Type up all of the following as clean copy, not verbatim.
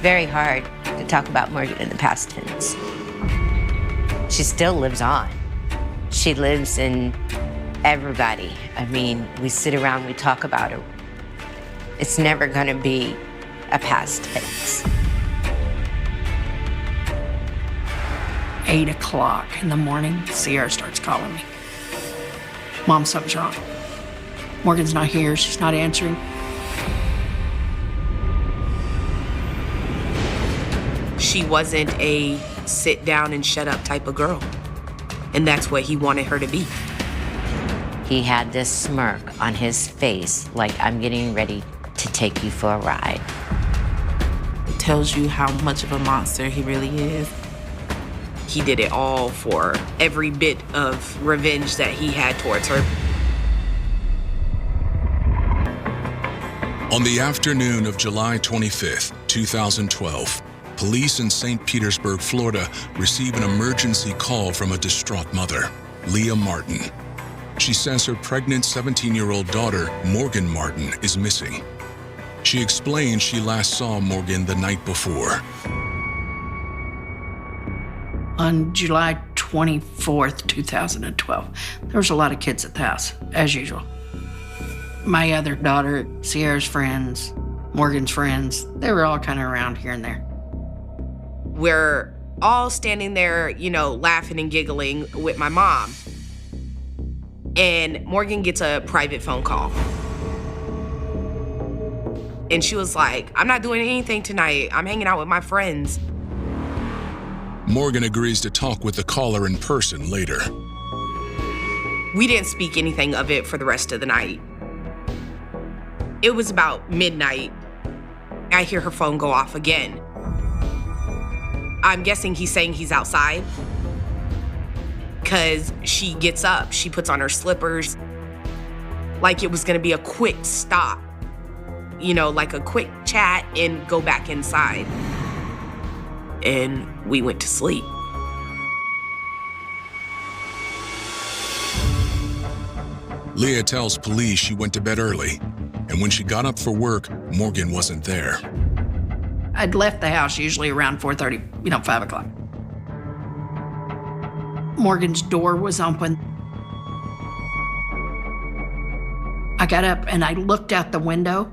very hard to talk about Morgan in the past tense. She still lives on. She lives in everybody. I mean, we sit around, we talk about her. It's never gonna be a past tense. 8 o'clock in the morning, Sierra starts calling me. Mom, something's wrong. Morgan's not here, she's not answering. She wasn't a sit down and shut up type of girl. And that's what he wanted her to be. He had this smirk on his face, like, I'm getting ready to take you for a ride. It tells you how much of a monster he really is. He did it all for every bit of revenge that he had towards her. On the afternoon of July 25th, 2012, police in St. Petersburg, Florida, receive an emergency call from a distraught mother, Leah Martin. She says her pregnant 17-year-old daughter, Morgan Martin, is missing. She explains she last saw Morgan the night before. On July 24th, 2012, there was a lot of kids at the house, as usual. My other daughter, Sierra's friends, Morgan's friends, they were all kind of around here and there. We're all standing there, you know, laughing and giggling with my mom. And Morgan gets a private phone call. And she was like, I'm not doing anything tonight. I'm hanging out with my friends. Morgan agrees to talk with the caller in person later. We didn't speak anything of it for the rest of the night. It was about midnight. I hear her phone go off again. I'm guessing he's saying he's outside, because she gets up, she puts on her slippers, like it was gonna be a quick stop, you know, like a quick chat and go back inside. And we went to sleep. Leah tells police she went to bed early, and when she got up for work, Morgan wasn't there. I'd left the house usually around 4:30, 5 o'clock. Morgan's door was open. I got up and I looked out the window.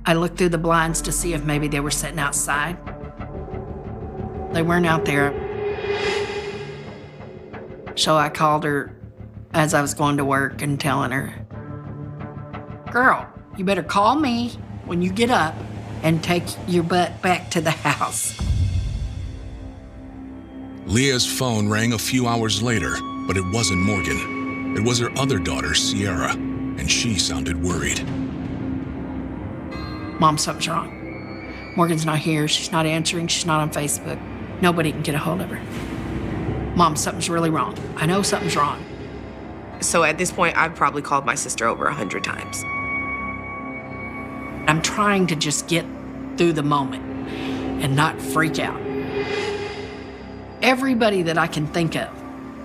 I looked through the blinds to see if maybe they were sitting outside. They weren't out there. So I called her as I was going to work and telling her, girl, you better call me when you get up and take your butt back to the house. Leah's phone rang a few hours later, but it wasn't Morgan. It was her other daughter, Sierra, and she sounded worried. Mom, something's wrong. Morgan's not here, she's not answering, she's not on Facebook. Nobody can get a hold of her. Mom, something's really wrong. I know something's wrong. So at this point, I've probably called my sister over 100 times. I'm trying to just get through the moment and not freak out. Everybody that I can think of,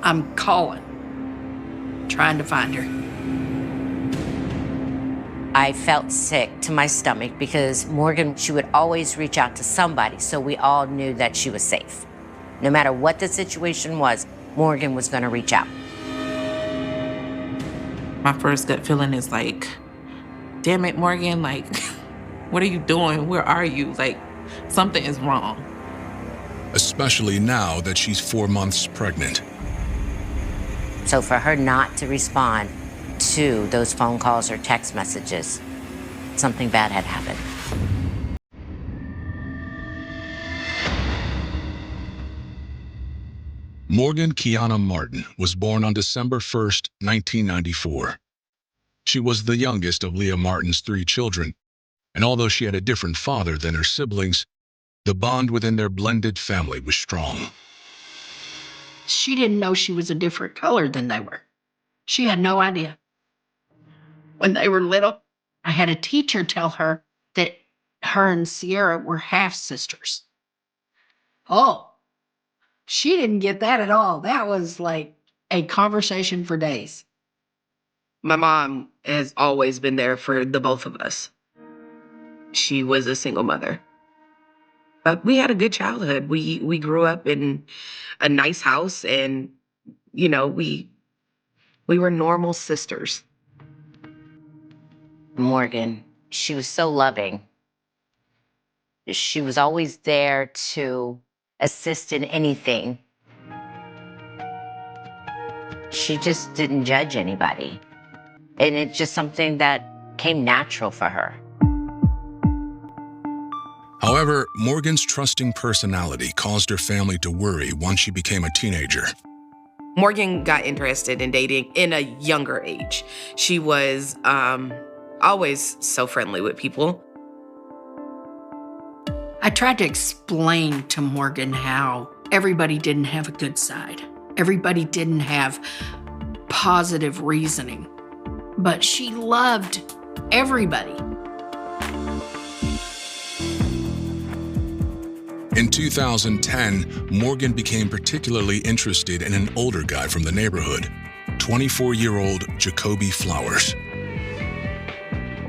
I'm calling, trying to find her. I felt sick to my stomach because Morgan, she would always reach out to somebody, so we all knew that she was safe. No matter what the situation was, Morgan was gonna reach out. My first gut feeling is like, damn it, Morgan, like, what are you doing? Where are you? Like, something is wrong. Especially now that she's 4 months pregnant. So for her not to respond to those phone calls or text messages, something bad had happened. Morgan Kiana Martin was born on December 1st, 1994. She was the youngest of Leah Martin's 3 children, and although she had a different father than her siblings, the bond within their blended family was strong. She didn't know she was a different color than they were. She had no idea. When they were little, I had a teacher tell her that her and Sierra were half-sisters. Oh, she didn't get that at all. That was like a conversation for days. My mom has always been there for the both of us. She was a single mother. But we had a good childhood. We grew up in a nice house, and we were normal sisters. Morgan, she was so loving. She was always there to assist in anything. She just didn't judge anybody. And it's just something that came natural for her. However, Morgan's trusting personality caused her family to worry once she became a teenager. Morgan got interested in dating in a younger age. She was always so friendly with people. I tried to explain to Morgan how everybody didn't have a good side. Everybody didn't have positive reasoning, but she loved everybody. In 2010, Morgan became particularly interested in an older guy from the neighborhood, 24-year-old Jacoby Flowers.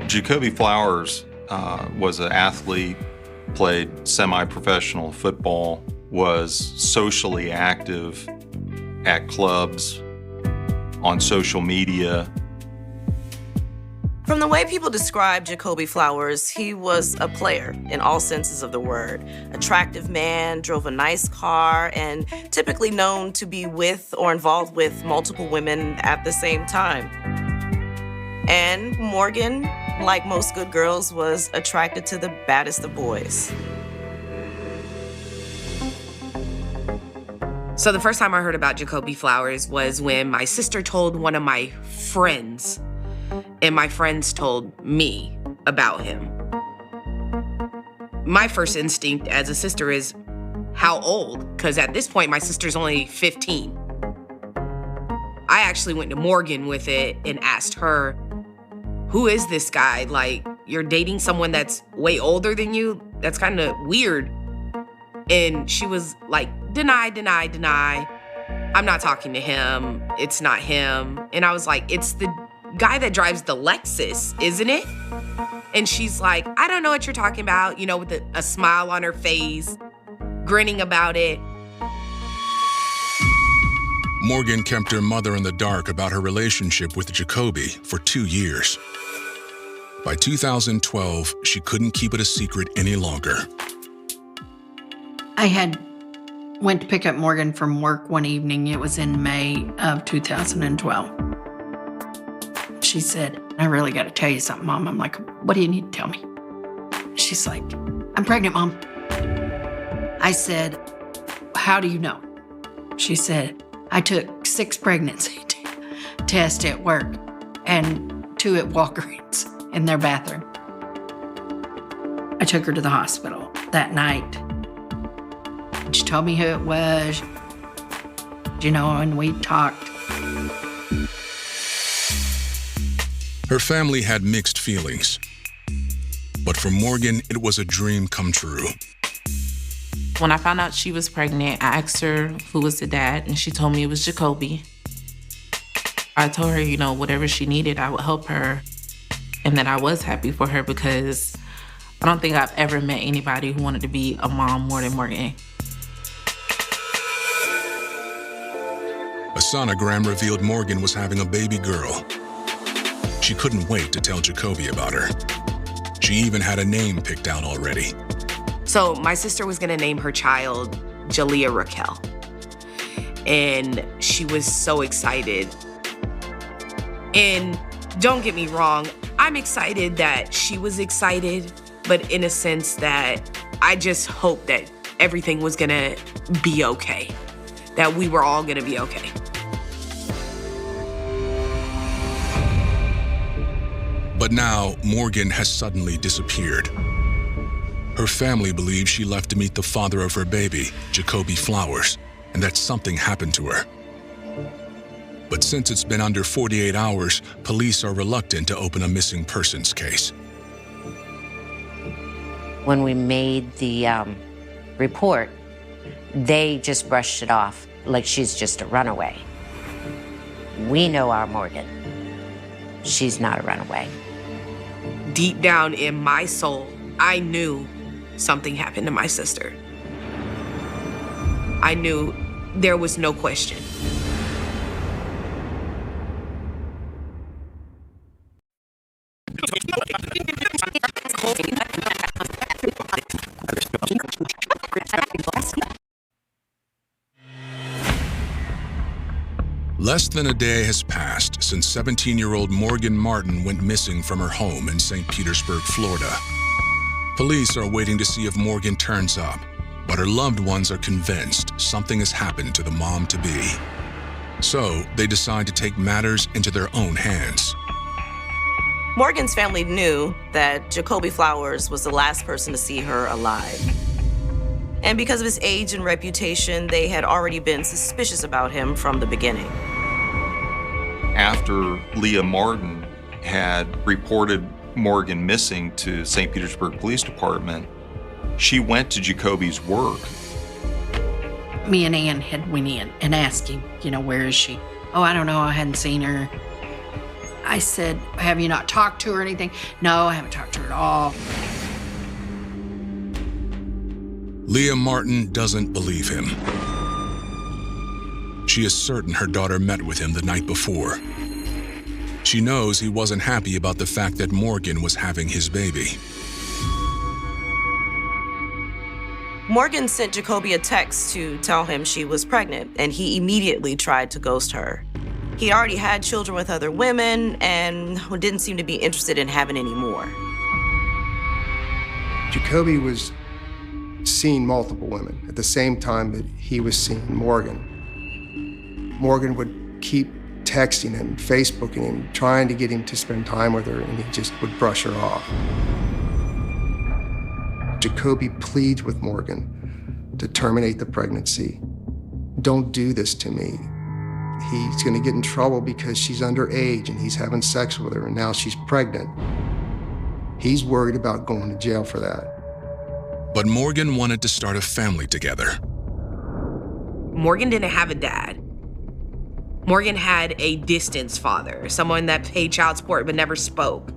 Jacoby Flowers was an athlete, played semi-professional football, was socially active at clubs, on social media. From the way people describe Jacoby Flowers, he was a player in all senses of the word. Attractive man, drove a nice car, and typically known to be with or involved with multiple women at the same time. And Morgan, like most good girls, was attracted to the baddest of boys. So the first time I heard about Jacoby Flowers was when my sister told one of my friends, and my friends told me about him. My first instinct as a sister is, how old? Because at this point, my sister's only 15. I actually went to Morgan with it and asked her, who is this guy? Like, you're dating someone that's way older than you? That's kind of weird. And she was like, deny, deny, deny. I'm not talking to him. It's not him. And I was like, it's the guy that drives the Lexus, isn't it? And she's like, I don't know what you're talking about, with a smile on her face, grinning about it. Morgan kept her mother in the dark about her relationship with Jacoby for 2 years. By 2012, she couldn't keep it a secret any longer. I went to pick up Morgan from work one evening. It was in May of 2012. She said, I really got to tell you something, Mom. I'm like, what do you need to tell me? She's like, I'm pregnant, Mom. I said, how do you know? She said, I took 6 pregnancy tests at work and 2 at Walgreens in their bathroom. I took her to the hospital that night. She told me who it was, and we talked. Her family had mixed feelings. But for Morgan, it was a dream come true. When I found out she was pregnant, I asked her who was the dad, and she told me it was Jacoby. I told her, whatever she needed, I would help her, and that I was happy for her because I don't think I've ever met anybody who wanted to be a mom more than Morgan. A sonogram revealed Morgan was having a baby girl. She couldn't wait to tell Jacoby about her. She even had a name picked out already. So my sister was gonna name her child Jalea Raquel. And she was so excited. And don't get me wrong, I'm excited that she was excited, but in a sense that I just hoped that everything was gonna be okay, that we were all gonna be okay. But now, Morgan has suddenly disappeared. Her family believes she left to meet the father of her baby, Jacoby Flowers, and that something happened to her. But since it's been under 48 hours, police are reluctant to open a missing persons case. When we made the report, they just brushed it off like she's just a runaway. We know our Morgan. She's not a runaway. Deep down in my soul, I knew something happened to my sister. I knew there was no question. Less than a day has passed since 17-year-old Morgan Martin went missing from her home in St. Petersburg, Florida. Police are waiting to see if Morgan turns up, but her loved ones are convinced something has happened to the mom-to-be. So they decide to take matters into their own hands. Morgan's family knew that Jacoby Flowers was the last person to see her alive. And because of his age and reputation, they had already been suspicious about him from the beginning. After Leah Martin had reported Morgan missing to St. Petersburg Police Department, she went to Jacoby's work. Me and Ann had went in and asked him, where is she? Oh, I don't know, I hadn't seen her. I said, have you not talked to her or anything? No, I haven't talked to her at all. Leah Martin doesn't believe him. She is certain her daughter met with him the night before. She knows he wasn't happy about the fact that Morgan was having his baby. Morgan sent Jacoby a text to tell him she was pregnant, and he immediately tried to ghost her. He already had children with other women and didn't seem to be interested in having any more. Jacoby was seeing multiple women at the same time that he was seeing Morgan. Morgan would keep texting him, Facebooking him, trying to get him to spend time with her, and he just would brush her off. Jacoby pleads with Morgan to terminate the pregnancy. Don't do this to me. He's gonna get in trouble because she's underage and he's having sex with her and now she's pregnant. He's worried about going to jail for that. But Morgan wanted to start a family together. Morgan didn't have a dad. Morgan had a distant father, someone that paid child support but never spoke.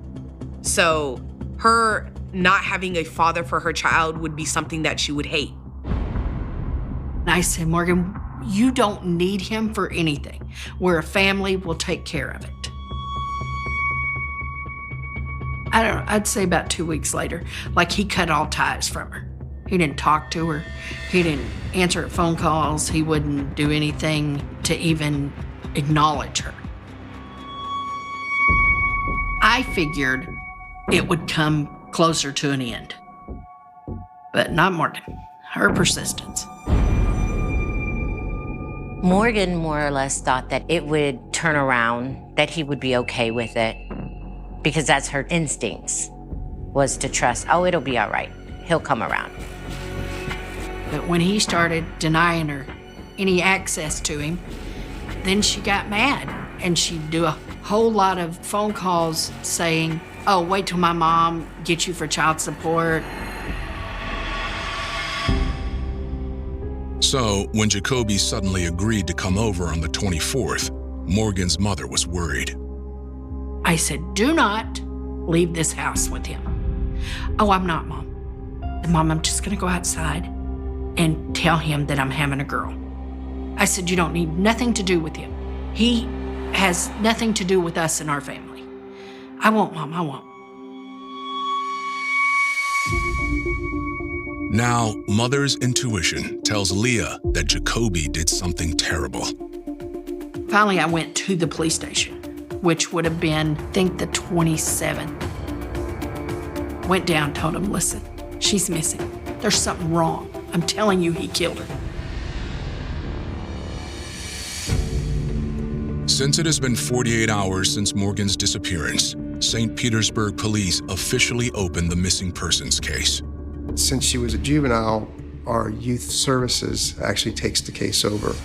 So her not having a father for her child would be something that she would hate. And I said, Morgan, you don't need him for anything. We're a family, we'll take care of it. I don't know, I'd say about 2 weeks later, like he cut all ties from her. He didn't talk to her. He didn't answer her phone calls. He wouldn't do anything to even acknowledge her. I figured it would come closer to an end, but not Morgan. Her persistence. Morgan more or less thought that it would turn around, that he would be okay with it, because that's her instincts, was to trust, oh, it'll be all right. He'll come around. But when he started denying her any access to him, then she got mad, and she'd do a whole lot of phone calls saying, oh, wait till my mom gets you for child support. So, when Jacoby suddenly agreed to come over on the 24th, Morgan's mother was worried. I said, do not leave this house with him. Oh, I'm not, Mom. Mom, I'm just gonna go outside and tell him that I'm having a girl. I said, you don't need nothing to do with him. He has nothing to do with us and our family. I won't, Mom, I won't. Now, mother's intuition tells Leah that Jacoby did something terrible. Finally, I went to the police station, which would have been, I think, the 27th. Went down, told him, listen, she's missing. There's something wrong. I'm telling you, he killed her. Since it has been 48 hours since Morgan's disappearance, St. Petersburg police officially opened the missing persons case. Since she was a juvenile, our youth services actually takes the case over.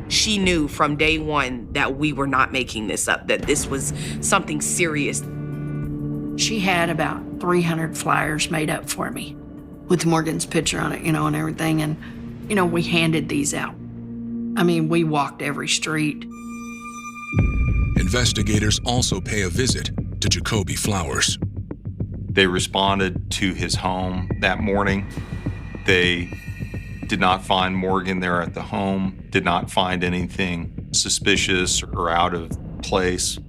She knew from day one that we were not making this up, that this was something serious. She had about 300 flyers made up for me with Morgan's picture on it, and everything. And, we handed these out. I mean, we walked every street. Investigators also pay a visit to Jacoby Flowers. They responded to his home that morning. They did not find Morgan there at the home, did not find anything suspicious or out of place.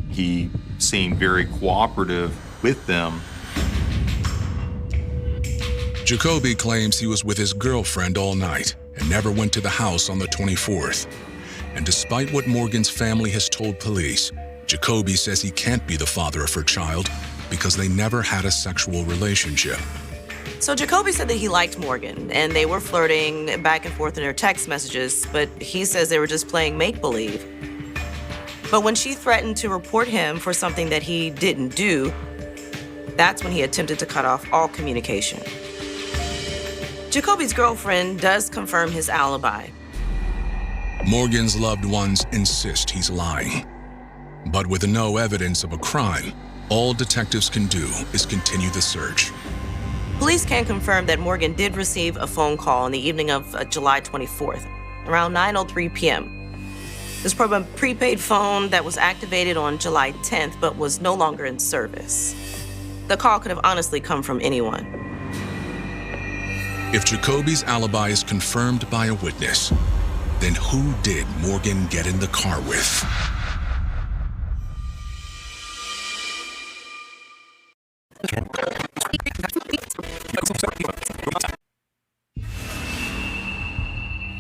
He seemed very cooperative with them. Jacoby claims he was with his girlfriend all night and never went to the house on the 24th. And despite what Morgan's family has told police, Jacoby says he can't be the father of her child because they never had a sexual relationship. So Jacoby said that he liked Morgan, and they were flirting back and forth in their text messages, but he says they were just playing make-believe. But when she threatened to report him for something that he didn't do, that's when he attempted to cut off all communication. Jacoby's girlfriend does confirm his alibi. Morgan's loved ones insist he's lying. But with no evidence of a crime, all detectives can do is continue the search. Police can confirm that Morgan did receive a phone call on the evening of July 24th, around 9:03 p.m. This from a prepaid phone that was activated on July 10th but was no longer in service. The call could have honestly come from anyone. If Jacoby's alibi is confirmed by a witness, then who did Morgan get in the car with?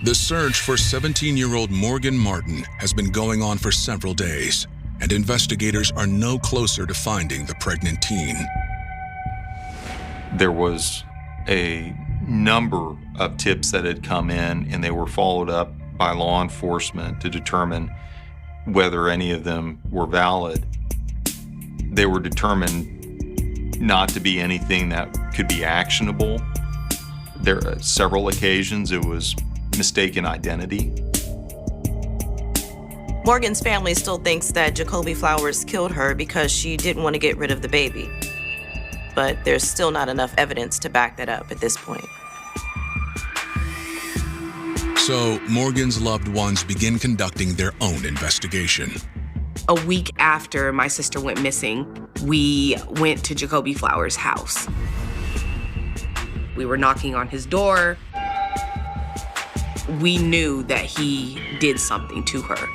The search for 17-year-old Morgan Martin has been going on for several days, and investigators are no closer to finding the pregnant teen. There was a number of tips that had come in, and they were followed up by law enforcement to determine whether any of them were valid. They were determined not to be anything that could be actionable. There are several occasions it was mistaken identity. Morgan's family still thinks that Jacoby Flowers killed her because she didn't want to get rid of the baby. But there's still not enough evidence to back that up at this point. So Morgan's loved ones begin conducting their own investigation. A week after my sister went missing, we went to Jacoby Flowers' house. We were knocking on his door. We knew that he did something to her.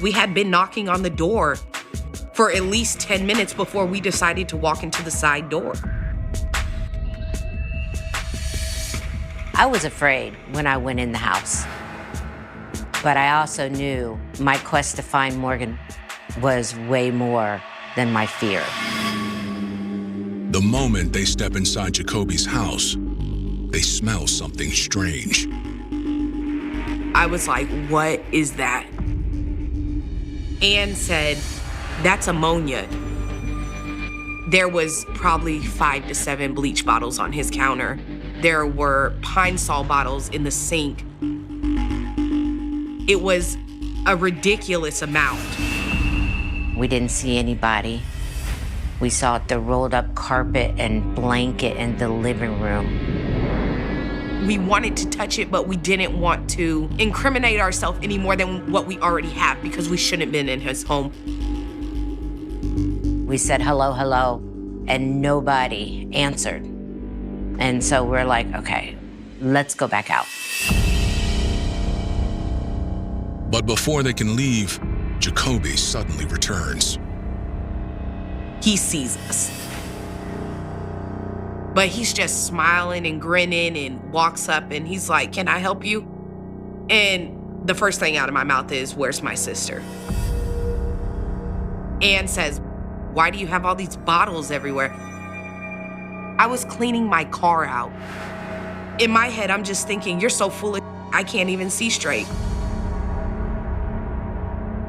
We had been knocking on the door for at least 10 minutes before we decided to walk into the side door. I was afraid when I went in the house, but I also knew my quest to find Morgan was way more than my fear. The moment they step inside Jacoby's house, they smell something strange. I was like, what is that? Anne said, that's ammonia. There was probably 5 to 7 bleach bottles on his counter. There were Pine Sol bottles in the sink. It was a ridiculous amount. We didn't see anybody. We saw the rolled up carpet and blanket in the living room. We wanted to touch it, but we didn't want to incriminate ourselves any more than what we already have because we shouldn't have been in his home. We said hello, hello, and nobody answered. And so we're like, okay, let's go back out. But before they can leave, Jacoby suddenly returns. He sees us. But he's just smiling and grinning and walks up and he's like, can I help you? And the first thing out of my mouth is, where's my sister? Anne says, why do you have all these bottles everywhere? I was cleaning my car out. In my head, I'm just thinking, you're so full of I can't even see straight.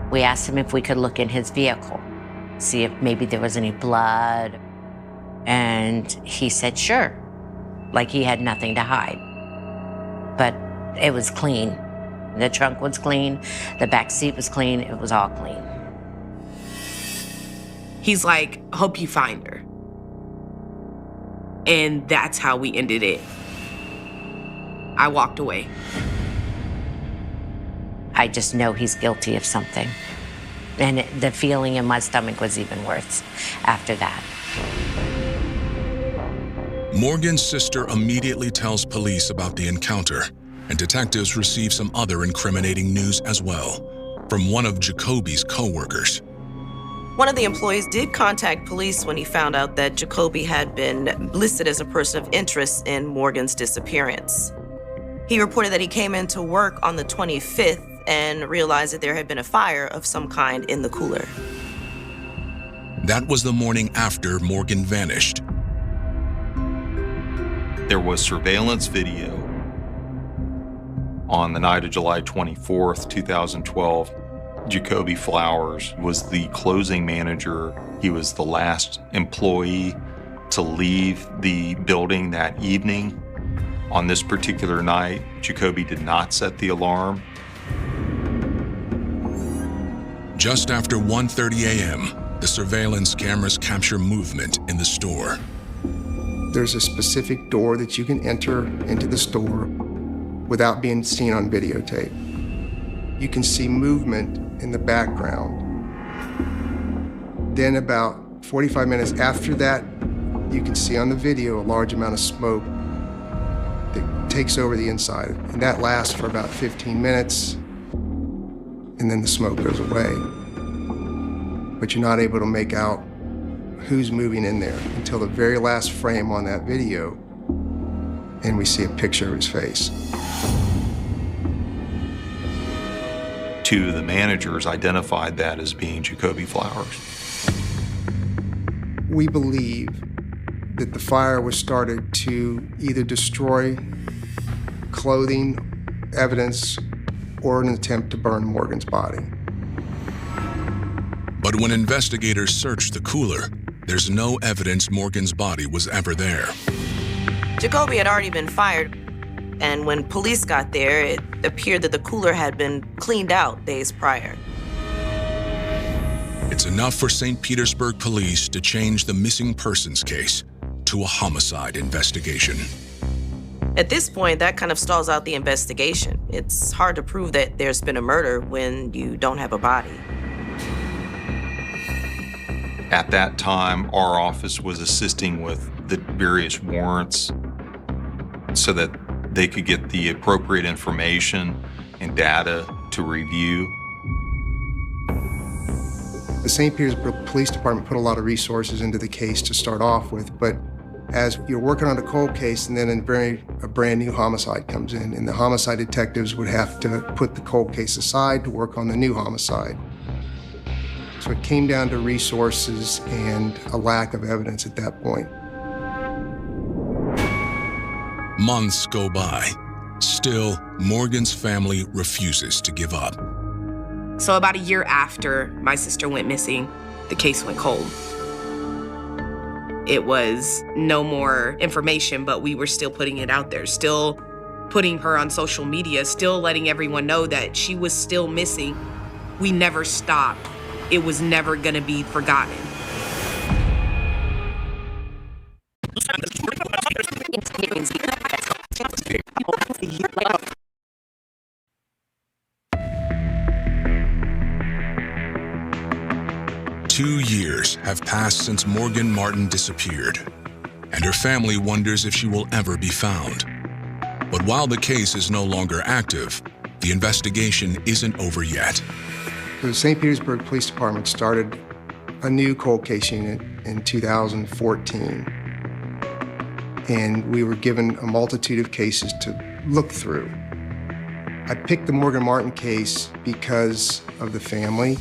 We asked him if we could look in his vehicle, see if maybe there was any blood. And he said, sure, like he had nothing to hide. But it was clean. The trunk was clean, the back seat was clean, it was all clean. He's like, hope you find her. And that's how we ended it. I walked away. I just know he's guilty of something. And the feeling in my stomach was even worse after that. Morgan's sister immediately tells police about the encounter, and detectives receive some other incriminating news as well, from one of Jacoby's co-workers. One of the employees did contact police when he found out that Jacoby had been listed as a person of interest in Morgan's disappearance. He reported that he came into work on the 25th and realized that there had been a fire of some kind in the cooler. That was the morning after Morgan vanished. There was surveillance video on the night of July 24th, 2012. Jacoby Flowers was the closing manager. He was the last employee to leave the building that evening. On this particular night, Jacoby did not set the alarm. Just after 1:30 a.m., the surveillance cameras capture movement in the store. There's a specific door that you can enter into the store without being seen on videotape. You can see movement in the background. Then about 45 minutes after that, you can see on the video a large amount of smoke that takes over the inside. And that lasts for about 15 minutes, and then the smoke goes away. But you're not able to make out who's moving in there until the very last frame on that video, and we see a picture of his face. Two of the managers identified that as being Jacoby Flowers. We believe that the fire was started to either destroy clothing, evidence, or an attempt to burn Morgan's body. But when investigators searched the cooler, there's no evidence Morgan's body was ever there. Jacoby had already been fired, and when police got there, it appeared that the cooler had been cleaned out days prior. It's enough for St. Petersburg police to change the missing persons case to a homicide investigation. At this point, that kind of stalls out the investigation. It's hard to prove that there's been a murder when you don't have a body. At that time, our office was assisting with the various warrants so that they could get the appropriate information and data to review. The St. Petersburg Police Department put a lot of resources into the case to start off with, but as you're working on a cold case and then a brand new homicide comes in, and the homicide detectives would have to put the cold case aside to work on the new homicide. So it came down to resources and a lack of evidence at that point. Months go by. Still, Morgan's family refuses to give up. So about a year after my sister went missing, the case went cold. It was no more information, but we were still putting it out there, still putting her on social media, still letting everyone know that she was still missing. We never stopped. It was never gonna be forgotten. Two years have passed since Morgan Martin disappeared, and her family wonders if she will ever be found. But while the case is no longer active, the investigation isn't over yet. The St. Petersburg Police Department started a new cold case unit in 2014. And we were given a multitude of cases to look through. I picked the Morgan Martin case because of the family.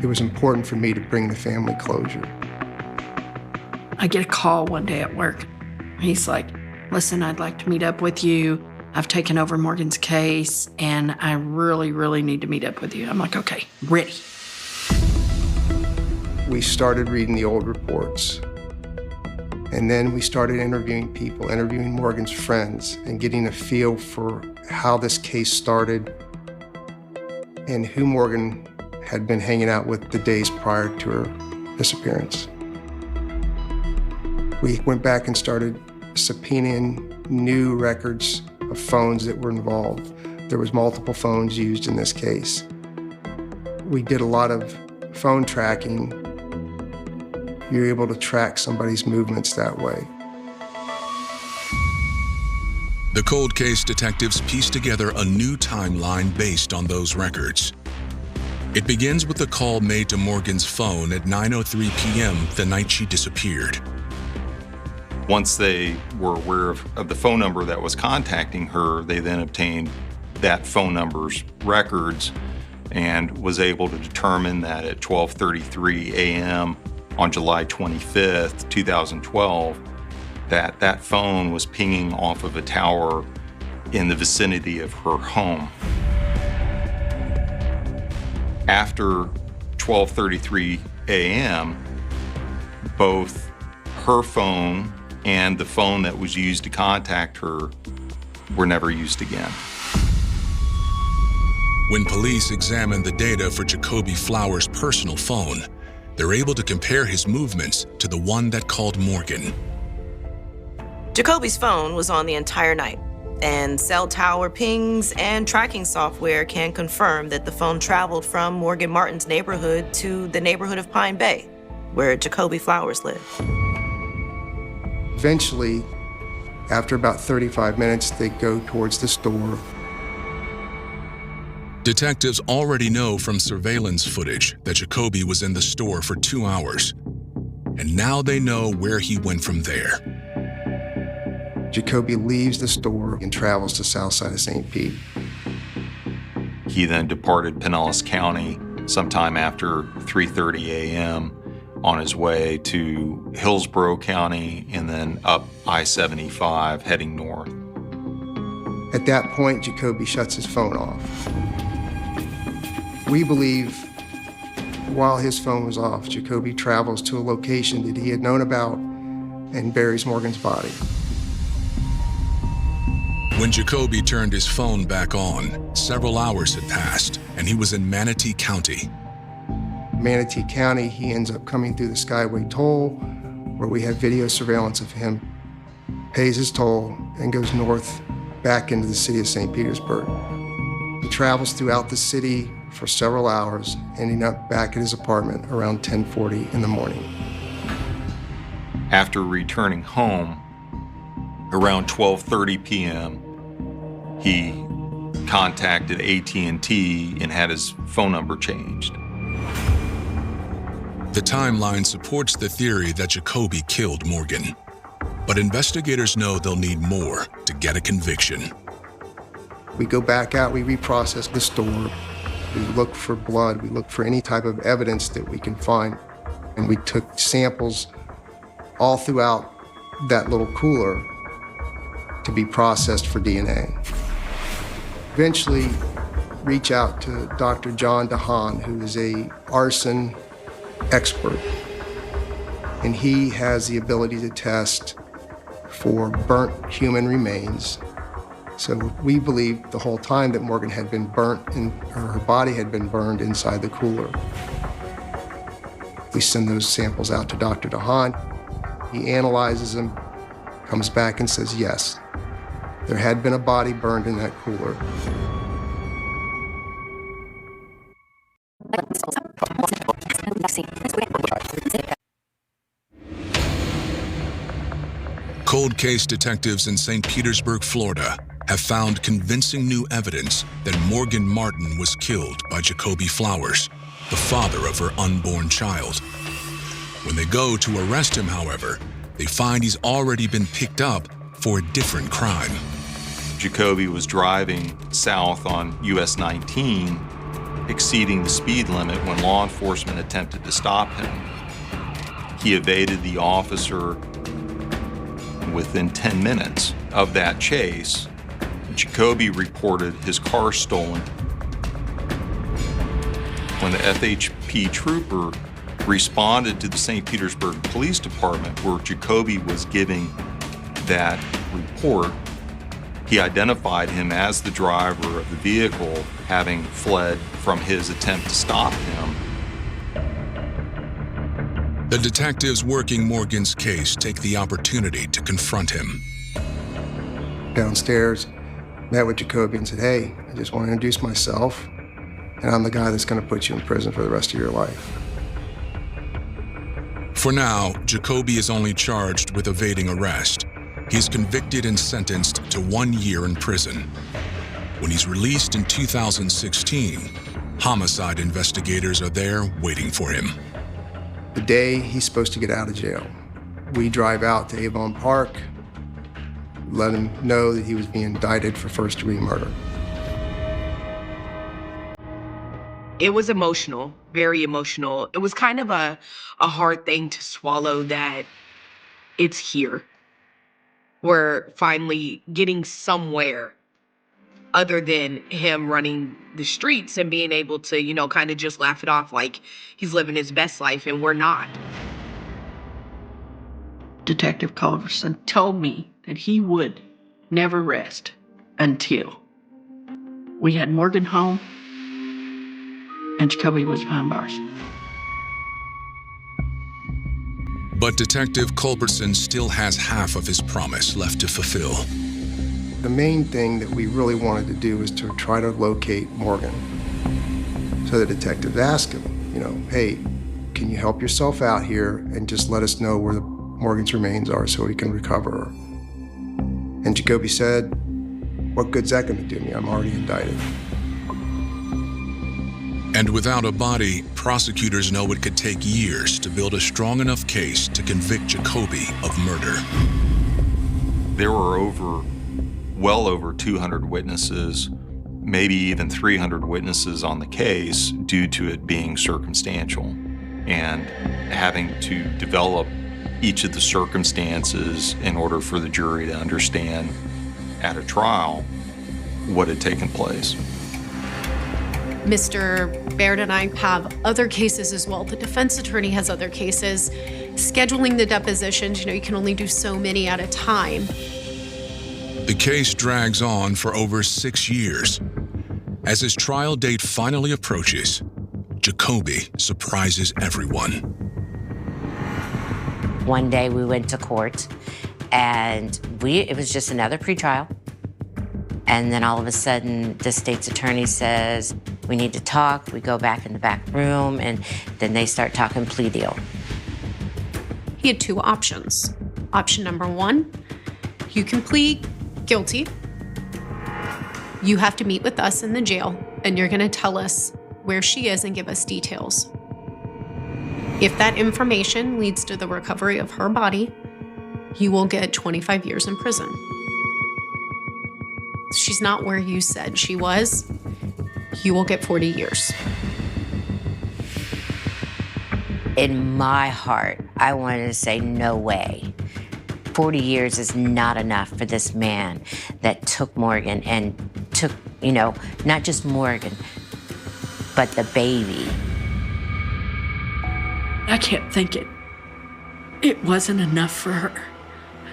It was important for me to bring the family closure. I get a call one day at work. He's like, listen, I'd like to meet up with you. I've taken over Morgan's case, and I really, really need to meet up with you. I'm like, okay, ready. We started reading the old reports. And then we started interviewing people, interviewing Morgan's friends, and getting a feel for how this case started and who Morgan had been hanging out with the days prior to her disappearance. We went back and started subpoenaing new records of phones that were involved. There was multiple phones used in this case. we did a lot of phone tracking. You're able to track somebody's movements that way. The cold case detectives piece together a new timeline based on those records. It begins with a call made to Morgan's phone at 9:03 p.m. the night she disappeared. Once they were aware of the phone number that was contacting her, they then obtained that phone number's records and was able to determine that at 12:33 a.m. on July 25th, 2012, that phone was pinging off of a tower in the vicinity of her home. After 12:33 a.m., both her phone and the phone that was used to contact her were never used again. When police examined the data for Jacoby Flowers' personal phone, they're able to compare his movements to the one that called Morgan. Jacoby's phone was on the entire night, and cell tower pings and tracking software can confirm that the phone traveled from Morgan Martin's neighborhood to the neighborhood of Pine Bay, where Jacoby Flowers lived. Eventually, after about 35 minutes, they go towards the store. Detectives already know from surveillance footage that Jacoby was in the store for 2 hours, and now they know where he went from there. Jacoby leaves the store and travels to south side of St. Pete. He then departed Pinellas County sometime after 3:30 a.m. on his way to Hillsborough County and then up I-75 heading north. At that point, Jacoby shuts his phone off. We believe while his phone was off, Jacoby travels to a location that he had known about and buries Morgan's body. When Jacoby turned his phone back on, several hours had passed, and he was in Manatee County. Manatee County, he ends up coming through the Skyway toll, where we have video surveillance of him, pays his toll, and goes north back into the city of St. Petersburg. He travels throughout the city for several hours, ending up back at his apartment around 10:40 in the morning. After returning home around 12:30 p.m., he contacted AT&T and had his phone number changed. The timeline supports the theory that Jacoby killed Morgan, but investigators know they'll need more to get a conviction. We go back out, we reprocess the store, we look for blood, we look for any type of evidence that we can find. And we took samples all throughout that little cooler to be processed for DNA. Eventually, reach out to Dr. John DeHaan, who is a arson expert. And he has the ability to test for burnt human remains. So we believe the whole time that Morgan had been burnt or her body had been burned inside the cooler. We send those samples out to Dr. DeHaan. He analyzes them, comes back and says, yes, there had been a body burned in that cooler. Cold case detectives in St. Petersburg, Florida, have found convincing new evidence that Morgan Martin was killed by Jacoby Flowers, the father of her unborn child. When they go to arrest him, however, they find he's already been picked up for a different crime. Jacoby was driving south on US 19, exceeding the speed limit when law enforcement attempted to stop him. He evaded the officer within 10 minutes of that chase. Jacoby reported his car stolen. When the FHP trooper responded to the St. Petersburg Police Department where Jacoby was giving that report, he identified him as the driver of the vehicle, having fled from his attempt to stop him. The detectives working Morgan's case take the opportunity to confront him. Downstairs, met with Jacoby and said, hey, I just want to introduce myself. And and I'm the guy that's going to put you in prison for the rest of your life. For now, Jacoby is only charged with evading arrest. He's convicted and sentenced to 1 year in prison. When he's released in 2016, homicide investigators are there waiting for him. The day he's supposed to get out of jail, we drive out to Avon Park, let him know that he was being indicted for first-degree murder. It was emotional, very emotional. It was kind of a hard thing to swallow that it's here. We're finally getting somewhere other than him running the streets and being able to, you know, kind of just laugh it off like he's living his best life, and we're not. Detective Culberson told me that he would never rest until we had Morgan home and Jacoby was behind bars. But Detective Culbertson still has half of his promise left to fulfill. The main thing that we really wanted to do was to try to locate Morgan. So the detectives asked him, you know, hey, can you help yourself out here and just let us know where Morgan's remains are so we can recover her? And Jacoby said, what good's that going to do me? I'm already indicted. And without a body, prosecutors know it could take years to build a strong enough case to convict Jacoby of murder. There were well over 200 witnesses, maybe even 300 witnesses on the case due to it being circumstantial. And having to develop each of the circumstances in order for the jury to understand at a trial what had taken place. Mr. Baird and I have other cases as well. The defense attorney has other cases. Scheduling the depositions, you can only do so many at a time. The case drags on for over 6 years. As his trial date finally approaches, Jacoby surprises everyone. One day we went to court, and it was just another pretrial. And then all of a sudden, the state's attorney says, we need to talk. We go back in the back room, and then they start talking plea deal. He had two options. Option number one, you can plead guilty. You have to meet with us in the jail, and you're gonna tell us where she is and give us details. If that information leads to the recovery of her body, you will get 25 years in prison. She's not where you said she was. You will get 40 years. In my heart, I wanted to say, no way. 40 years is not enough for this man that took Morgan and took, not just Morgan, but the baby. I kept thinking it wasn't enough for her,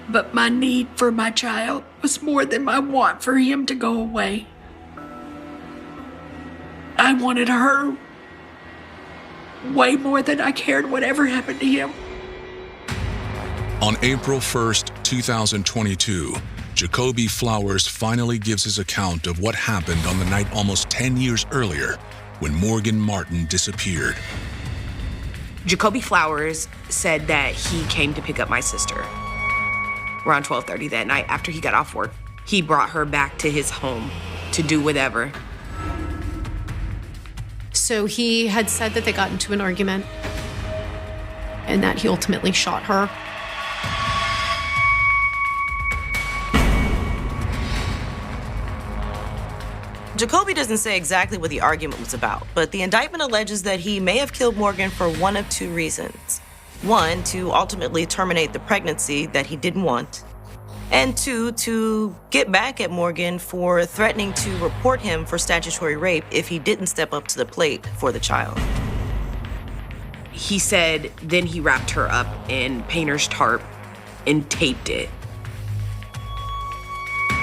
but my need for my child was more than my want for him to go away. I wanted her way more than I cared whatever happened to him. On April 1st, 2022, Jacoby Flowers finally gives his account of what happened on the night almost 10 years earlier when Morgan Martin disappeared. Jacoby Flowers said that he came to pick up my sister around 12:30 that night after he got off work. He brought her back to his home to do whatever. So he had said that they got into an argument and that he ultimately shot her. Jacoby doesn't say exactly what the argument was about, but the indictment alleges that he may have killed Morgan for one of two reasons. One, to ultimately terminate the pregnancy that he didn't want. And two, to get back at Morgan for threatening to report him for statutory rape if he didn't step up to the plate for the child. He said then he wrapped her up in painter's tarp and taped it.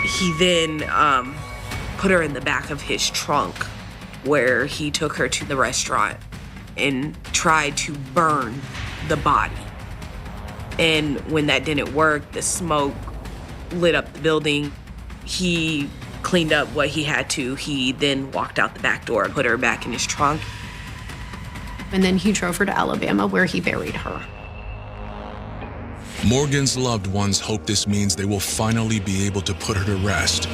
He then put her in the back of his trunk where he took her to the restaurant and tried to burn the body. And when that didn't work, the smoke lit up the building. He cleaned up what he had to. He then walked out the back door and put her back in his trunk. And then he drove her to Alabama, where he buried her. Morgan's loved ones hope this means they will finally be able to put her to rest.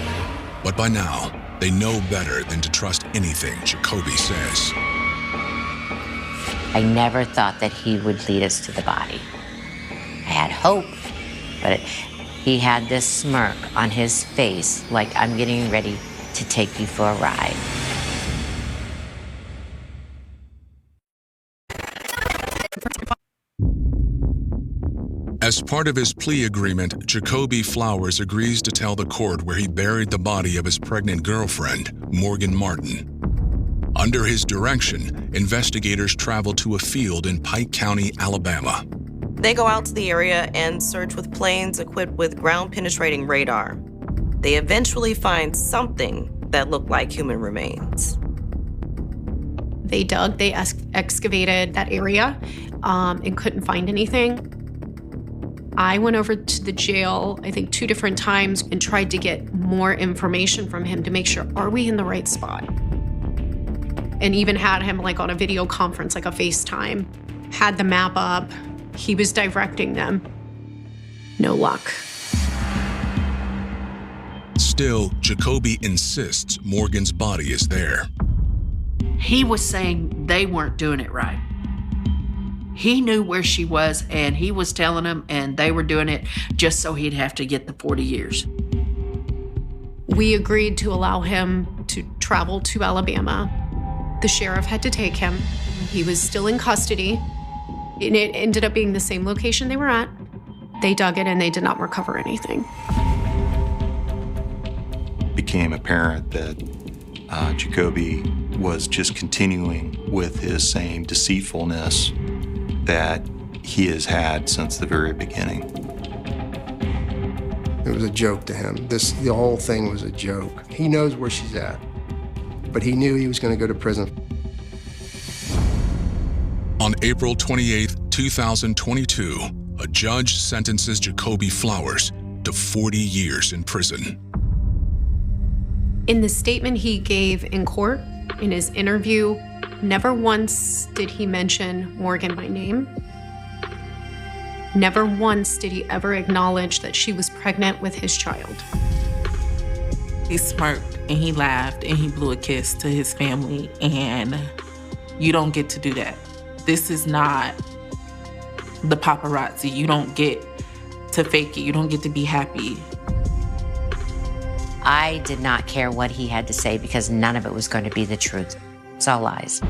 But by now, they know better than to trust anything Jacoby says. I never thought that he would lead us to the body. I had hope, but he had this smirk on his face like I'm getting ready to take you for a ride. As part of his plea agreement, Jacoby Flowers agrees to tell the court where he buried the body of his pregnant girlfriend, Morgan Martin. Under his direction, investigators travel to a field in Pike County, Alabama. They go out to the area and search with planes equipped with ground-penetrating radar. They eventually find something that looked like human remains. They dug, they excavated that area and couldn't find anything. I went over to the jail, I think 2 different times, and tried to get more information from him to make sure, are we in the right spot? And even had him like on a video conference, like a FaceTime, had the map up. He was directing them. No luck. Still, Jacoby insists Morgan's body is there. He was saying they weren't doing it right. He knew where she was, and he was telling them, and they were doing it just so he'd have to get the 40 years. We agreed to allow him to travel to Alabama. The sheriff had to take him. He was still in custody, and it ended up being the same location they were at. They dug it, and they did not recover anything. It became apparent that Jacoby was just continuing with his same deceitfulness that he has had since the very beginning. It was a joke to him. The whole thing was a joke. He knows where she's at, but he knew he was going to go to prison. On April 28, 2022, a judge sentences Jacoby Flowers to 40 years in prison. In the statement he gave in court, in his interview, never once did he mention Morgan by name. Never once did he ever acknowledge that she was pregnant with his child. He smirked and he laughed and he blew a kiss to his family, and you don't get to do that. This is not the paparazzi. You don't get to fake it. You don't get to be happy. I did not care what he had to say because none of it was going to be the truth. It's all lies.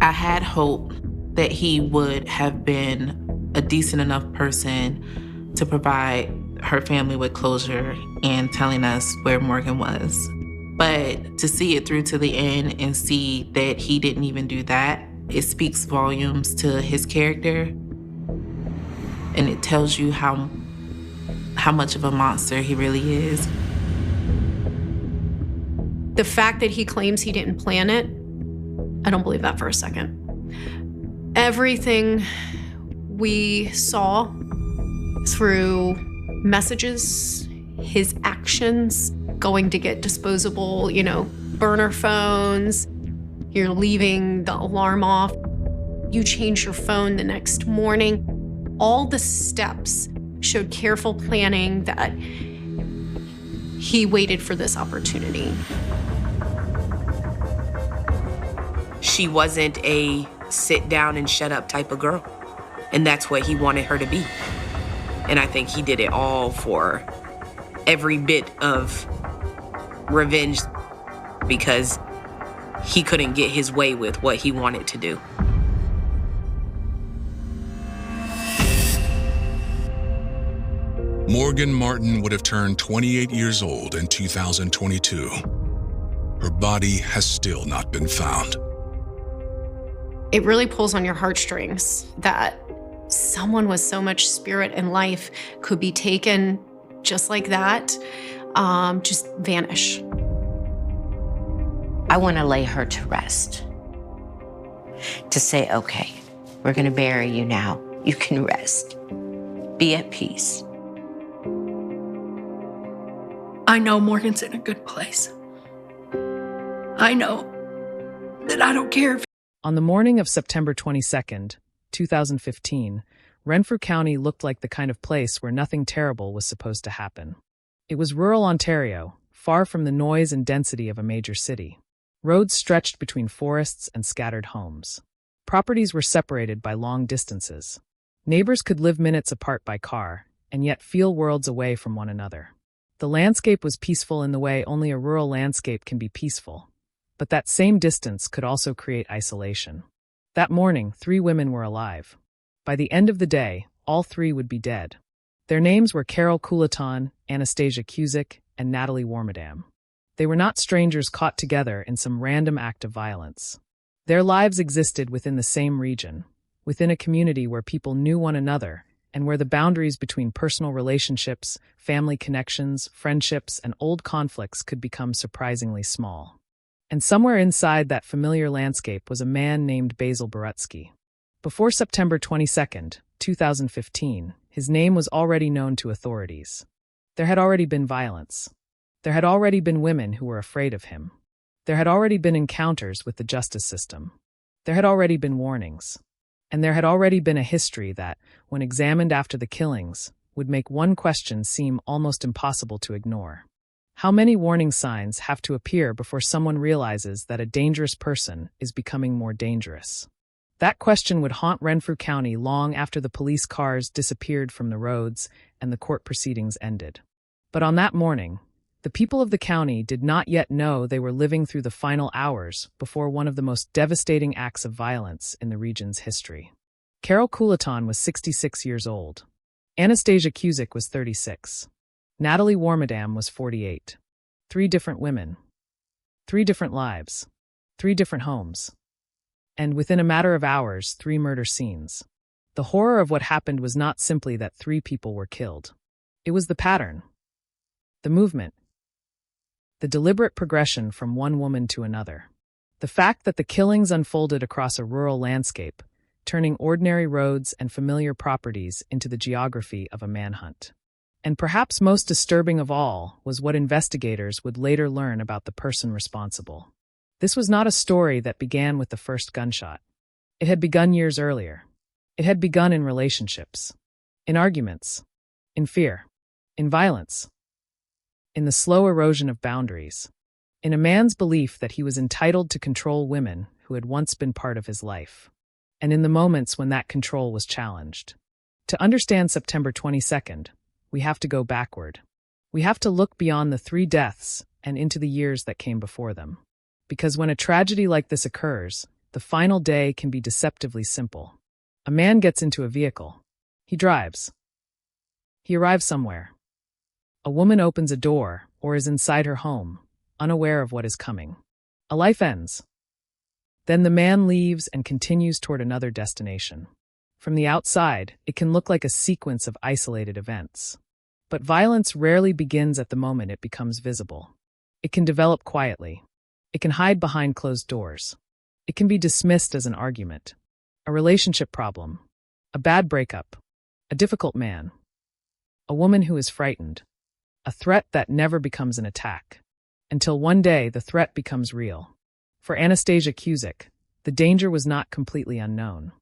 I had hope that he would have been a decent enough person to provide her family with closure and telling us where Morgan was. But to see it through to the end and see that he didn't even do that, it speaks volumes to his character. And it tells you how much of a monster he really is. The fact that he claims he didn't plan it, I don't believe that for a second. Everything we saw through messages, his actions, going to get disposable, burner phones, you're leaving the alarm off, you change your phone the next morning, all the steps showed careful planning, that he waited for this opportunity. She wasn't a sit down and shut up type of girl. And that's what he wanted her to be. And I think he did it all for every bit of revenge because he couldn't get his way with what he wanted to do. Morgan Martin would have turned 28 years old in 2022. Her body has still not been found. It really pulls on your heartstrings that someone with so much spirit and life could be taken just like that, just vanish. I want to lay her to rest. To say, okay, we're going to bury you now. You can rest. Be at peace. I know Morgan's in a good place. I know that I don't care if On the morning of September 22nd, 2015, Renfrew County looked like the kind of place where nothing terrible was supposed to happen. It was rural Ontario, far from the noise and density of a major city. Roads stretched between forests and scattered homes. Properties were separated by long distances. Neighbors could live minutes apart by car, and yet feel worlds away from one another. The landscape was peaceful in the way only a rural landscape can be peaceful. But that same distance could also create isolation. That morning, 3 women were alive. By the end of the day, all 3 would be dead. Their names were Carol Coulaton, Anastasia Cusick, and Natalie Warmadam. They were not strangers caught together in some random act of violence. Their lives existed within the same region, within a community where people knew one another, and where the boundaries between personal relationships, family connections, friendships, and old conflicts could become surprisingly small. And somewhere inside that familiar landscape was a man named Basil Borutsky. Before September 22nd, 2015, his name was already known to authorities. There had already been violence. There had already been women who were afraid of him. There had already been encounters with the justice system. There had already been warnings. And there had already been a history that, when examined after the killings, would make one question seem almost impossible to ignore. How many warning signs have to appear before someone realizes that a dangerous person is becoming more dangerous? That question would haunt Renfrew County long after the police cars disappeared from the roads and the court proceedings ended. But on that morning, the people of the county did not yet know they were living through the final hours before one of the most devastating acts of violence in the region's history. Carol Coulaton was 66 years old. Anastasia Cusick was 36. Natalie Warmadam was 48. 3 different women. 3 different lives. 3 different homes. And within a matter of hours, 3 murder scenes. The horror of what happened was not simply that 3 people were killed. It was the pattern. The movement. The deliberate progression from one woman to another. The fact that the killings unfolded across a rural landscape, turning ordinary roads and familiar properties into the geography of a manhunt. And perhaps most disturbing of all was what investigators would later learn about the person responsible. This was not a story that began with the first gunshot. It had begun years earlier. It had begun in relationships, in arguments, in fear, in violence, in the slow erosion of boundaries, in a man's belief that he was entitled to control women who had once been part of his life, and in the moments when that control was challenged. To understand September 22nd, we have to go backward. We have to look beyond the 3 deaths and into the years that came before them. Because when a tragedy like this occurs, the final day can be deceptively simple. A man gets into a vehicle. He drives. He arrives somewhere. A woman opens a door or is inside her home, unaware of what is coming. A life ends. Then the man leaves and continues toward another destination. From the outside, it can look like a sequence of isolated events. But violence rarely begins at the moment it becomes visible. It can develop quietly. It can hide behind closed doors. It can be dismissed as an argument, a relationship problem, a bad breakup, a difficult man, a woman who is frightened, a threat that never becomes an attack, until one day the threat becomes real. For Anastasia Cusick, the danger was not completely unknown.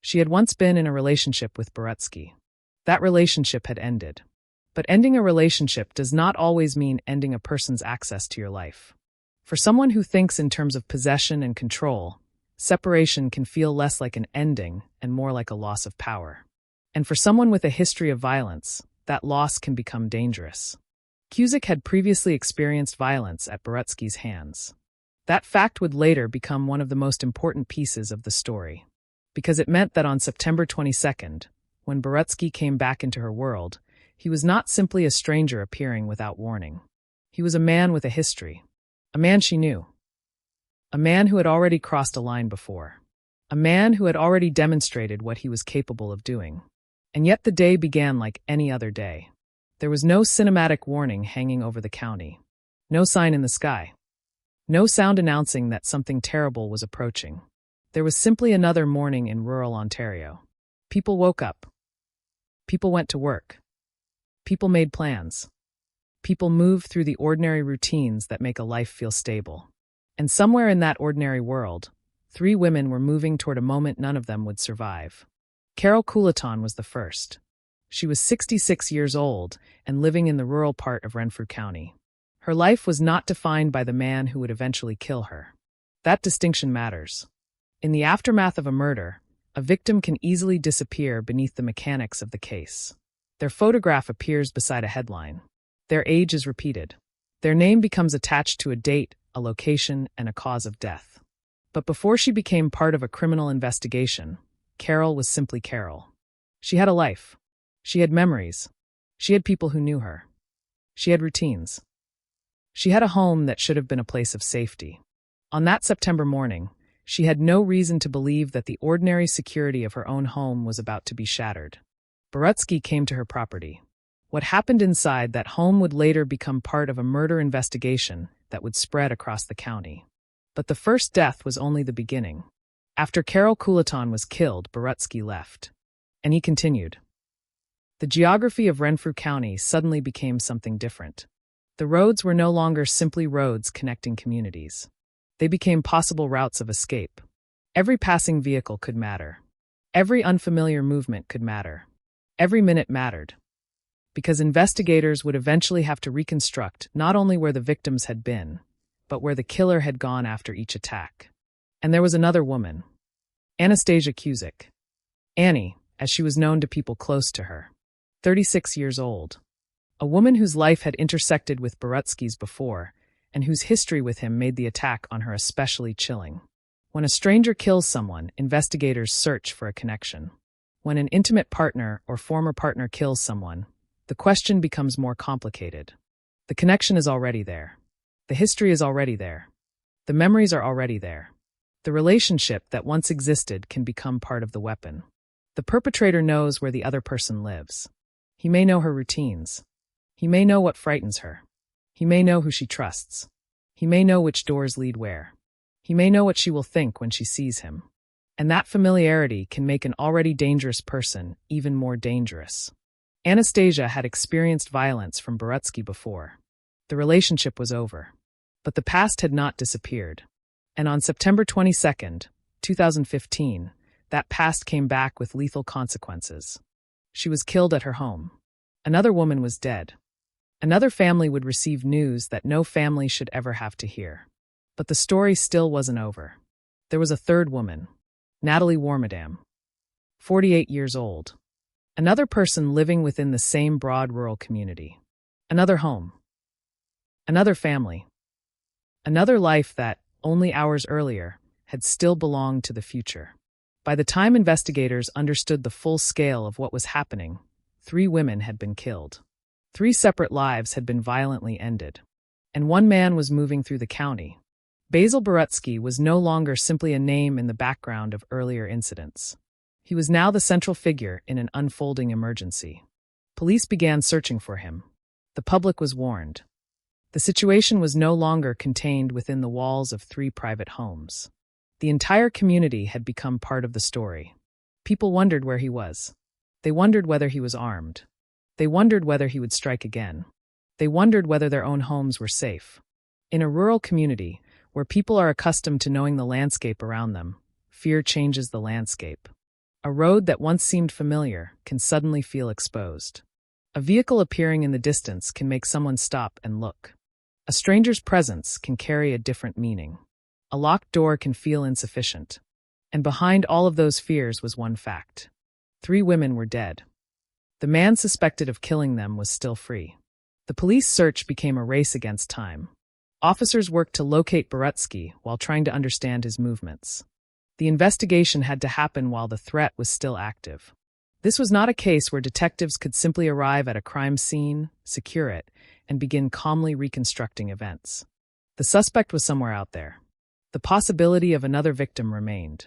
She had once been in a relationship with Borutsky. That relationship had ended. But ending a relationship does not always mean ending a person's access to your life. For someone who thinks in terms of possession and control, separation can feel less like an ending and more like a loss of power. And for someone with a history of violence, that loss can become dangerous. Cusick had previously experienced violence at Borutsky's hands. That fact would later become one of the most important pieces of the story, because it meant that on September 22nd, when Borutsky came back into her world, he was not simply a stranger appearing without warning. He was a man with a history, a man she knew, a man who had already crossed a line before, a man who had already demonstrated what he was capable of doing. And yet the day began like any other day. There was no cinematic warning hanging over the county, no sign in the sky, no sound announcing that something terrible was approaching. There was simply another morning in rural Ontario. People woke up. People went to work. People made plans. People move through the ordinary routines that make a life feel stable. And somewhere in that ordinary world, 3 women were moving toward a moment none of them would survive. Carol Coulaton was the first. She was 66 years old and living in the rural part of Renfrew County. Her life was not defined by the man who would eventually kill her. That distinction matters. In the aftermath of a murder, a victim can easily disappear beneath the mechanics of the case. Their photograph appears beside a headline. Their age is repeated. Their name becomes attached to a date, a location, and a cause of death. But before she became part of a criminal investigation, Carol was simply Carol. She had a life. She had memories. She had people who knew her. She had routines. She had a home that should have been a place of safety. On that September morning, she had no reason to believe that the ordinary security of her own home was about to be shattered. Borutsky came to her property. What happened inside that home would later become part of a murder investigation that would spread across the county. But the first death was only the beginning. After Carol Coulaton was killed, Borutsky left. And he continued. The geography of Renfrew County suddenly became something different. The roads were no longer simply roads connecting communities. They became possible routes of escape. Every passing vehicle could matter. Every unfamiliar movement could matter. Every minute mattered. Because investigators would eventually have to reconstruct not only where the victims had been, but where the killer had gone after each attack. And there was another woman, Anastasia Cusick. Annie, as she was known to people close to her. 36 years old. A woman whose life had intersected with Borutsky's before, and whose history with him made the attack on her especially chilling. When a stranger kills someone, investigators search for a connection. When an intimate partner or former partner kills someone, the question becomes more complicated. The connection is already there. The history is already there. The memories are already there. The relationship that once existed can become part of the weapon. The perpetrator knows where the other person lives. He may know her routines. He may know what frightens her. He may know who she trusts. He may know which doors lead where. He may know what she will think when she sees him. And that familiarity can make an already dangerous person even more dangerous. Anastasia had experienced violence from Borutsky before. The relationship was over. But the past had not disappeared. And on September 22, 2015, that past came back with lethal consequences. She was killed at her home. Another woman was dead. Another family would receive news that no family should ever have to hear. But the story still wasn't over. There was a third woman, Natalie Warmadam, 48 years old. Another person living within the same broad rural community. Another home. Another family. Another life that, only hours earlier, had still belonged to the future. By the time investigators understood the full scale of what was happening, 3 women had been killed. 3 separate lives had been violently ended. And one man was moving through the county. Basil Borutsky was no longer simply a name in the background of earlier incidents. He was now the central figure in an unfolding emergency. Police began searching for him. The public was warned. The situation was no longer contained within the walls of 3 private homes. The entire community had become part of the story. People wondered where he was. They wondered whether he was armed. They wondered whether he would strike again. They wondered whether their own homes were safe. In a rural community, where people are accustomed to knowing the landscape around them, fear changes the landscape. A road that once seemed familiar can suddenly feel exposed. A vehicle appearing in the distance can make someone stop and look. A stranger's presence can carry a different meaning. A locked door can feel insufficient. And behind all of those fears was one fact. 3 women were dead. The man suspected of killing them was still free. The police search became a race against time. Officers worked to locate Borutsky while trying to understand his movements. The investigation had to happen while the threat was still active. This was not a case where detectives could simply arrive at a crime scene, secure it, and begin calmly reconstructing events. The suspect was somewhere out there. The possibility of another victim remained.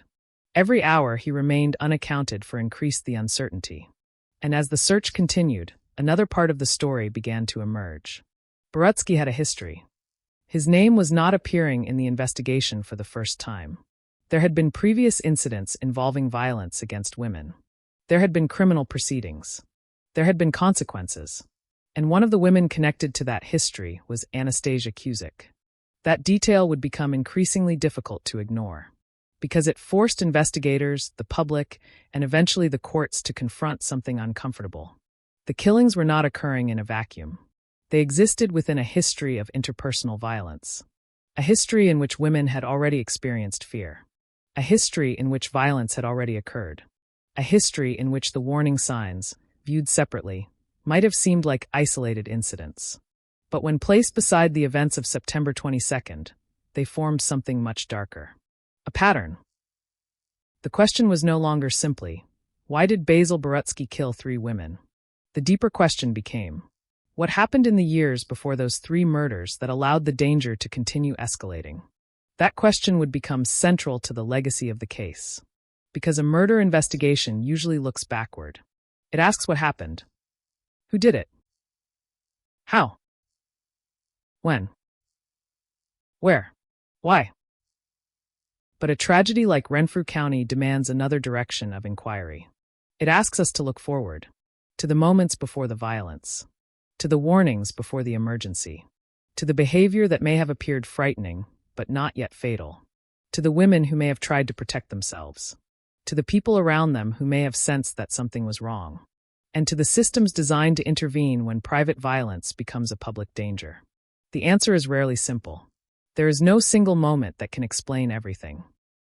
Every hour he remained unaccounted for increased the uncertainty. And as the search continued, another part of the story began to emerge. Borutsky had a history. His name was not appearing in the investigation for the first time. There had been previous incidents involving violence against women. There had been criminal proceedings. There had been consequences. And one of the women connected to that history was Anastasia Cusick. That detail would become increasingly difficult to ignore, because it forced investigators, the public, and eventually the courts to confront something uncomfortable. The killings were not occurring in a vacuum. They existed within a history of interpersonal violence, a history in which women had already experienced fear, a history in which violence had already occurred, a history in which the warning signs, viewed separately, might have seemed like isolated incidents. But when placed beside the events of September 22nd, they formed something much darker. A pattern. The question was no longer simply, why did Basil Barutsky kill 3 women? The deeper question became, what happened in the years before those 3 murders that allowed the danger to continue escalating? That question would become central to the legacy of the case. Because a murder investigation usually looks backward. It asks what happened. Who did it? How? When? Where? Why? But a tragedy like Renfrew County demands another direction of inquiry. It asks us to look forward, to the moments before the violence, to the warnings before the emergency, to the behavior that may have appeared frightening, but not yet fatal, to the women who may have tried to protect themselves, to the people around them who may have sensed that something was wrong, and to the systems designed to intervene when private violence becomes a public danger. The answer is rarely simple. There is no single moment that can explain everything.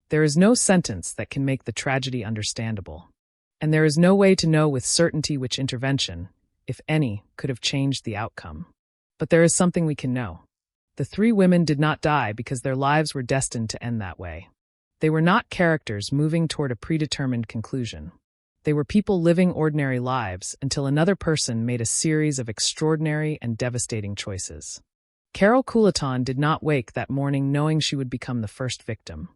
There is no sentence that can make the tragedy understandable. And there is no way to know with certainty which intervention, if any, could have changed the outcome. But there is something we can know. The 3 women did not die because their lives were destined to end that way. They were not characters moving toward a predetermined conclusion. They were people living ordinary lives until another person made a series of extraordinary and devastating choices. Carol Coulaton did not wake that morning knowing she would become the first victim.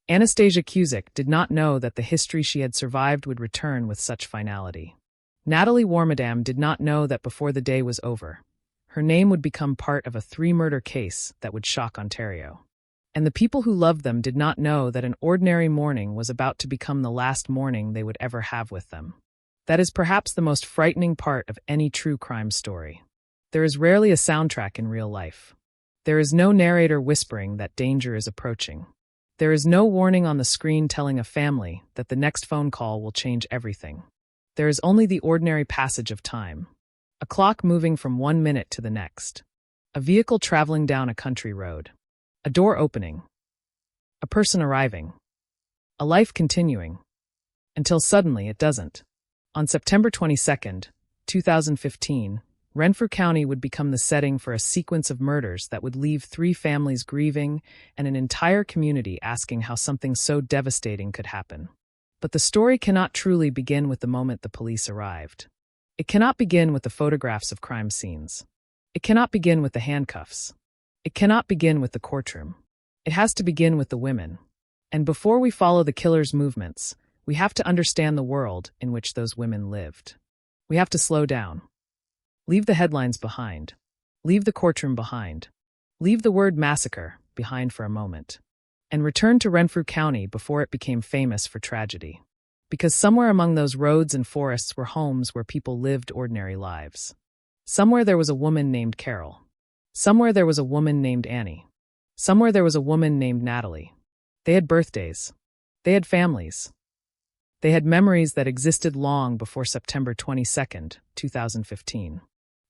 Anastasia Cusick did not know that the history she had survived would return with such finality. Natalie Warmadam did not know that before the day was over, her name would become part of a 3-murder case that would shock Ontario. And the people who loved them did not know that an ordinary morning was about to become the last morning they would ever have with them. That is perhaps the most frightening part of any true crime story. There is rarely a soundtrack in real life. There is no narrator whispering that danger is approaching. There is no warning on the screen telling a family that the next phone call will change everything. There is only the ordinary passage of time. A clock moving from 1 minute to the next. A vehicle traveling down a country road. A door opening. A person arriving. A life continuing. Until suddenly it doesn't. On September 22nd, 2015, Renfrew County would become the setting for a sequence of murders that would leave 3 families grieving and an entire community asking how something so devastating could happen. But the story cannot truly begin with the moment the police arrived. It cannot begin with the photographs of crime scenes. It cannot begin with the handcuffs. It cannot begin with the courtroom. It has to begin with the women. And before we follow the killer's movements, we have to understand the world in which those women lived. We have to slow down. Leave the headlines behind. Leave the courtroom behind. Leave the word massacre behind for a moment. And return to Renfrew County before it became famous for tragedy. Because somewhere among those roads and forests were homes where people lived ordinary lives. Somewhere there was a woman named Carol. Somewhere there was a woman named Annie. Somewhere there was a woman named Natalie. They had birthdays. They had families. They had memories that existed long before September 22nd, 2015.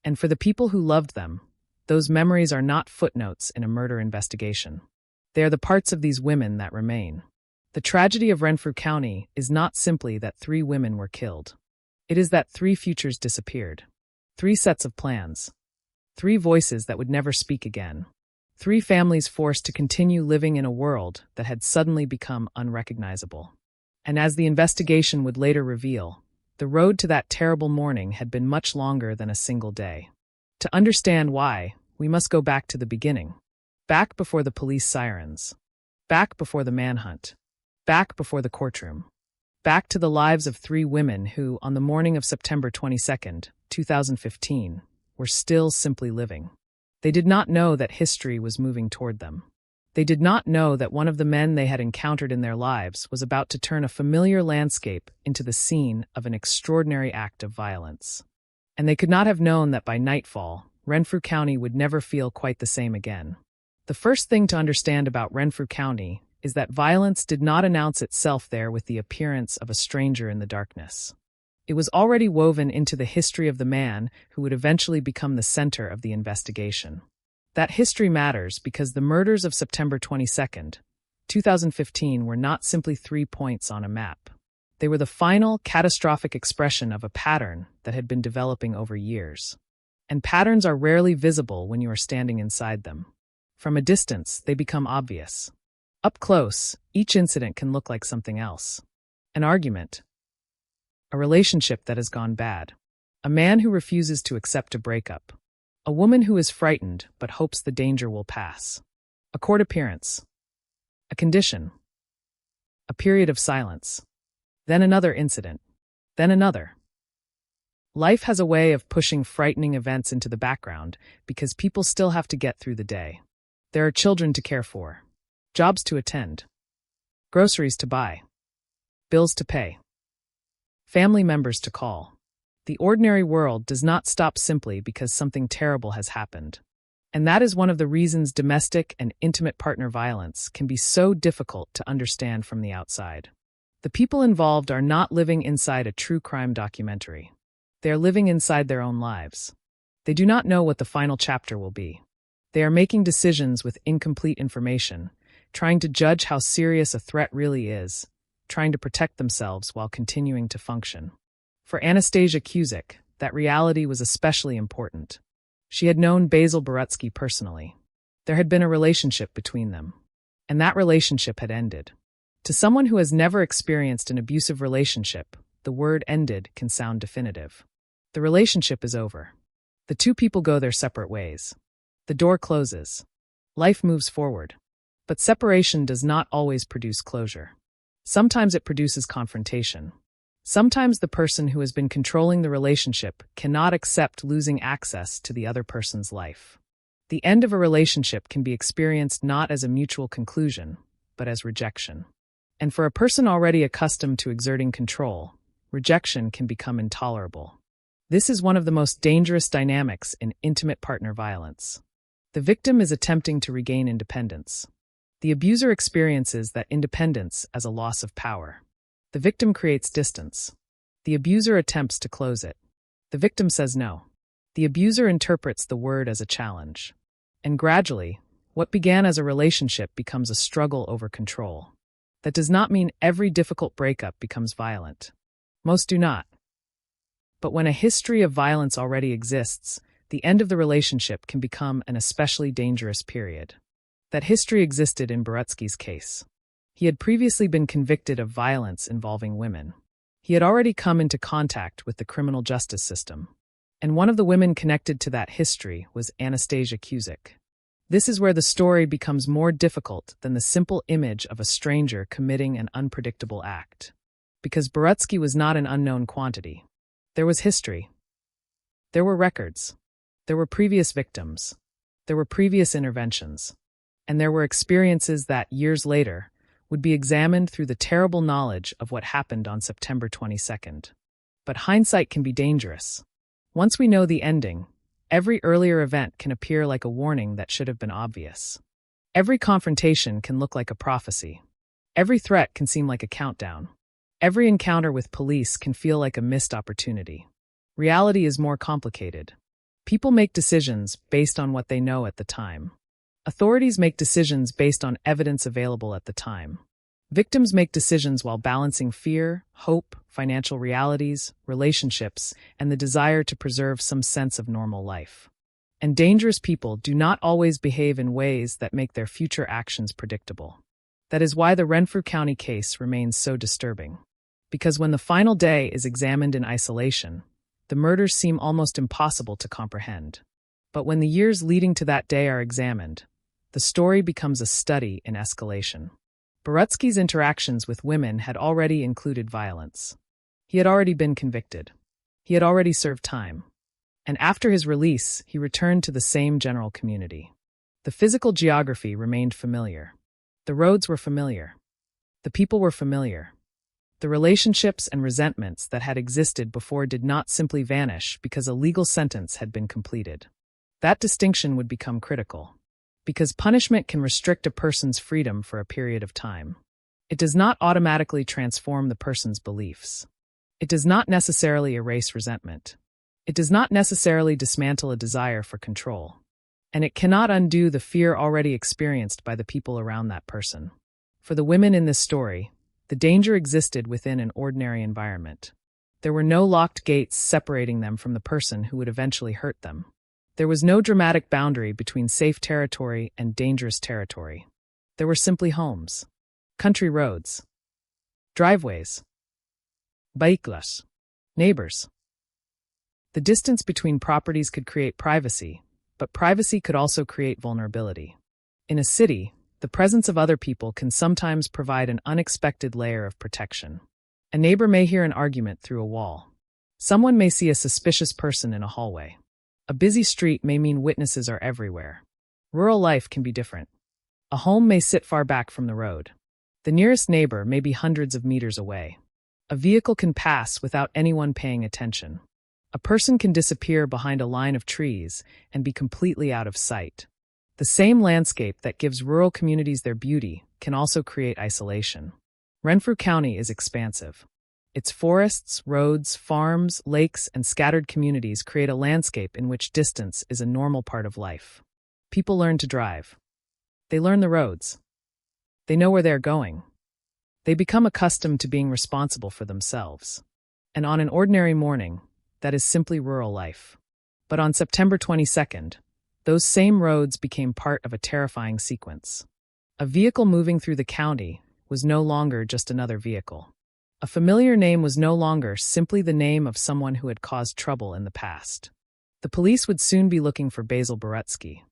And for the people who loved them, those memories are not footnotes in a murder investigation. They are the parts of these women that remain. The tragedy of Renfrew County is not simply that 3 women were killed. It is that 3 futures disappeared. 3 sets of plans. 3 voices that would never speak again. 3 families forced to continue living in a world that had suddenly become unrecognizable. And as the investigation would later reveal, the road to that terrible morning had been much longer than a single day. To understand why, we must go back to the beginning. Back before the police sirens. Back before the manhunt. Back before the courtroom. Back to the lives of 3 women who, on the morning of September 22nd, 2015, were still simply living. They did not know that history was moving toward them. They did not know that one of the men they had encountered in their lives was about to turn a familiar landscape into the scene of an extraordinary act of violence. And they could not have known that by nightfall, Renfrew County would never feel quite the same again. The first thing to understand about Renfrew County is that violence did not announce itself there with the appearance of a stranger in the darkness. It was already woven into the history of the man who would eventually become the center of the investigation. That history matters because the murders of September 22nd, 2015 were not simply 3 points on a map. They were the final, catastrophic expression of a pattern that had been developing over years. And patterns are rarely visible when you are standing inside them. From a distance, they become obvious. Up close, each incident can look like something else. An argument. A relationship that has gone bad. A man who refuses to accept a breakup. A woman who is frightened but hopes the danger will pass. A court appearance. A condition. A period of silence. Then another incident. Then another. Life has a way of pushing frightening events into the background because people still have to get through the day. There are children to care for, jobs to attend, groceries to buy, bills to pay, family members to call. The ordinary world does not stop simply because something terrible has happened. And that is one of the reasons domestic and intimate partner violence can be so difficult to understand from the outside. The people involved are not living inside a true crime documentary. They are living inside their own lives. They do not know what the final chapter will be. They are making decisions with incomplete information, trying to judge how serious a threat really is, trying to protect themselves while continuing to function. For Anastasia Cusick, that reality was especially important. She had known Basil Borutsky personally. There had been a relationship between them. And that relationship had ended. To someone who has never experienced an abusive relationship, the word ended can sound definitive. The relationship is over. The two people go their separate ways. The door closes. Life moves forward. But separation does not always produce closure. Sometimes it produces confrontation. Sometimes the person who has been controlling the relationship cannot accept losing access to the other person's life. The end of a relationship can be experienced not as a mutual conclusion, but as rejection. And for a person already accustomed to exerting control, rejection can become intolerable. This is one of the most dangerous dynamics in intimate partner violence. The victim is attempting to regain independence. The abuser experiences that independence as a loss of power. The victim creates distance. The abuser attempts to close it. The victim says no. The abuser interprets the word as a challenge. And gradually, what began as a relationship becomes a struggle over control. That does not mean every difficult breakup becomes violent. Most do not. But when a history of violence already exists, the end of the relationship can become an especially dangerous period. That history existed in Borutsky's case. He had previously been convicted of violence involving women. He had already come into contact with the criminal justice system. And one of the women connected to that history was Anastasia Cusick. This is where the story becomes more difficult than the simple image of a stranger committing an unpredictable act. Because Borutsky was not an unknown quantity. There was history. There were records. There were previous victims. There were previous interventions. And there were experiences that, years later, would be examined through the terrible knowledge of what happened on September 22nd. But hindsight can be dangerous. Once we know the ending, every earlier event can appear like a warning that should have been obvious. Every confrontation can look like a prophecy. Every threat can seem like a countdown. Every encounter with police can feel like a missed opportunity. Reality is more complicated. People make decisions based on what they know at the time. Authorities make decisions based on evidence available at the time. Victims make decisions while balancing fear, hope, financial realities, relationships, and the desire to preserve some sense of normal life. And dangerous people do not always behave in ways that make their future actions predictable. That is why the Renfrew County case remains so disturbing. Because when the final day is examined in isolation, the murders seem almost impossible to comprehend. But when the years leading to that day are examined, the story becomes a study in escalation. Borutsky's interactions with women had already included violence. He had already been convicted. He had already served time. And after his release, he returned to the same general community. The physical geography remained familiar. The roads were familiar. The people were familiar. The relationships and resentments that had existed before did not simply vanish because a legal sentence had been completed. That distinction would become critical, because punishment can restrict a person's freedom for a period of time. It does not automatically transform the person's beliefs. It does not necessarily erase resentment. It does not necessarily dismantle a desire for control. And it cannot undo the fear already experienced by the people around that person. For the women in this story, the danger existed within an ordinary environment. There were no locked gates separating them from the person who would eventually hurt them. There was no dramatic boundary between safe territory and dangerous territory. There were simply homes, country roads, driveways, vehículos, neighbors. The distance between properties could create privacy, but privacy could also create vulnerability. In a city, the presence of other people can sometimes provide an unexpected layer of protection. A neighbor may hear an argument through a wall. Someone may see a suspicious person in a hallway. A busy street may mean witnesses are everywhere. Rural life can be different. A home may sit far back from the road. The nearest neighbor may be hundreds of meters away. A vehicle can pass without anyone paying attention. A person can disappear behind a line of trees and be completely out of sight. The same landscape that gives rural communities their beauty can also create isolation. Renfrew County is expansive. Its forests, roads, farms, lakes, and scattered communities create a landscape in which distance is a normal part of life. People learn to drive. They learn the roads. They know where they're going. They become accustomed to being responsible for themselves. And on an ordinary morning, that is simply rural life. But on September 22nd, those same roads became part of a terrifying sequence. A vehicle moving through the county was no longer just another vehicle. A familiar name was no longer simply the name of someone who had caused trouble in the past. The police would soon be looking for Basil Borutsky.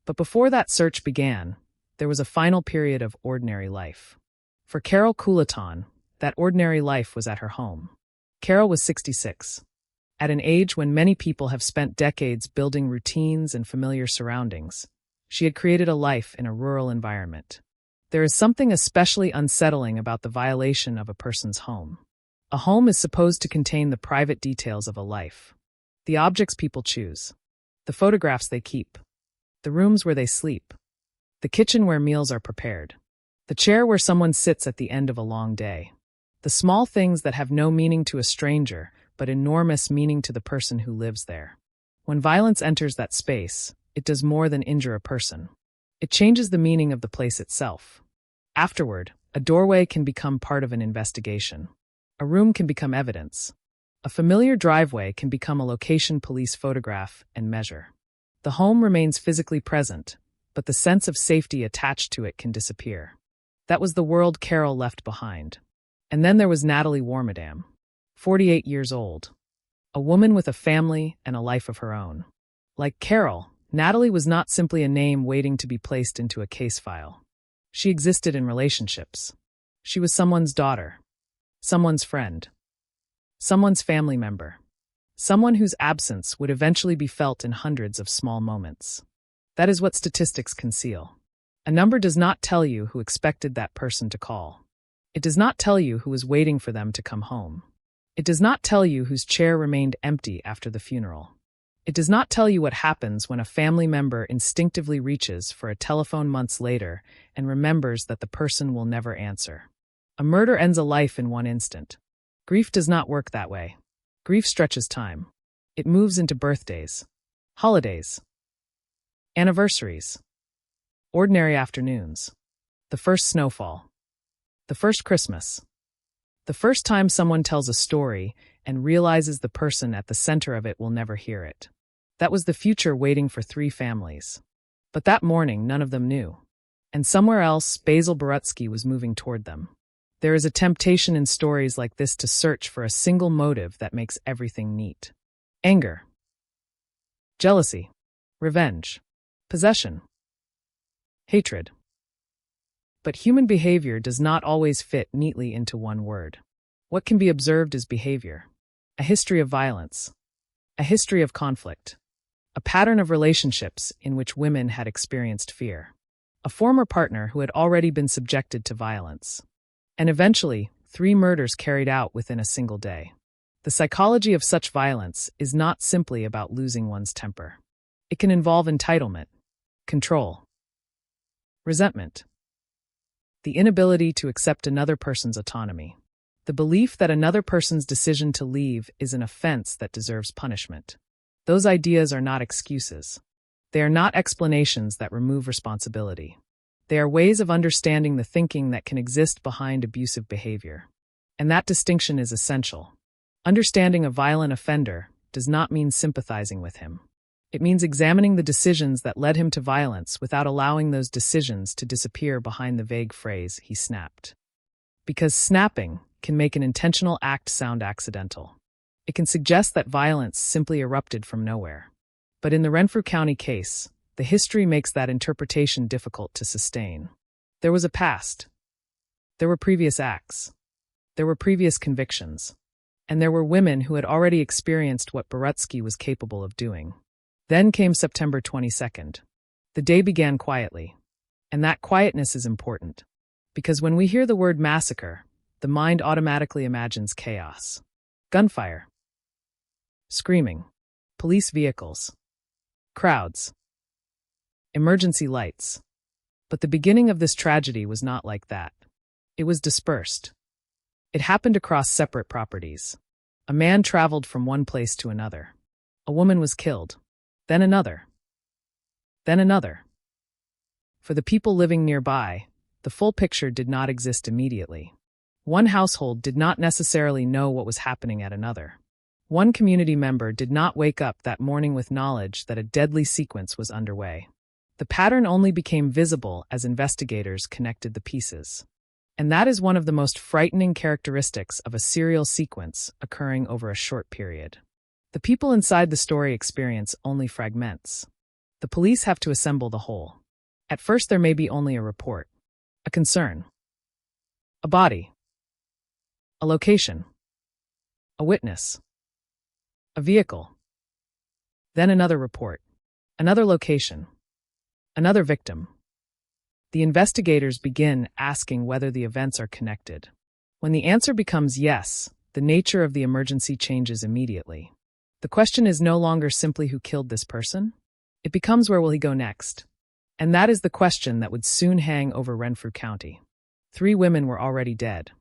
But before that search began, there was a final period of ordinary life. For Carol Coulaton, that ordinary life was at her home. Carol was 66. At an age when many people have spent decades building routines and familiar surroundings, she had created a life in a rural environment. There is something especially unsettling about the violation of a person's home. A home is supposed to contain the private details of a life. The objects people choose. The photographs they keep. The rooms where they sleep. The kitchen where meals are prepared. The chair where someone sits at the end of a long day. The small things that have no meaning to a stranger, but enormous meaning to the person who lives there. When violence enters that space, it does more than injure a person. It changes the meaning of the place itself. Afterward, a doorway can become part of an investigation. A room can become evidence. A familiar driveway can become a location police photograph and measure. The home remains physically present, but the sense of safety attached to it can disappear. That was the world Carol left behind. And then there was Natalie Warmadam, 48 years old. A woman with a family and a life of her own. Like Carol, Natalie was not simply a name waiting to be placed into a case file. She existed in relationships. She was someone's daughter, someone's friend, someone's family member, someone whose absence would eventually be felt in hundreds of small moments. That is what statistics conceal. A number does not tell you who expected that person to call. It does not tell you who was waiting for them to come home. It does not tell you whose chair remained empty after the funeral. It does not tell you what happens when a family member instinctively reaches for a telephone months later and remembers that the person will never answer. A murder ends a life in one instant. Grief does not work that way. Grief stretches time. It moves into birthdays, holidays, anniversaries, ordinary afternoons, the first snowfall, the first Christmas, the first time someone tells a story and realizes the person at the center of it will never hear it. That was the future waiting for 3 families. But that morning, none of them knew. And somewhere else, Basil Borutsky was moving toward them. There is a temptation in stories like this to search for a single motive that makes everything neat. Anger, jealousy, revenge, possession, hatred. But human behavior does not always fit neatly into one word. What can be observed is behavior. A history of violence. A history of conflict. A pattern of relationships in which women had experienced fear. A former partner who had already been subjected to violence. And eventually, 3 murders carried out within a single day. The psychology of such violence is not simply about losing one's temper. It can involve entitlement, control, resentment, the inability to accept another person's autonomy, the belief that another person's decision to leave is an offense that deserves punishment. Those ideas are not excuses. They are not explanations that remove responsibility. They are ways of understanding the thinking that can exist behind abusive behavior. And that distinction is essential. Understanding a violent offender does not mean sympathizing with him. It means examining the decisions that led him to violence without allowing those decisions to disappear behind the vague phrase, "he snapped." Because snapping can make an intentional act sound accidental. It can suggest that violence simply erupted from nowhere. But in the Renfrew County case, the history makes that interpretation difficult to sustain. There was a past. There were previous acts. There were previous convictions. And there were women who had already experienced what Borutsky was capable of doing. Then came September 22nd. The day began quietly. And that quietness is important. Because when we hear the word massacre, the mind automatically imagines chaos. Gunfire. Screaming. Police vehicles. Crowds. Emergency lights. But the beginning of this tragedy was not like that. It was dispersed. It happened across separate properties. A man traveled from one place to another. A woman was killed. Then another. Then another. For the people living nearby, the full picture did not exist immediately. One household did not necessarily know what was happening at another. One community member did not wake up that morning with knowledge that a deadly sequence was underway. The pattern only became visible as investigators connected the pieces. And that is one of the most frightening characteristics of a serial sequence occurring over a short period. The people inside the story experience only fragments. The police have to assemble the whole. At first there may be only a report, a concern, a body, a location, a witness, a vehicle. Then another report, another location, another victim. The investigators begin asking whether the events are connected. When the answer becomes yes, the nature of the emergency changes immediately. The question is no longer simply who killed this person. It becomes where will he go next? And that is the question that would soon hang over Renfrew County. 3 women were already dead.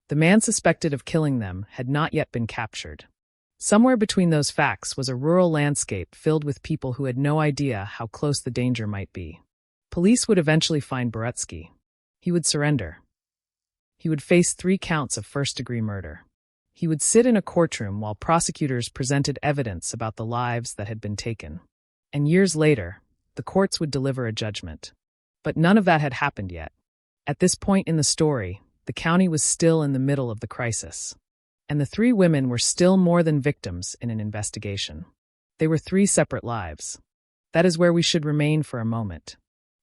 The man suspected of killing them had not yet been captured. Somewhere between those facts was a rural landscape filled with people who had no idea how close the danger might be. Police would eventually find Borutsky. He would surrender. He would face 3 counts of first-degree murder. He would sit in a courtroom while prosecutors presented evidence about the lives that had been taken. And years later, the courts would deliver a judgment. But none of that had happened yet. At this point in the story, the county was still in the middle of the crisis. And the 3 women were still more than victims in an investigation. They were 3 separate lives. That is where we should remain for a moment.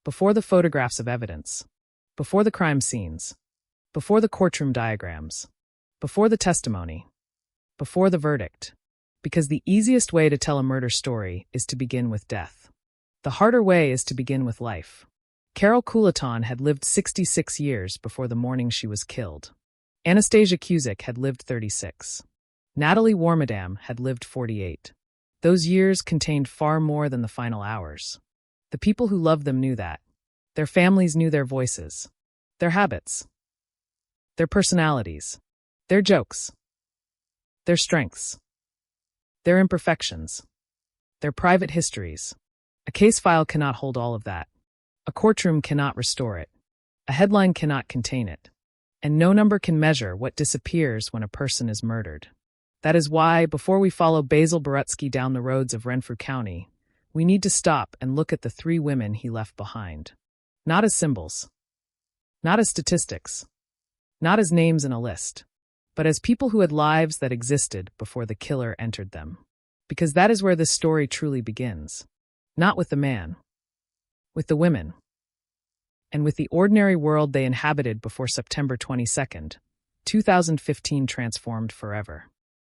Before the photographs of evidence. Before the crime scenes. Before the courtroom diagrams. Before the testimony. Before the verdict. Because the easiest way to tell a murder story is to begin with death. The harder way is to begin with life. Carol Coulaton had lived 66 years before the morning she was killed. Anastasia Cusick had lived 36. Natalie Warmadam had lived 48. Those years contained far more than the final hours. The people who loved them knew that. Their families knew their voices, their habits, their personalities, their jokes, their strengths, their imperfections, their private histories. A case file cannot hold all of that. A courtroom cannot restore it. A headline cannot contain it. And no number can measure what disappears when a person is murdered. That is why, before we follow Basil Borutsky down the roads of Renfrew County, we need to stop and look at the 3 women he left behind. Not as symbols. Not as statistics. Not as names in a list. But as people who had lives that existed before the killer entered them. Because that is where this story truly begins. Not with the man. With the women. And with the ordinary world they inhabited before September 22nd, 2015 transformed forever.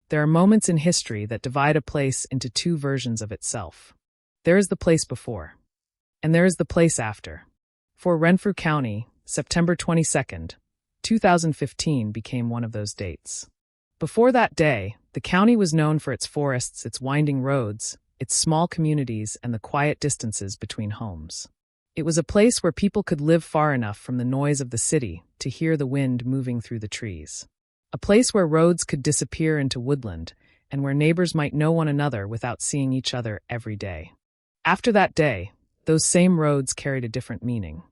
There are moments in history that divide a place into 2 versions of itself. There is the place before. And there is the place after. For Renfrew County, September 22nd, 2015 became one of those dates. Before that day, the county was known for its forests, its winding roads, its small communities, and the quiet distances between homes. It was a place where people could live far enough from the noise of the city to hear the wind moving through the trees. A place where roads could disappear into woodland and where neighbors might know one another without seeing each other every day. After that day, those same roads carried a different meaning.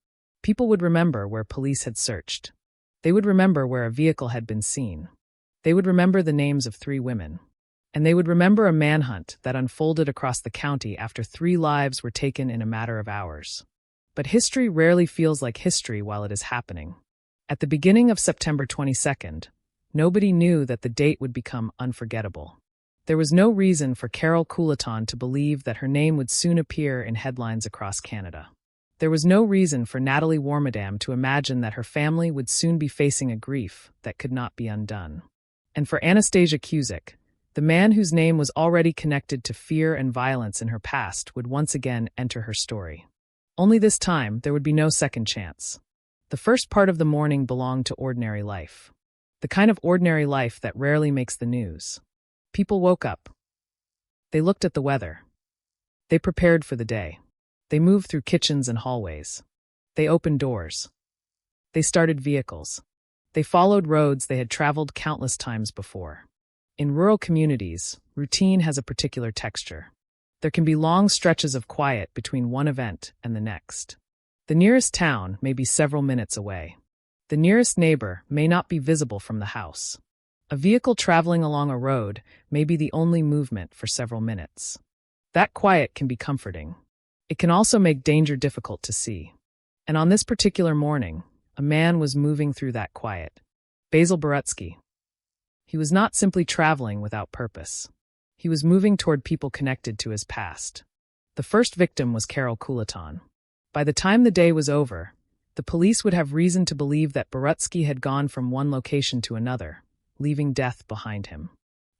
People would remember where police had searched. They would remember where a vehicle had been seen. They would remember the names of 3 women. And they would remember a manhunt that unfolded across the county after 3 lives were taken in a matter of hours. But history rarely feels like history while it is happening. At the beginning of September 22nd, nobody knew that the date would become unforgettable. There was no reason for Carol Coulaton to believe that her name would soon appear in headlines across Canada. There was no reason for Natalie Warmadam to imagine that her family would soon be facing a grief that could not be undone. And for Anastasia Cusick, the man whose name was already connected to fear and violence in her past would once again enter her story. Only this time, there would be no second chance. The first part of the morning belonged to ordinary life. The kind of ordinary life that rarely makes the news. People woke up. They looked at the weather. They prepared for the day. They moved through kitchens and hallways. They opened doors. They started vehicles. They followed roads they had traveled countless times before. In rural communities, routine has a particular texture. There can be long stretches of quiet between one event and the next. The nearest town may be several minutes away. The nearest neighbor may not be visible from the house. A vehicle traveling along a road may be the only movement for several minutes. That quiet can be comforting. It can also make danger difficult to see. And on this particular morning, a man was moving through that quiet. Basil Borutsky. He was not simply traveling without purpose. He was moving toward people connected to his past. The first victim was Carol Coulaton. By the time the day was over, the police would have reason to believe that Borutsky had gone from one location to another, leaving death behind him.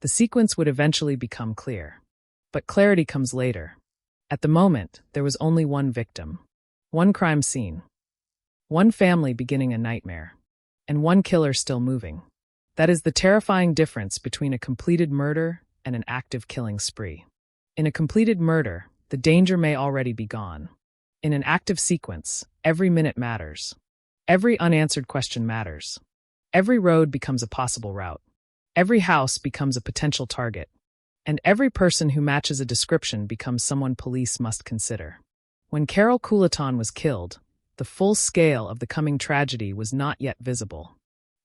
The sequence would eventually become clear. But clarity comes later. At the moment, there was only one victim. One crime scene. One family beginning a nightmare. And one killer still moving. That is the terrifying difference between a completed murder and an active killing spree. In a completed murder, the danger may already be gone. In an active sequence, every minute matters. Every unanswered question matters. Every road becomes a possible route. Every house becomes a potential target. And every person who matches a description becomes someone police must consider. When Carol Coulaton was killed, the full scale of the coming tragedy was not yet visible.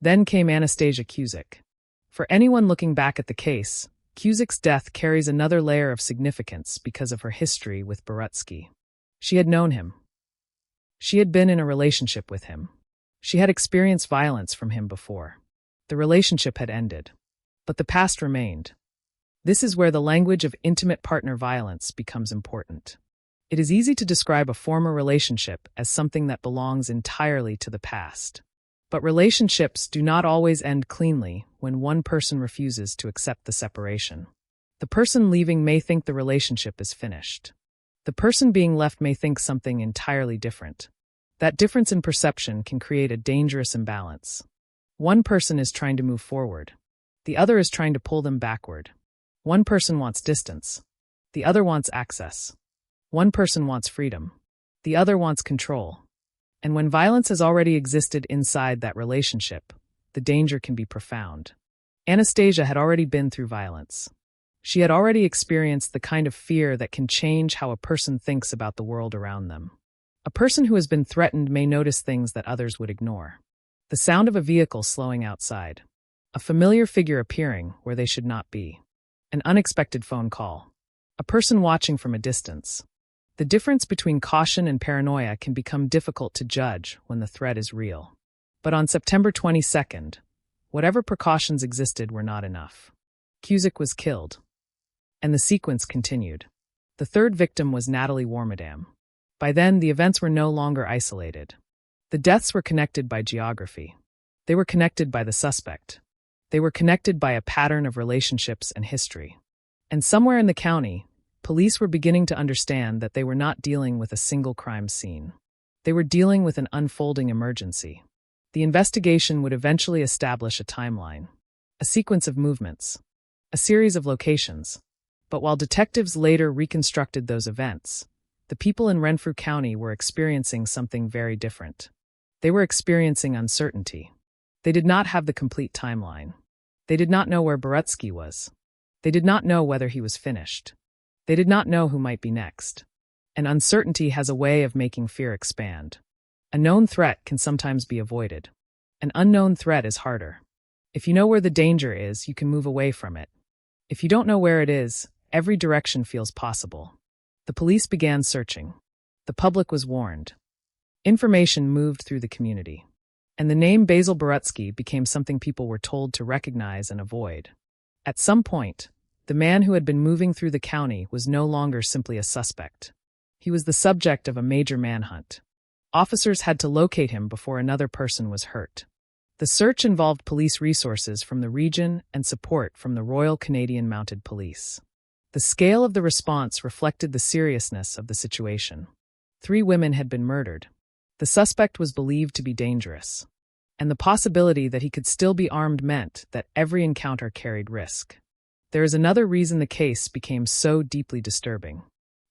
Then came Anastasia Cusick. For anyone looking back at the case, Cusick's death carries another layer of significance because of her history with Borutsky. She had known him. She had been in a relationship with him. She had experienced violence from him before. The relationship had ended. But the past remained. This is where the language of intimate partner violence becomes important. It is easy to describe a former relationship as something that belongs entirely to the past. But relationships do not always end cleanly when one person refuses to accept the separation. The person leaving may think the relationship is finished. The person being left may think something entirely different. That difference in perception can create a dangerous imbalance. One person is trying to move forward. The other is trying to pull them backward. One person wants distance. The other wants access. One person wants freedom. The other wants control. And when violence has already existed inside that relationship, the danger can be profound. Anastasia had already been through violence. She had already experienced the kind of fear that can change how a person thinks about the world around them. A person who has been threatened may notice things that others would ignore. The sound of a vehicle slowing outside. A familiar figure appearing where they should not be. An unexpected phone call. A person watching from a distance. The difference between caution and paranoia can become difficult to judge when the threat is real. But on September 22nd, whatever precautions existed were not enough. Cusick was killed. And the sequence continued. The third victim was Natalie Warmadam. By then, the events were no longer isolated. The deaths were connected by geography. They were connected by the suspect. They were connected by a pattern of relationships and history. And somewhere in the county, police were beginning to understand that they were not dealing with a single crime scene. They were dealing with an unfolding emergency. The investigation would eventually establish a timeline, a sequence of movements, a series of locations. But while detectives later reconstructed those events, the people in Renfrew County were experiencing something very different. They were experiencing uncertainty. They did not have the complete timeline. They did not know where Borutsky was. They did not know whether he was finished. They did not know who might be next. And uncertainty has a way of making fear expand. A known threat can sometimes be avoided. An unknown threat is harder. If you know where the danger is, you can move away from it. If you don't know where it is, every direction feels possible. The police began searching. The public was warned. Information moved through the community. And the name Basil Borutsky became something people were told to recognize and avoid. At some point, the man who had been moving through the county was no longer simply a suspect. He was the subject of a major manhunt. Officers had to locate him before another person was hurt. The search involved police resources from the region and support from the Royal Canadian Mounted Police. The scale of the response reflected the seriousness of the situation. 3 women had been murdered. The suspect was believed to be dangerous, and the possibility that he could still be armed meant that every encounter carried risk. There is another reason the case became so deeply disturbing.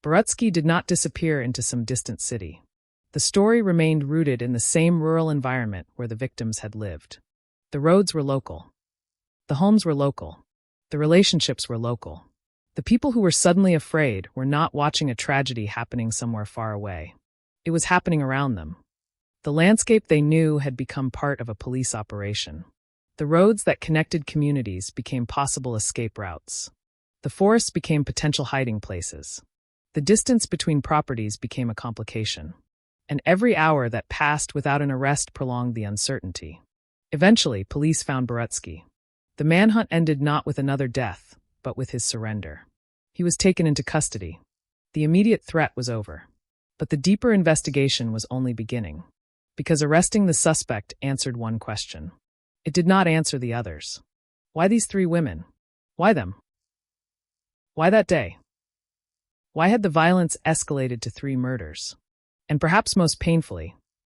Borutsky did not disappear into some distant city. The story remained rooted in the same rural environment where the victims had lived. The roads were local. The homes were local. The relationships were local. The people who were suddenly afraid were not watching a tragedy happening somewhere far away. It was happening around them. The landscape they knew had become part of a police operation. The roads that connected communities became possible escape routes. The forests became potential hiding places. The distance between properties became a complication. And every hour that passed without an arrest prolonged the uncertainty. Eventually, police found Borutsky. The manhunt ended not with another death, but with his surrender. He was taken into custody. The immediate threat was over. But the deeper investigation was only beginning. Because arresting the suspect answered one question. It did not answer the others. Why these 3 women? Why them? Why that day? Why had the violence escalated to 3 murders? And perhaps most painfully,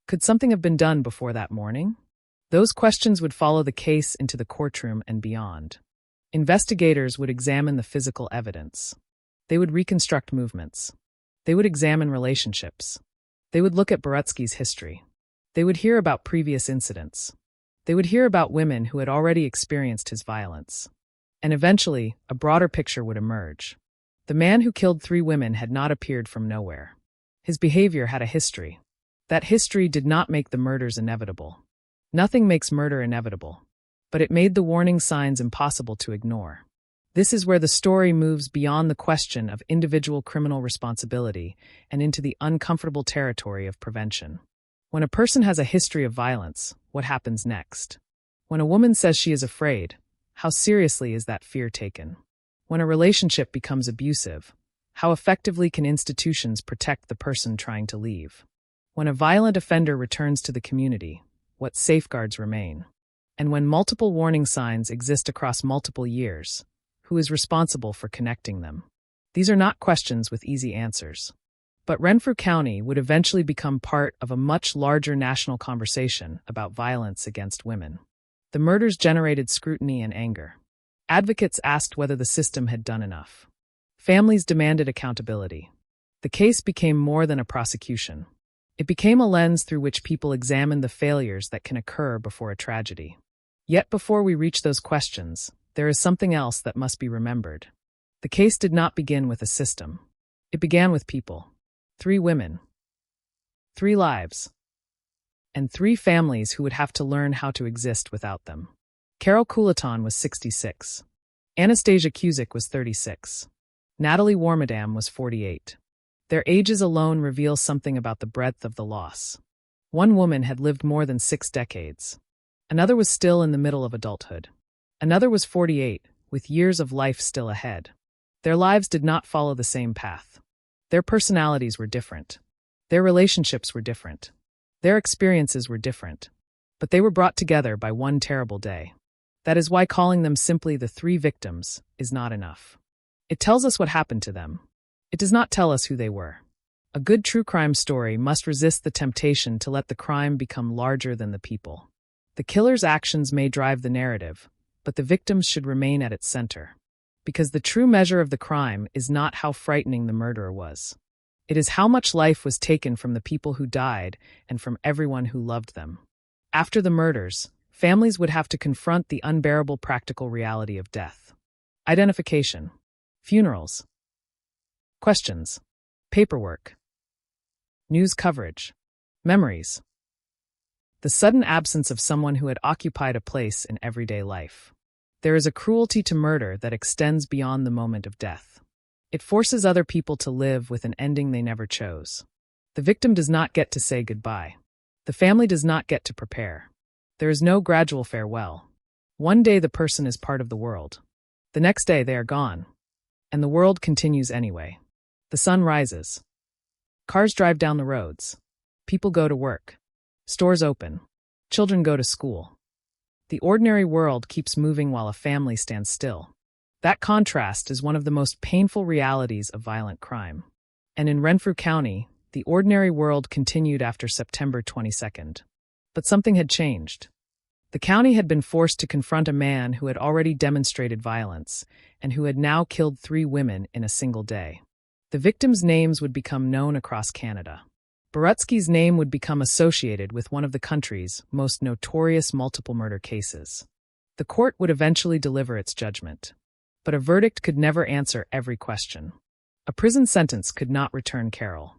could something have been done before that morning? Those questions would follow the case into the courtroom and beyond. Investigators would examine the physical evidence. They would reconstruct movements. They would examine relationships. They would look at Borutsky's history. They would hear about previous incidents. They would hear about women who had already experienced his violence. And eventually, a broader picture would emerge. The man who killed 3 women had not appeared from nowhere. His behavior had a history. That history did not make the murders inevitable. Nothing makes murder inevitable, but it made the warning signs impossible to ignore. This is where the story moves beyond the question of individual criminal responsibility and into the uncomfortable territory of prevention. When a person has a history of violence, what happens next? When a woman says she is afraid, how seriously is that fear taken? When a relationship becomes abusive, how effectively can institutions protect the person trying to leave? When a violent offender returns to the community, what safeguards remain? And when multiple warning signs exist across multiple years, who is responsible for connecting them? These are not questions with easy answers. But Renfrew County would eventually become part of a much larger national conversation about violence against women. The murders generated scrutiny and anger. Advocates asked whether the system had done enough. Families demanded accountability. The case became more than a prosecution. It became a lens through which people examined the failures that can occur before a tragedy. Yet before we reach those questions, there is something else that must be remembered. The case did not begin with a system. It began with people. 3 women. 3 lives. And 3 families who would have to learn how to exist without them. Carol Couleton was 66. Anastasia Cusick was 36. Natalie Warmadam was 48. Their ages alone reveal something about the breadth of the loss. One woman had lived more than 6 decades. Another was still in the middle of adulthood. Another was 48, with years of life still ahead. Their lives did not follow the same path. Their personalities were different. Their relationships were different. Their experiences were different. But they were brought together by one terrible day. That is why calling them simply the 3 victims is not enough. It tells us what happened to them. It does not tell us who they were. A good true crime story must resist the temptation to let the crime become larger than the people. The killer's actions may drive the narrative, but the victims should remain at its center. Because the true measure of the crime is not how frightening the murderer was. It is how much life was taken from the people who died and from everyone who loved them. After the murders, families would have to confront the unbearable practical reality of death. Identification. Funerals. Questions. Paperwork. News coverage. Memories. The sudden absence of someone who had occupied a place in everyday life. There is a cruelty to murder that extends beyond the moment of death. It forces other people to live with an ending they never chose. The victim does not get to say goodbye. The family does not get to prepare. There is no gradual farewell. One day the person is part of the world. The next day they are gone. And the world continues anyway. The sun rises. Cars drive down the roads. People go to work. Stores open. Children go to school. The ordinary world keeps moving while a family stands still. That contrast is one of the most painful realities of violent crime. And in Renfrew County, the ordinary world continued after September 22nd. But something had changed. The county had been forced to confront a man who had already demonstrated violence and who had now killed 3 women in a single day. The victims' names would become known across Canada. Borutsky's name would become associated with one of the country's most notorious multiple murder cases. The court would eventually deliver its judgment. But a verdict could never answer every question. A prison sentence could not return Carol.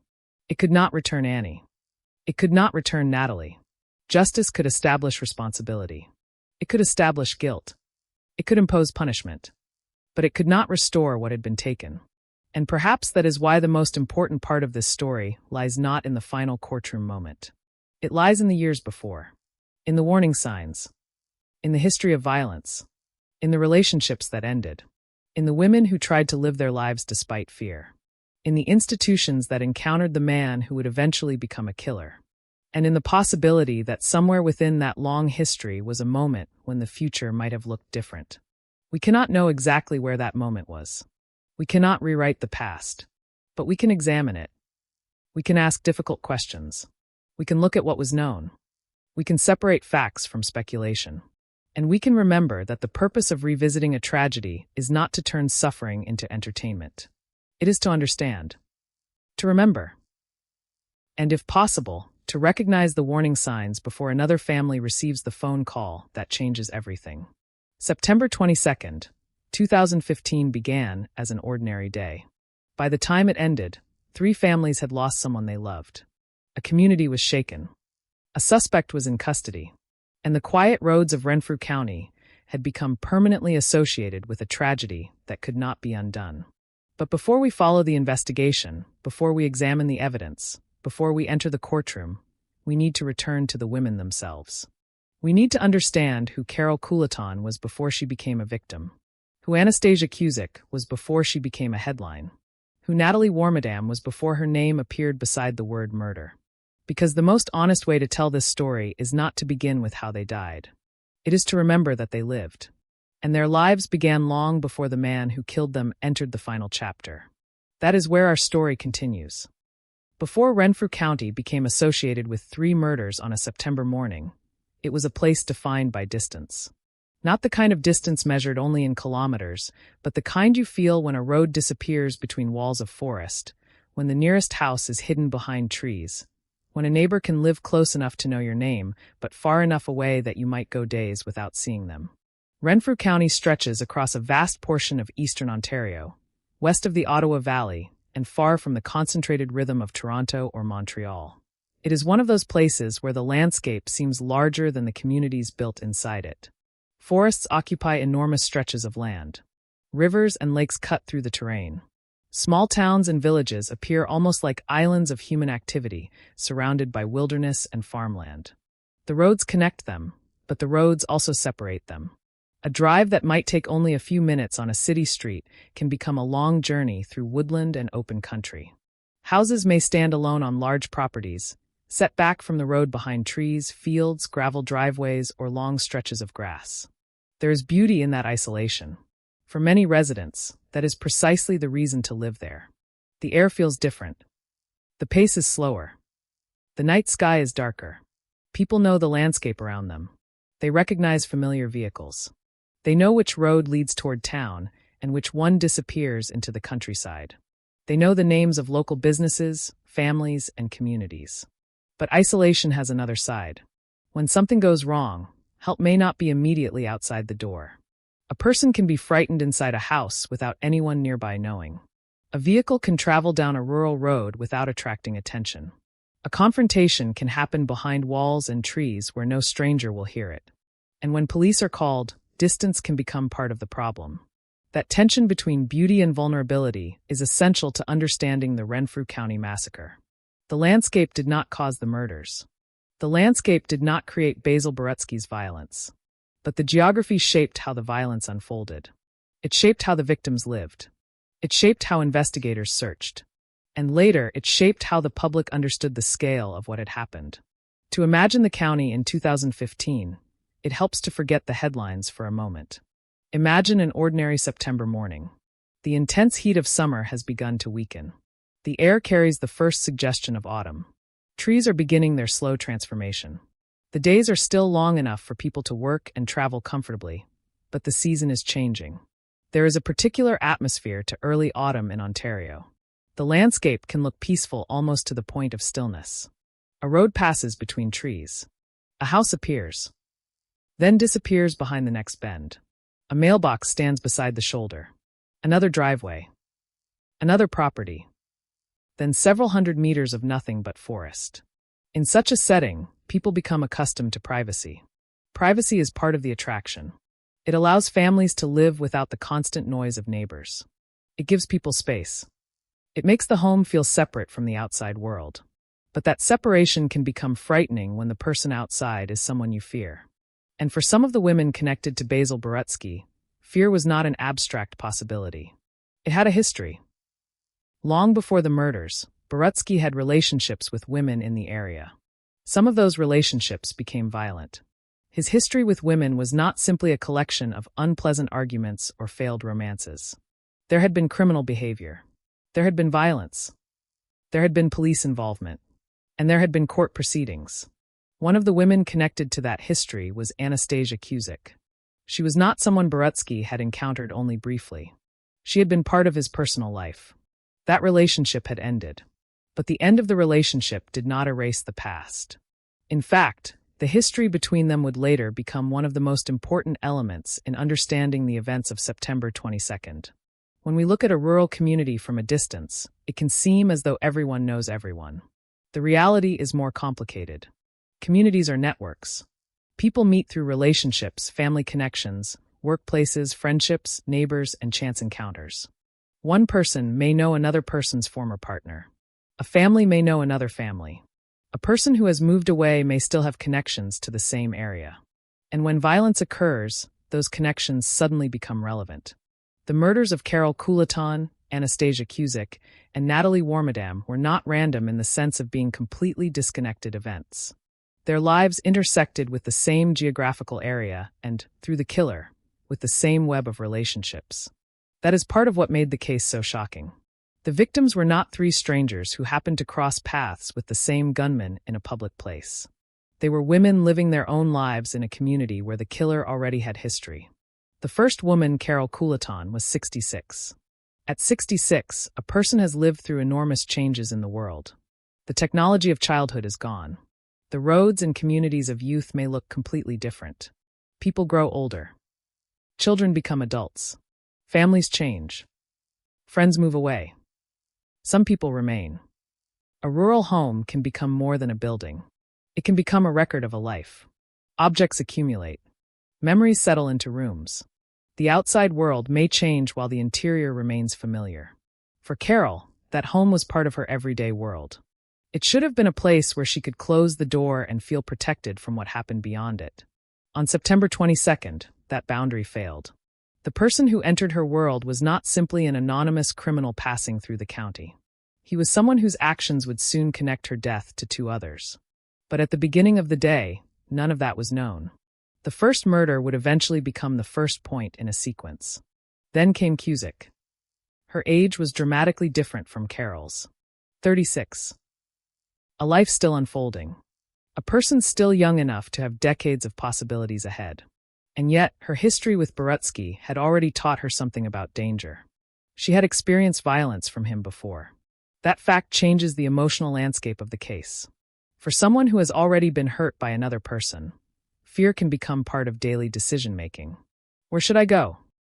It could not return Annie. It could not return Natalie. Justice could establish responsibility. It could establish guilt. It could impose punishment. But it could not restore what had been taken. And perhaps that is why the most important part of this story lies not in the final courtroom moment. It lies in the years before. In the warning signs. In the history of violence. In the relationships that ended. In the women who tried to live their lives despite fear. In the institutions that encountered the man who would eventually become a killer. And in the possibility that somewhere within that long history was a moment when the future might have looked different. We cannot know exactly where that moment was. We cannot rewrite the past, but we can examine it. We can ask difficult questions. We can look at what was known. We can separate facts from speculation. And we can remember that the purpose of revisiting a tragedy is not to turn suffering into entertainment. It is to understand. To remember. And if possible, to recognize the warning signs before another family receives the phone call that changes everything. September 22nd, 2015 began as an ordinary day. By the time it ended, 3 families had lost someone they loved. A community was shaken. A suspect was in custody. And the quiet roads of Renfrew County had become permanently associated with a tragedy that could not be undone. But before we follow the investigation, before we examine the evidence, before we enter the courtroom, we need to return to the women themselves. We need to understand who Carol Coulaton was before she became a victim, who Anastasia Cusick was before she became a headline, who Natalie Warmadam was before her name appeared beside the word murder. Because the most honest way to tell this story is not to begin with how they died. It is to remember that they lived. And their lives began long before the man who killed them entered the final chapter. That is where our story continues. Before Renfrew County became associated with 3 murders on a September morning, it was a place defined by distance. Not the kind of distance measured only in kilometers, but the kind you feel when a road disappears between walls of forest, when the nearest house is hidden behind trees, when a neighbor can live close enough to know your name, but far enough away that you might go days without seeing them. Renfrew County stretches across a vast portion of eastern Ontario, west of the Ottawa Valley, and far from the concentrated rhythm of Toronto or Montreal. It is one of those places where the landscape seems larger than the communities built inside it. Forests occupy enormous stretches of land. Rivers and lakes cut through the terrain. Small towns and villages appear almost like islands of human activity, surrounded by wilderness and farmland. The roads connect them, but the roads also separate them. A drive that might take only a few minutes on a city street can become a long journey through woodland and open country. Houses may stand alone on large properties, set back from the road behind trees, fields, gravel driveways, or long stretches of grass. There is beauty in that isolation. For many residents, that is precisely the reason to live there. The air feels different. The pace is slower. The night sky is darker. People know the landscape around them. They recognize familiar vehicles. They know which road leads toward town and which one disappears into the countryside. They know the names of local businesses, families, and communities. But isolation has another side. When something goes wrong, help may not be immediately outside the door. A person can be frightened inside a house without anyone nearby knowing. A vehicle can travel down a rural road without attracting attention. A confrontation can happen behind walls and trees where no stranger will hear it. And when police are called, distance can become part of the problem. That tension between beauty and vulnerability is essential to understanding the Renfrew County massacre. The landscape did not cause the murders. The landscape did not create Basil Borutsky's violence. But the geography shaped how the violence unfolded. It shaped how the victims lived. It shaped how investigators searched. And later, it shaped how the public understood the scale of what had happened. To imagine the county in 2015, it helps to forget the headlines for a moment. Imagine an ordinary September morning. The intense heat of summer has begun to weaken. The air carries the first suggestion of autumn. Trees are beginning their slow transformation. The days are still long enough for people to work and travel comfortably, but the season is changing. There is a particular atmosphere to early autumn in Ontario. The landscape can look peaceful almost to the point of stillness. A road passes between trees. A house appears, then disappears behind the next bend. A mailbox stands beside the shoulder. Another driveway. Another property. Then several hundred meters of nothing but forest. In such a setting, people become accustomed to privacy. Privacy is part of the attraction. It allows families to live without the constant noise of neighbors. It gives people space. It makes the home feel separate from the outside world. But that separation can become frightening when the person outside is someone you fear. And for some of the women connected to Basil Borutsky, fear was not an abstract possibility. It had a history. Long before the murders, Borutsky had relationships with women in the area. Some of those relationships became violent. His history with women was not simply a collection of unpleasant arguments or failed romances. There had been criminal behavior. There had been violence. There had been police involvement. And there had been court proceedings. One of the women connected to that history was Anastasia Cusick. She was not someone Borutsky had encountered only briefly. She had been part of his personal life. That relationship had ended. But the end of the relationship did not erase the past. In fact, the history between them would later become one of the most important elements in understanding the events of September 22nd. When we look at a rural community from a distance, it can seem as though everyone knows everyone. The reality is more complicated. Communities are networks. People meet through relationships, family connections, workplaces, friendships, neighbors, and chance encounters. One person may know another person's former partner. A family may know another family. A person who has moved away may still have connections to the same area. And when violence occurs, those connections suddenly become relevant. The murders of Carol Couleton, Anastasia Cusick, and Natalie Warmadam were not random in the sense of being completely disconnected events. Their lives intersected with the same geographical area and, through the killer, with the same web of relationships. That is part of what made the case so shocking. The victims were not three strangers who happened to cross paths with the same gunman in a public place. They were women living their own lives in a community where the killer already had history. The first woman, Carol Couleton, was 66. At 66, a person has lived through enormous changes in the world. The technology of childhood is gone. The roads and communities of youth may look completely different. People grow older. Children become adults. Families change. Friends move away. Some people remain. A rural home can become more than a building. It can become a record of a life. Objects accumulate. Memories settle into rooms. The outside world may change while the interior remains familiar. For Carol, that home was part of her everyday world. It should have been a place where she could close the door and feel protected from what happened beyond it. On September 22nd, that boundary failed. The person who entered her world was not simply an anonymous criminal passing through the county. He was someone whose actions would soon connect her death to two others. But at the beginning of the day, none of that was known. The first murder would eventually become the first point in a sequence. Then came Cusick. Her age was dramatically different from Carol's. 36. A life still unfolding. A person still young enough to have decades of possibilities ahead. And yet, her history with Borutsky had already taught her something about danger. She had experienced violence from him before. That fact changes the emotional landscape of the case. For someone who has already been hurt by another person, fear can become part of daily decision-making. Where should I go?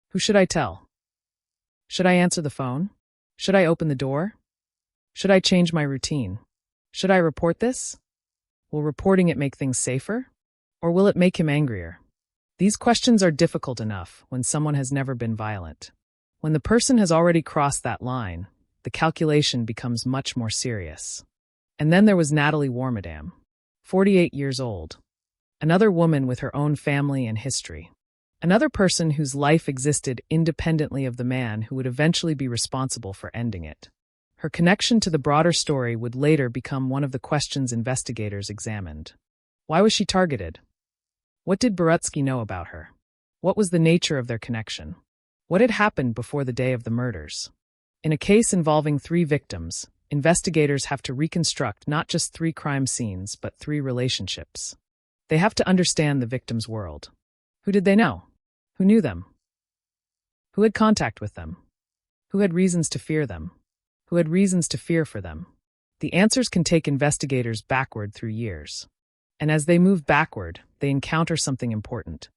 Who should I tell? Should I answer the phone? Should I open the door? Should I change my routine? Should I report this? Will reporting it make things safer? Or will it make him angrier? These questions are difficult enough when someone has never been violent. When the person has already crossed that line, the calculation becomes much more serious. And then there was Natalie Warmadam, 48 years old. Another woman with her own family and history. Another person whose life existed independently of the man who would eventually be responsible for ending it. Her connection to the broader story would later become one of the questions investigators examined. Why was she targeted? What did Borutsky know about her? What was the nature of their connection? What had happened before the day of the murders? In a case involving 3 victims, investigators have to reconstruct not just 3 crime scenes, but 3 relationships. They have to understand the victim's world. Who did they know? Who knew them? Who had contact with them? Who had reasons to fear them? Who had reasons to fear for them? The answers can take investigators backward through years. And as they move backward, they encounter something important.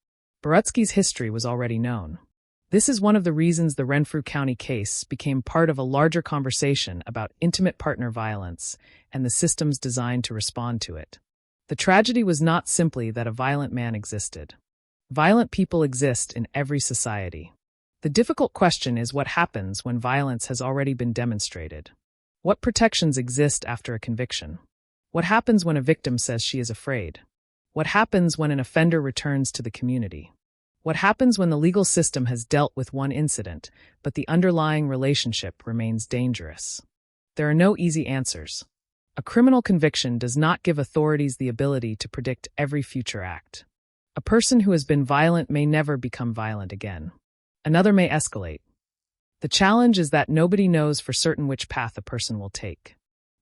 Borutsky's history was already known. This is one of the reasons the Renfrew County case became part of a larger conversation about intimate partner violence and the systems designed to respond to it. The tragedy was not simply that a violent man existed. Violent people exist in every society. The difficult question is what happens when violence has already been demonstrated. What protections exist after a conviction? What happens when a victim says she is afraid? What happens when an offender returns to the community? What happens when the legal system has dealt with one incident, but the underlying relationship remains dangerous? There are no easy answers. A criminal conviction does not give authorities the ability to predict every future act. A person who has been violent may never become violent again. Another may escalate. The challenge is that nobody knows for certain which path a person will take.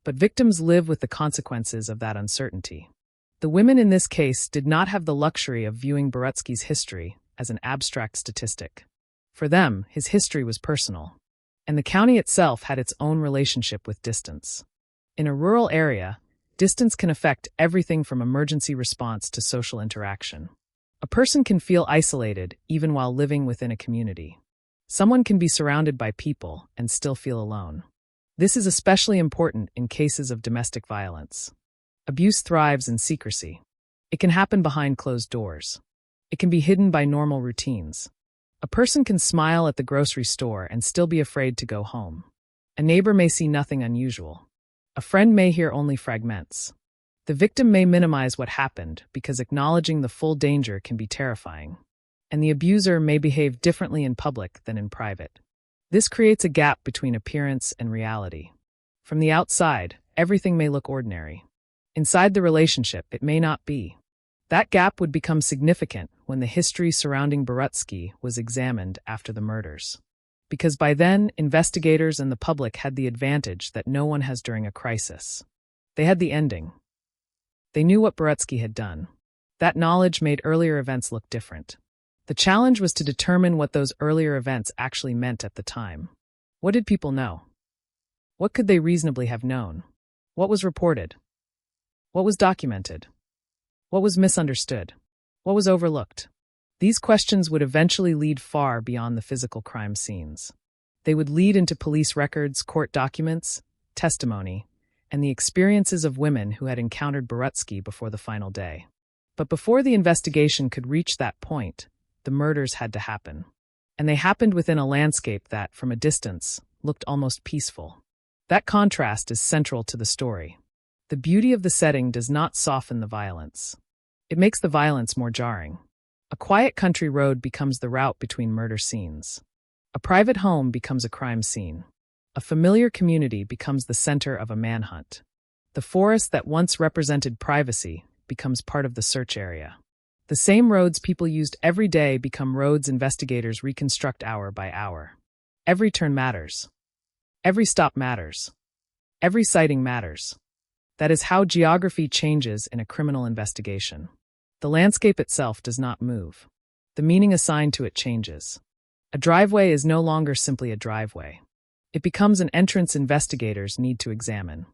But victims live with the consequences of that uncertainty. The women in this case did not have the luxury of viewing Borutsky's history as an abstract statistic. For them, his history was personal. And the county itself had its own relationship with distance. In a rural area, distance can affect everything from emergency response to social interaction. A person can feel isolated even while living within a community. Someone can be surrounded by people and still feel alone. This is especially important in cases of domestic violence. Abuse thrives in secrecy. It can happen behind closed doors. It can be hidden by normal routines. A person can smile at the grocery store and still be afraid to go home. A neighbor may see nothing unusual. A friend may hear only fragments. The victim may minimize what happened because acknowledging the full danger can be terrifying. And the abuser may behave differently in public than in private. This creates a gap between appearance and reality. From the outside, everything may look ordinary. Inside the relationship, it may not be. That gap would become significant when the history surrounding Borutsky was examined after the murders. Because by then, investigators and the public had the advantage that no one has during a crisis. They had the ending. They knew what Borutsky had done. That knowledge made earlier events look different. The challenge was to determine what those earlier events actually meant at the time. What did people know? What could they reasonably have known? What was reported? What was documented? What was misunderstood? What was overlooked? These questions would eventually lead far beyond the physical crime scenes. They would lead into police records, court documents, testimony, and the experiences of women who had encountered Borutsky before the final day. But before the investigation could reach that point, the murders had to happen. And they happened within a landscape that, from a distance, looked almost peaceful. That contrast is central to the story. The beauty of the setting does not soften the violence. It makes the violence more jarring. A quiet country road becomes the route between murder scenes. A private home becomes a crime scene. A familiar community becomes the center of a manhunt. The forest that once represented privacy becomes part of the search area. The same roads people used every day become roads investigators reconstruct hour by hour. Every turn matters. Every stop matters. Every sighting matters. That is how geography changes in a criminal investigation. The landscape itself does not move. The meaning assigned to it changes. A driveway is no longer simply a driveway. It becomes an entrance investigators need to examine.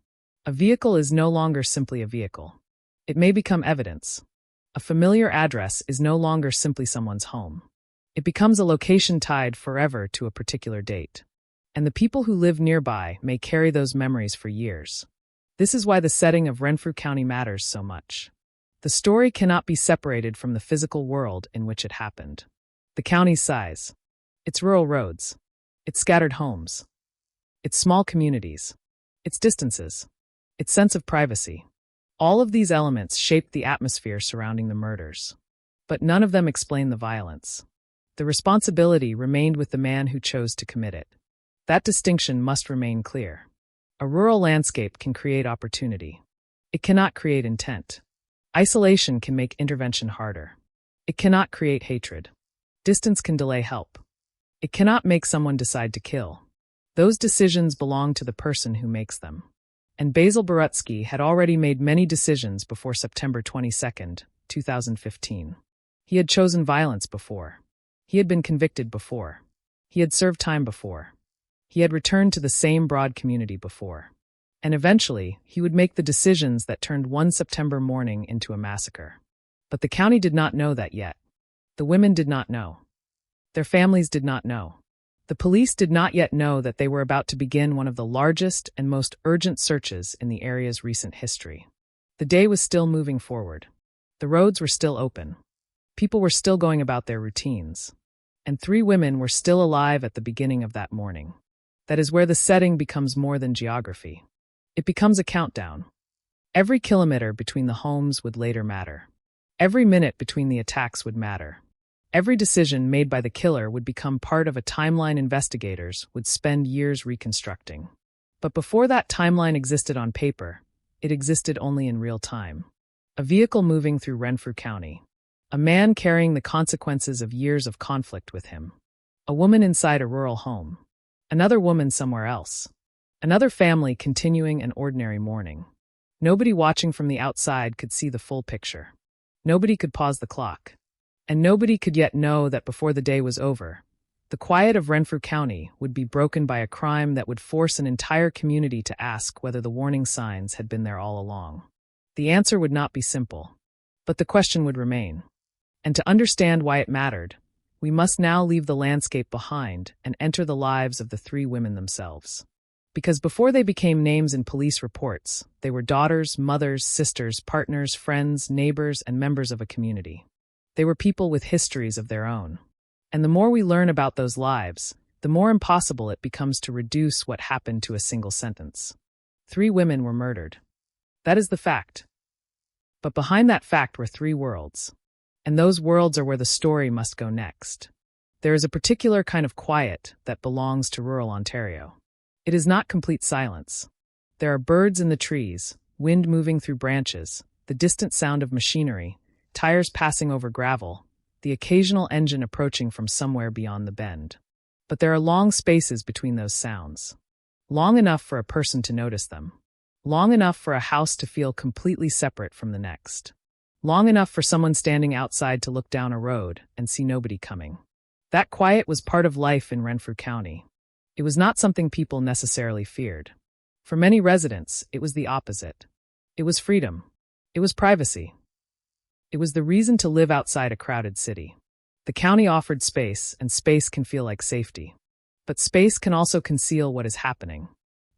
A vehicle is no longer simply a vehicle. It may become evidence. A familiar address is no longer simply someone's home. It becomes a location tied forever to a particular date. And the people who live nearby may carry those memories for years. This is why the setting of Renfrew County matters so much. The story cannot be separated from the physical world in which it happened. The county's size, its rural roads, its scattered homes, its small communities, its distances, its sense of privacy. All of these elements shaped the atmosphere surrounding the murders. But none of them explain the violence. The responsibility remained with the man who chose to commit it. That distinction must remain clear. A rural landscape can create opportunity. It cannot create intent. Isolation can make intervention harder. It cannot create hatred. Distance can delay help. It cannot make someone decide to kill. Those decisions belong to the person who makes them. And Basil Barutsky had already made many decisions before September 22, 2015. He had chosen violence before. He had been convicted before. He had served time before. He had returned to the same broad community before. And eventually, he would make the decisions that turned one September morning into a massacre. But the county did not know that yet. The women did not know. Their families did not know. The police did not yet know that they were about to begin one of the largest and most urgent searches in the area's recent history. The day was still moving forward. The roads were still open. People were still going about their routines. And 3 women were still alive at the beginning of that morning. That is where the setting becomes more than geography. It becomes a countdown. Every kilometer between the homes would later matter. Every minute between the attacks would matter. Every decision made by the killer would become part of a timeline investigators would spend years reconstructing. But before that timeline existed on paper, it existed only in real time. A vehicle moving through Renfrew County. A man carrying the consequences of years of conflict with him. A woman inside a rural home. Another woman somewhere else. Another family continuing an ordinary morning. Nobody watching from the outside could see the full picture. Nobody could pause the clock. And nobody could yet know that before the day was over, the quiet of Renfrew County would be broken by a crime that would force an entire community to ask whether the warning signs had been there all along. The answer would not be simple, but the question would remain. And to understand why it mattered, we must now leave the landscape behind and enter the lives of the 3 women themselves. Because before they became names in police reports, they were daughters, mothers, sisters, partners, friends, neighbors, and members of a community. They were people with histories of their own. And the more we learn about those lives, the more impossible it becomes to reduce what happened to a single sentence. 3 women were murdered. That is the fact. But behind that fact were 3 worlds. And those worlds are where the story must go next. There is a particular kind of quiet that belongs to rural Ontario. It is not complete silence. There are birds in the trees, wind moving through branches, the distant sound of machinery, tires passing over gravel, the occasional engine approaching from somewhere beyond the bend. But there are long spaces between those sounds. Long enough for a person to notice them. Long enough for a house to feel completely separate from the next. Long enough for someone standing outside to look down a road and see nobody coming. That quiet was part of life in Renfrew County. It was not something people necessarily feared. For many residents, it was the opposite. It was freedom. It was privacy. It was the reason to live outside a crowded city. The county offered space, and space can feel like safety. But space can also conceal what is happening.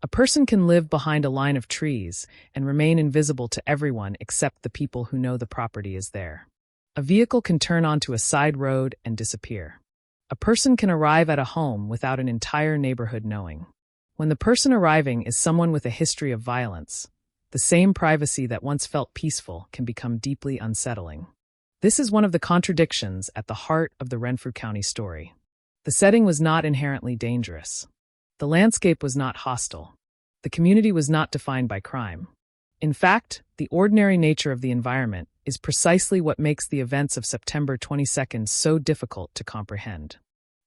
A person can live behind a line of trees and remain invisible to everyone except the people who know the property is there. A vehicle can turn onto a side road and disappear. A person can arrive at a home without an entire neighborhood knowing. When the person arriving is someone with a history of violence, the same privacy that once felt peaceful can become deeply unsettling. This is one of the contradictions at the heart of the Renfrew County story. The setting was not inherently dangerous. The landscape was not hostile. The community was not defined by crime. In fact, the ordinary nature of the environment is precisely what makes the events of September 22 so difficult to comprehend.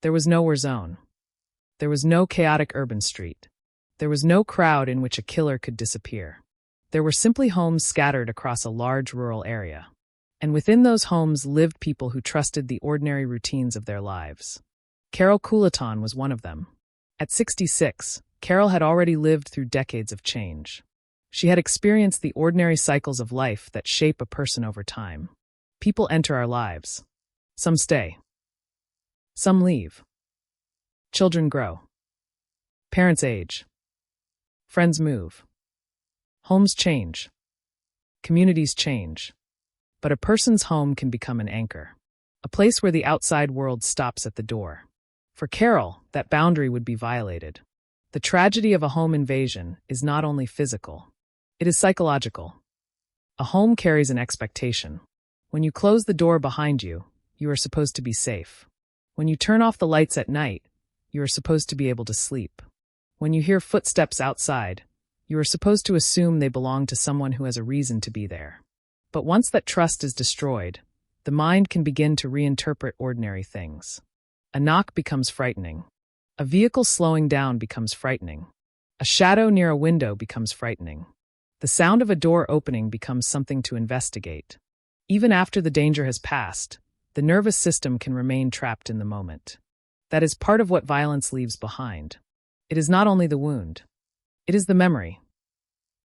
There was no war zone. There was no chaotic urban street. There was no crowd in which a killer could disappear. There were simply homes scattered across a large rural area. And within those homes lived people who trusted the ordinary routines of their lives. Carol Coulaton was one of them. At 66, Carol had already lived through decades of change. She had experienced the ordinary cycles of life that shape a person over time. People enter our lives. Some stay. Some leave. Children grow. Parents age. Friends move. Homes change. Communities change. But a person's home can become an anchor, a place where the outside world stops at the door. For Carol, that boundary would be violated. The tragedy of a home invasion is not only physical, it is psychological. A home carries an expectation. When you close the door behind you, you are supposed to be safe. When you turn off the lights at night, you are supposed to be able to sleep. When you hear footsteps outside, you are supposed to assume they belong to someone who has a reason to be there. But once that trust is destroyed, the mind can begin to reinterpret ordinary things. A knock becomes frightening. A vehicle slowing down becomes frightening. A shadow near a window becomes frightening. The sound of a door opening becomes something to investigate. Even after the danger has passed, the nervous system can remain trapped in the moment. That is part of what violence leaves behind. It is not only the wound. It is the memory.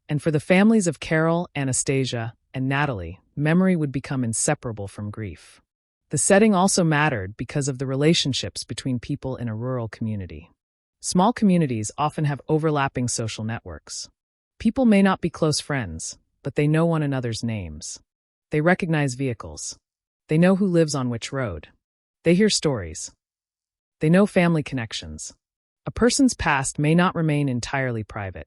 And for the families of Carol, Anastasia, and Natalie, memory would become inseparable from grief. The setting also mattered because of the relationships between people in a rural community. Small communities often have overlapping social networks. People may not be close friends, but they know one another's names. They recognize vehicles. They know who lives on which road. They hear stories. They know family connections. A person's past may not remain entirely private.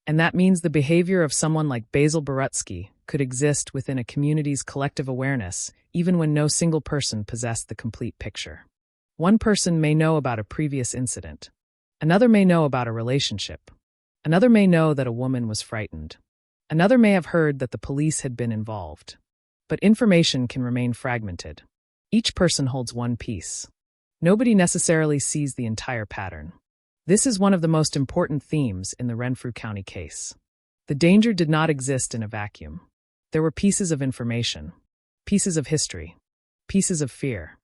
And that means the behavior of someone like Basil Borutsky could exist within a community's collective awareness, even when no single person possessed the complete picture. One person may know about a previous incident. Another may know about a relationship. Another may know that a woman was frightened. Another may have heard that the police had been involved. But information can remain fragmented. Each person holds one piece. Nobody necessarily sees the entire pattern. This is one of the most important themes in the Renfrew County case. The danger did not exist in a vacuum. There were pieces of information, pieces of history, pieces of fear.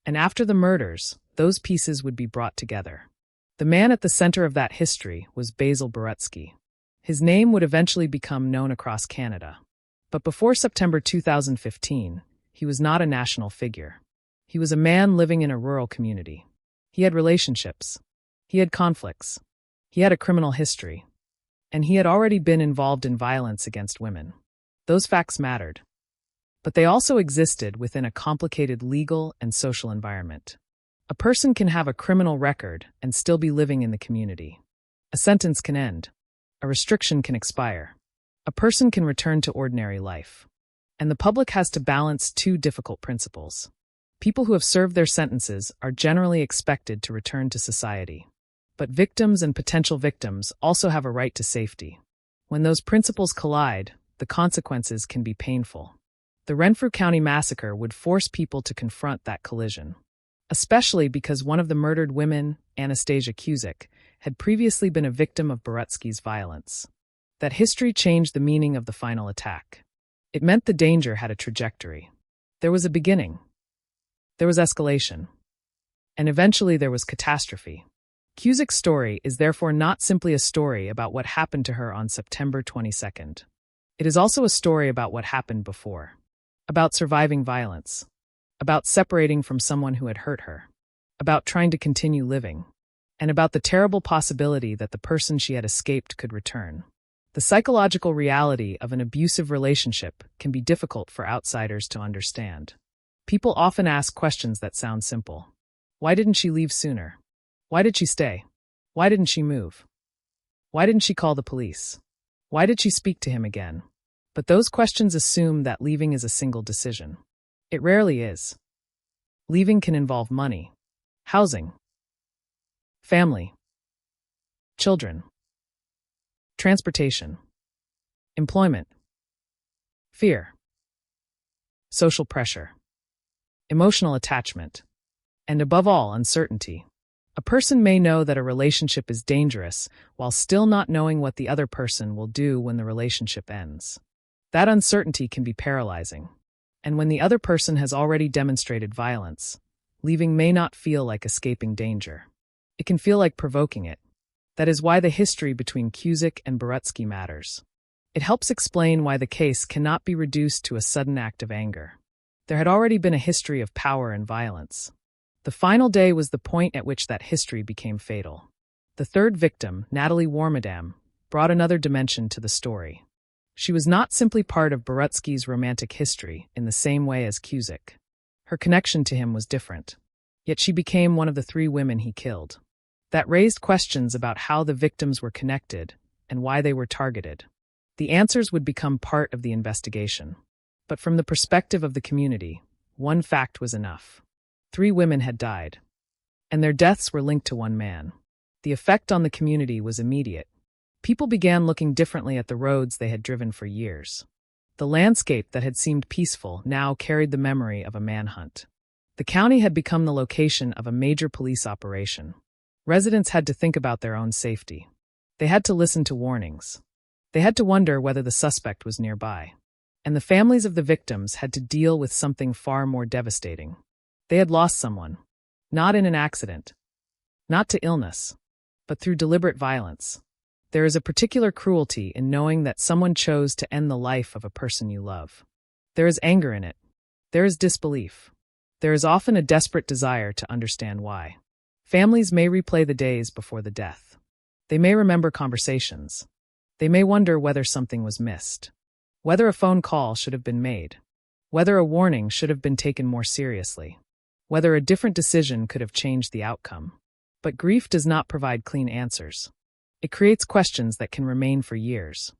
And after the murders, those pieces would be brought together. The man at the center of that history was Basil Borutsky. His name would eventually become known across Canada. But before September 2015, he was not a national figure. He was a man living in a rural community. He had relationships. He had conflicts. He had a criminal history. And he had already been involved in violence against women. Those facts mattered. But they also existed within a complicated legal and social environment. A person can have a criminal record and still be living in the community. A sentence can end. A restriction can expire. A person can return to ordinary life. And the public has to balance two difficult principles. People who have served their sentences are generally expected to return to society. But victims and potential victims also have a right to safety. When those principles collide, the consequences can be painful. The Renfrew County massacre would force people to confront that collision, especially because one of the murdered women, Anastasia Cusick, had previously been a victim of Borutsky's violence. That history changed the meaning of the final attack. It meant the danger had a trajectory. There was a beginning. There was escalation. And eventually there was catastrophe. Cusick's story is therefore not simply a story about what happened to her on September 22nd. It is also a story about what happened before. About surviving violence. About separating from someone who had hurt her. About trying to continue living. And about the terrible possibility that the person she had escaped could return. The psychological reality of an abusive relationship can be difficult for outsiders to understand. People often ask questions that sound simple. Why didn't she leave sooner? Why did she stay? Why didn't she move? Why didn't she call the police? Why did she speak to him again? But those questions assume that leaving is a single decision. It rarely is. Leaving can involve money, housing, family, children, transportation, employment, fear, social pressure, emotional attachment, and above all, uncertainty. A person may know that a relationship is dangerous while still not knowing what the other person will do when the relationship ends. That uncertainty can be paralyzing. And when the other person has already demonstrated violence, leaving may not feel like escaping danger. It can feel like provoking it. That is why the history between Cusick and Borutsky matters. It helps explain why the case cannot be reduced to a sudden act of anger. There had already been a history of power and violence. The final day was the point at which that history became fatal. The third victim, Natalie Warmadam, brought another dimension to the story. She was not simply part of Borutsky's romantic history in the same way as Cusick. Her connection to him was different. Yet she became one of the 3 women he killed. That raised questions about how the victims were connected and why they were targeted. The answers would become part of the investigation. But from the perspective of the community, one fact was enough. 3 women had died, and their deaths were linked to one man. The effect on the community was immediate. People began looking differently at the roads they had driven for years. The landscape that had seemed peaceful now carried the memory of a manhunt. The county had become the location of a major police operation. Residents had to think about their own safety. They had to listen to warnings. They had to wonder whether the suspect was nearby. And the families of the victims had to deal with something far more devastating. They had lost someone, not in an accident, not to illness, but through deliberate violence. There is a particular cruelty in knowing that someone chose to end the life of a person you love. There is anger in it. There is disbelief. There is often a desperate desire to understand why. Families may replay the days before the death. They may remember conversations. They may wonder whether something was missed, whether a phone call should have been made, whether a warning should have been taken more seriously, whether a different decision could have changed the outcome. But grief does not provide clean answers. It creates questions that can remain for years.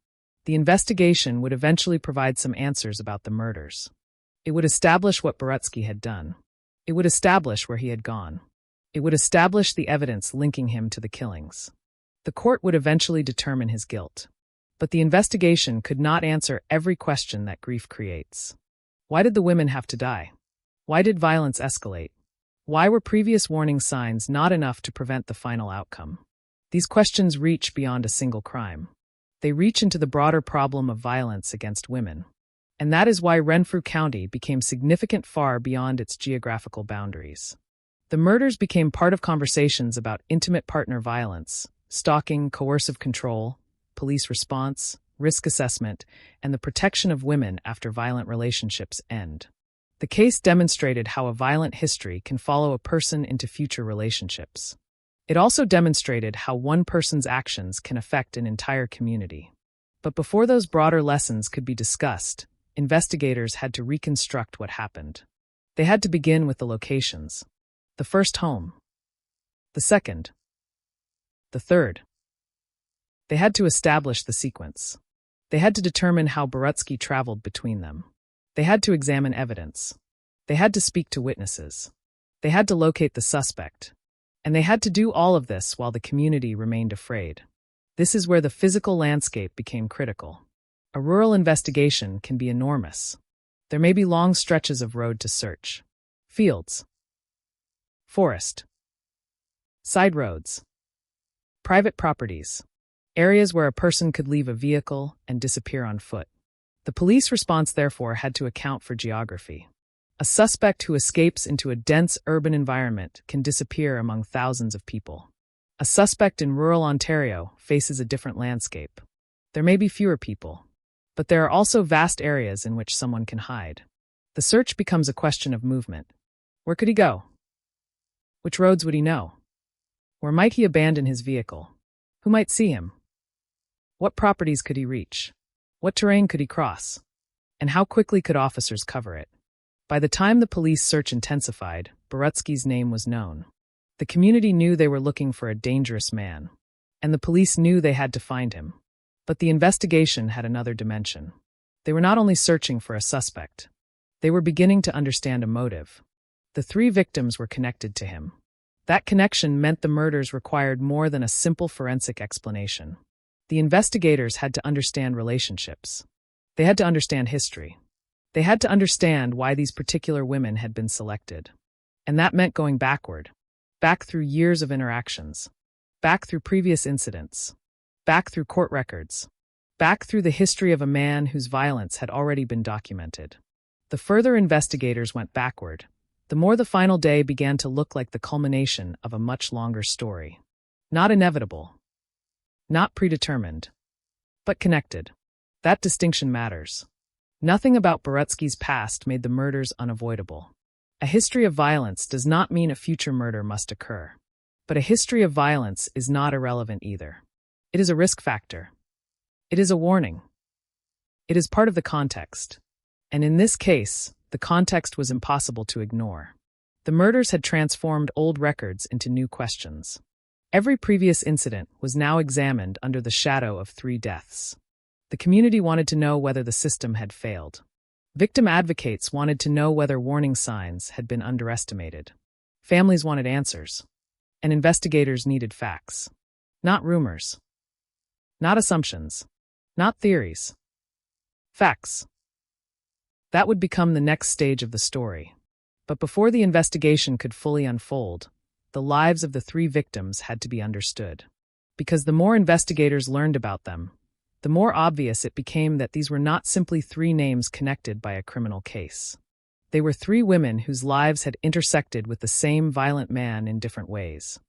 The investigation would eventually provide some answers about the murders. It would establish what Borutsky had done. It would establish where he had gone. It would establish the evidence linking him to the killings. The court would eventually determine his guilt. But the investigation could not answer every question that grief creates. Why did the women have to die? Why did violence escalate? Why were previous warning signs not enough to prevent the final outcome? These questions reach beyond a single crime. They reach into the broader problem of violence against women. And that is why Renfrew County became significant far beyond its geographical boundaries. The murders became part of conversations about intimate partner violence, stalking, coercive control, police response, risk assessment, and the protection of women after violent relationships end. The case demonstrated how a violent history can follow a person into future relationships. It also demonstrated how one person's actions can affect an entire community. But before those broader lessons could be discussed, investigators had to reconstruct what happened. They had to begin with the locations. The first home. The second. The third. They had to establish the sequence. They had to determine how Borutsky traveled between them. They had to examine evidence. They had to speak to witnesses. They had to locate the suspect. And they had to do all of this while the community remained afraid. This is where the physical landscape became critical. A rural investigation can be enormous. There may be long stretches of road to search. Fields. Forest. Side roads. Private properties. Areas where a person could leave a vehicle and disappear on foot. The police response, therefore, had to account for geography. A suspect who escapes into a dense urban environment can disappear among thousands of people. A suspect in rural Ontario faces a different landscape. There may be fewer people, but there are also vast areas in which someone can hide. The search becomes a question of movement. Where could he go? Which roads would he know? Where might he abandon his vehicle? Who might see him? What properties could he reach? What terrain could he cross? And how quickly could officers cover it? By the time the police search intensified, Borutsky's name was known. The community knew they were looking for a dangerous man, and the police knew they had to find him. But the investigation had another dimension. They were not only searching for a suspect. They were beginning to understand a motive. The 3 victims were connected to him. That connection meant the murders required more than a simple forensic explanation. The investigators had to understand relationships. They had to understand history. They had to understand why these particular women had been selected. And that meant going backward. back through years of interactions, back through previous incidents, back through court records, back through the history of a man whose violence had already been documented. The further investigators went backward, the more the final day began to look like the culmination of a much longer story. Not inevitable, not predetermined, but connected. That distinction matters. Nothing about Borutsky's past made the murders unavoidable. A history of violence does not mean a future murder must occur. But a history of violence is not irrelevant either. It is a risk factor. It is a warning. It is part of the context. And in this case, the context was impossible to ignore. The murders had transformed old records into new questions. Every previous incident was now examined under the shadow of 3 deaths. The community wanted to know whether the system had failed. Victim advocates wanted to know whether warning signs had been underestimated. Families wanted answers. And investigators needed facts. Not rumors. Not assumptions. Not theories. Facts. That would become the next stage of the story. But before the investigation could fully unfold, the lives of the 3 victims had to be understood. Because the more investigators learned about them, the more obvious it became that these were not simply 3 names connected by a criminal case. They were 3 women whose lives had intersected with the same violent man in different ways.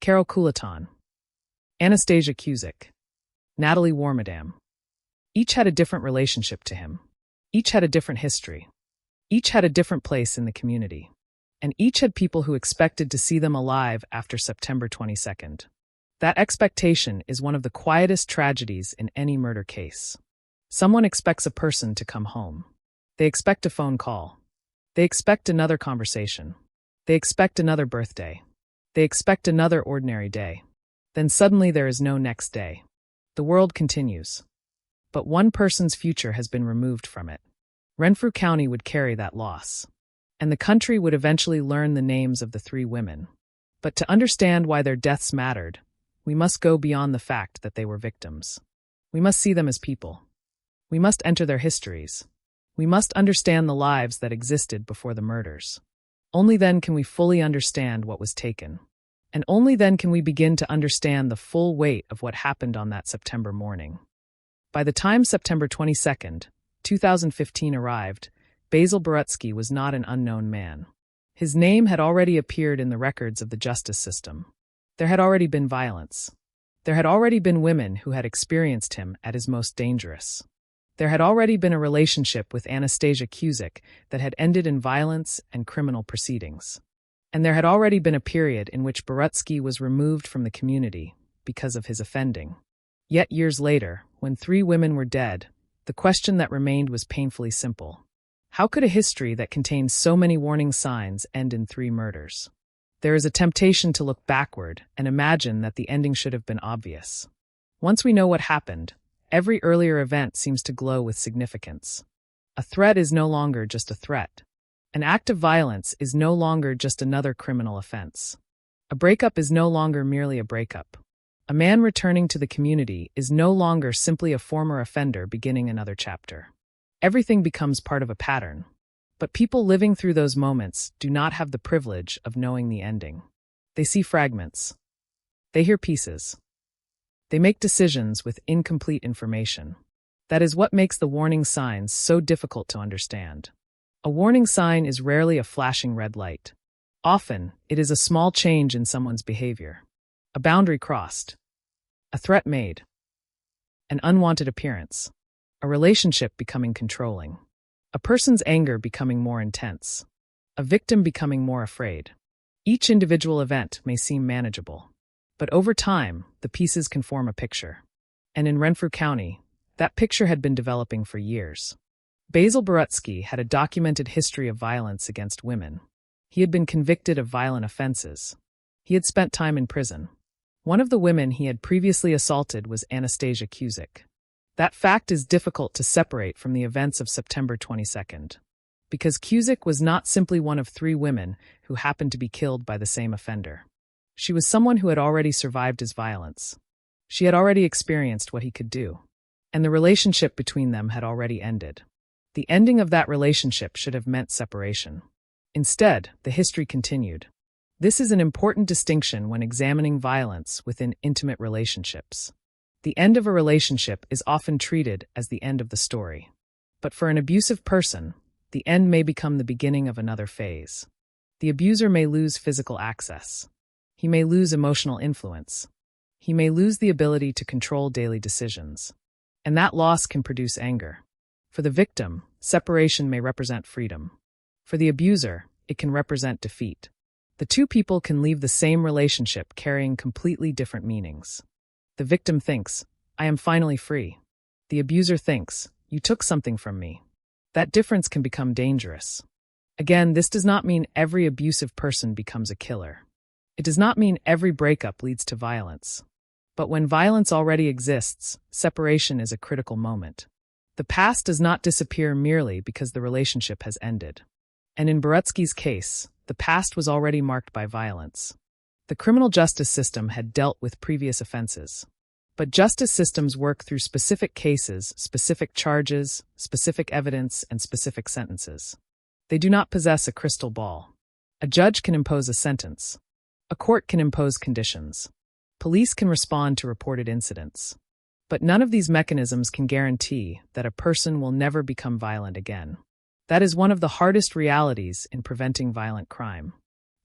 Carol Couleton, Anastasia Cusick, Natalie Warmadam. Each had a different relationship to him. Each had a different history. Each had a different place in the community. And each had people who expected to see them alive after September 22nd. That expectation is one of the quietest tragedies in any murder case. Someone expects a person to come home. They expect a phone call. They expect another conversation. They expect another birthday. They expect another ordinary day. Then suddenly there is no next day. The world continues. But one person's future has been removed from it. Renfrew County would carry that loss. And the country would eventually learn the names of the 3 women. But to understand why their deaths mattered, we must go beyond the fact that they were victims. We must see them as people. We must enter their histories. We must understand the lives that existed before the murders. Only then can we fully understand what was taken. And only then can we begin to understand the full weight of what happened on that September morning. By the time September 22nd, 2015 arrived, Basil Borutsky was not an unknown man. His name had already appeared in the records of the justice system. There had already been violence. There had already been women who had experienced him at his most dangerous. There had already been a relationship with Anastasia Cusick that had ended in violence and criminal proceedings. And there had already been a period in which Borutsky was removed from the community because of his offending. Yet years later, when 3 women were dead, the question that remained was painfully simple. How could a history that contains so many warning signs end in 3 murders? There is a temptation to look backward and imagine that the ending should have been obvious. Once we know what happened, every earlier event seems to glow with significance. A threat is no longer just a threat. An act of violence is no longer just another criminal offense. A breakup is no longer merely a breakup. A man returning to the community is no longer simply a former offender beginning another chapter. Everything becomes part of a pattern. But people living through those moments do not have the privilege of knowing the ending. They see fragments. They hear pieces. They make decisions with incomplete information. That is what makes the warning signs so difficult to understand. A warning sign is rarely a flashing red light. Often, it is a small change in someone's behavior. A boundary crossed. A threat made. An unwanted appearance. A relationship becoming controlling. A person's anger becoming more intense. A victim becoming more afraid. Each individual event may seem manageable. But over time, the pieces can form a picture. And in Renfrew County, that picture had been developing for years. Basil Borutsky had a documented history of violence against women. He had been convicted of violent offenses. He had spent time in prison. One of the women he had previously assaulted was Anastasia Cusick. That fact is difficult to separate from the events of September 22nd. Because Cusick was not simply one of 3 women who happened to be killed by the same offender. She was someone who had already survived his violence. She had already experienced what he could do. And the relationship between them had already ended. The ending of that relationship should have meant separation. Instead, the history continued. This is an important distinction when examining violence within intimate relationships. The end of a relationship is often treated as the end of the story. But for an abusive person, the end may become the beginning of another phase. The abuser may lose physical access. He may lose emotional influence. He may lose the ability to control daily decisions. And that loss can produce anger. For the victim, separation may represent freedom. For the abuser, it can represent defeat. The two people can leave the same relationship carrying completely different meanings. The victim thinks, I am finally free. The abuser thinks, you took something from me. That difference can become dangerous. Again, this does not mean every abusive person becomes a killer. It does not mean every breakup leads to violence. But when violence already exists, separation is a critical moment. The past does not disappear merely because the relationship has ended. And in Borutsky's case, the past was already marked by violence. The criminal justice system had dealt with previous offenses. But justice systems work through specific cases, specific charges, specific evidence, and specific sentences. They do not possess a crystal ball. A judge can impose a sentence. A court can impose conditions. Police can respond to reported incidents. But none of these mechanisms can guarantee that a person will never become violent again. That is one of the hardest realities in preventing violent crime.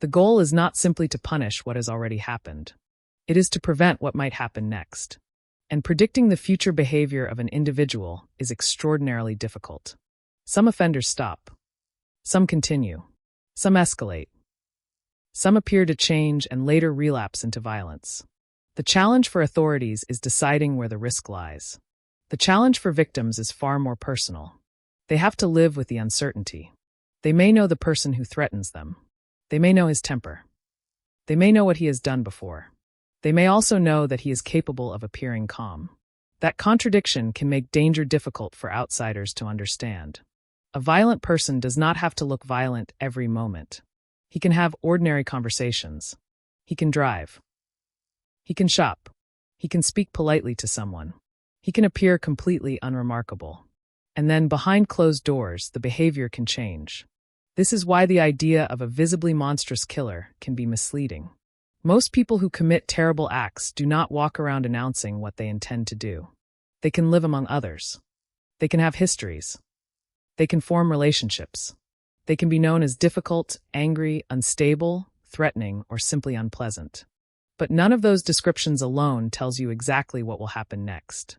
The goal is not simply to punish what has already happened. It is to prevent what might happen next. And predicting the future behavior of an individual is extraordinarily difficult. Some offenders stop. Some continue. Some escalate. Some appear to change and later relapse into violence. The challenge for authorities is deciding where the risk lies. The challenge for victims is far more personal. They have to live with the uncertainty. They may know the person who threatens them. They may know his temper. They may know what he has done before. They may also know that he is capable of appearing calm. That contradiction can make danger difficult for outsiders to understand. A violent person does not have to look violent every moment. He can have ordinary conversations. He can drive. He can shop. He can speak politely to someone. He can appear completely unremarkable. And then behind closed doors, the behavior can change. This is why the idea of a visibly monstrous killer can be misleading. Most people who commit terrible acts do not walk around announcing what they intend to do. They can live among others. They can have histories. They can form relationships. They can be known as difficult, angry, unstable, threatening, or simply unpleasant. But none of those descriptions alone tells you exactly what will happen next.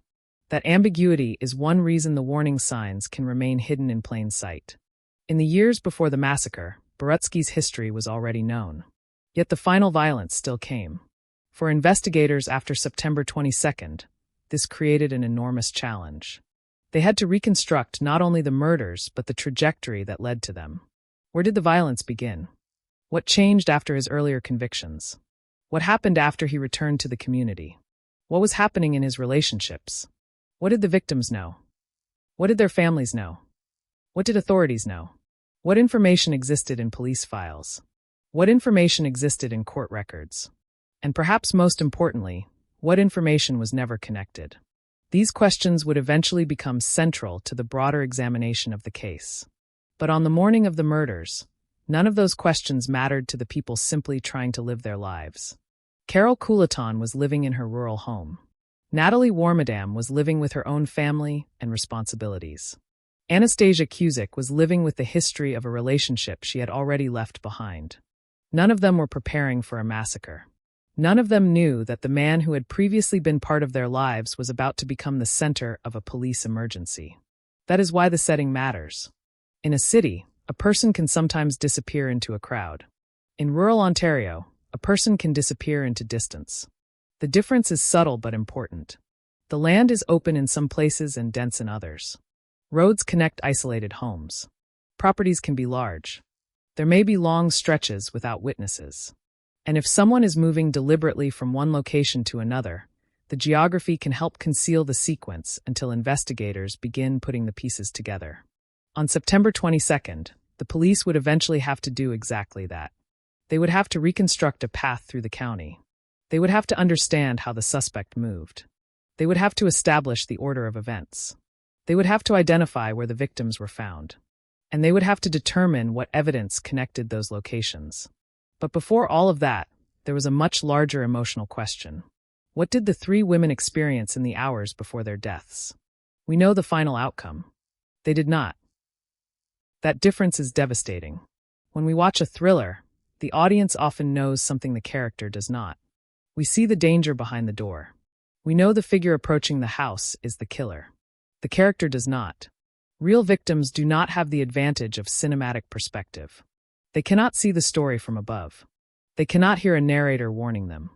That ambiguity is one reason the warning signs can remain hidden in plain sight. In the years before the massacre, Borutsky's history was already known. Yet the final violence still came. For investigators after September 22nd, this created an enormous challenge. They had to reconstruct not only the murders but the trajectory that led to them. Where did the violence begin? What changed after his earlier convictions? What happened after he returned to the community? What was happening in his relationships? What did the victims know? What did their families know? What did authorities know? What information existed in police files? What information existed in court records? And perhaps most importantly, what information was never connected? These questions would eventually become central to the broader examination of the case. But on the morning of the murders, none of those questions mattered to the people simply trying to live their lives. Carol Couleton was living in her rural home. Natalie Warmadam was living with her own family and responsibilities. Anastasia Cusick was living with the history of a relationship she had already left behind. None of them were preparing for a massacre. None of them knew that the man who had previously been part of their lives was about to become the center of a police emergency. That is why the setting matters. In a city, a person can sometimes disappear into a crowd. In rural Ontario, a person can disappear into distance. The difference is subtle but important. The land is open in some places and dense in others. Roads connect isolated homes. Properties can be large. There may be long stretches without witnesses. And if someone is moving deliberately from one location to another, the geography can help conceal the sequence until investigators begin putting the pieces together. On September 22nd, the police would eventually have to do exactly that. They would have to reconstruct a path through the county. They would have to understand how the suspect moved. They would have to establish the order of events. They would have to identify where the victims were found. And they would have to determine what evidence connected those locations. But before all of that, there was a much larger emotional question. What did the 3 women experience in the hours before their deaths? We know the final outcome. They did not. That difference is devastating. When we watch a thriller, the audience often knows something the character does not. We see the danger behind the door. We know the figure approaching the house is the killer. The character does not. Real victims do not have the advantage of cinematic perspective. They cannot see the story from above. They cannot hear a narrator warning them.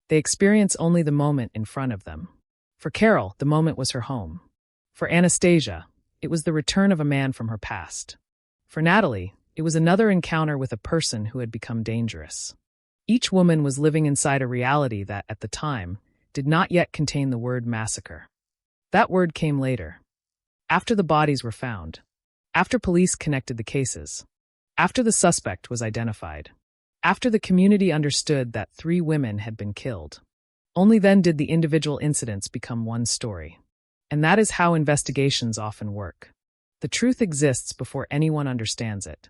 They experience only the moment in front of them. For Carol, the moment was her home. For Anastasia, it was the return of a man from her past. For Natalie, it was another encounter with a person who had become dangerous. Each woman was living inside a reality that, at the time, did not yet contain the word massacre. That word came later. After the bodies were found. After police connected the cases. After the suspect was identified. After the community understood that 3 women had been killed. Only then did the individual incidents become one story. And that is how investigations often work. The truth exists before anyone understands it.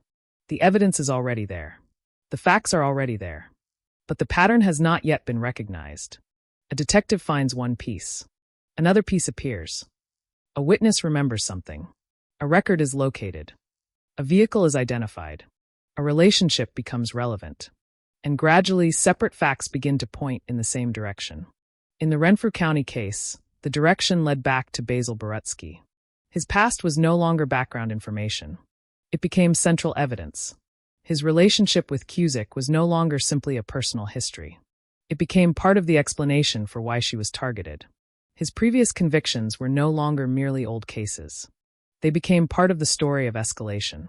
The evidence is already there. The facts are already there. But the pattern has not yet been recognized. A detective finds one piece. Another piece appears. A witness remembers something. A record is located. A vehicle is identified. A relationship becomes relevant. And gradually, separate facts begin to point in the same direction. In the Renfrew County case, the direction led back to Basil Borutsky. His past was no longer background information. It became central evidence. His relationship with Cusick was no longer simply a personal history. It became part of the explanation for why she was targeted. His previous convictions were no longer merely old cases. They became part of the story of escalation.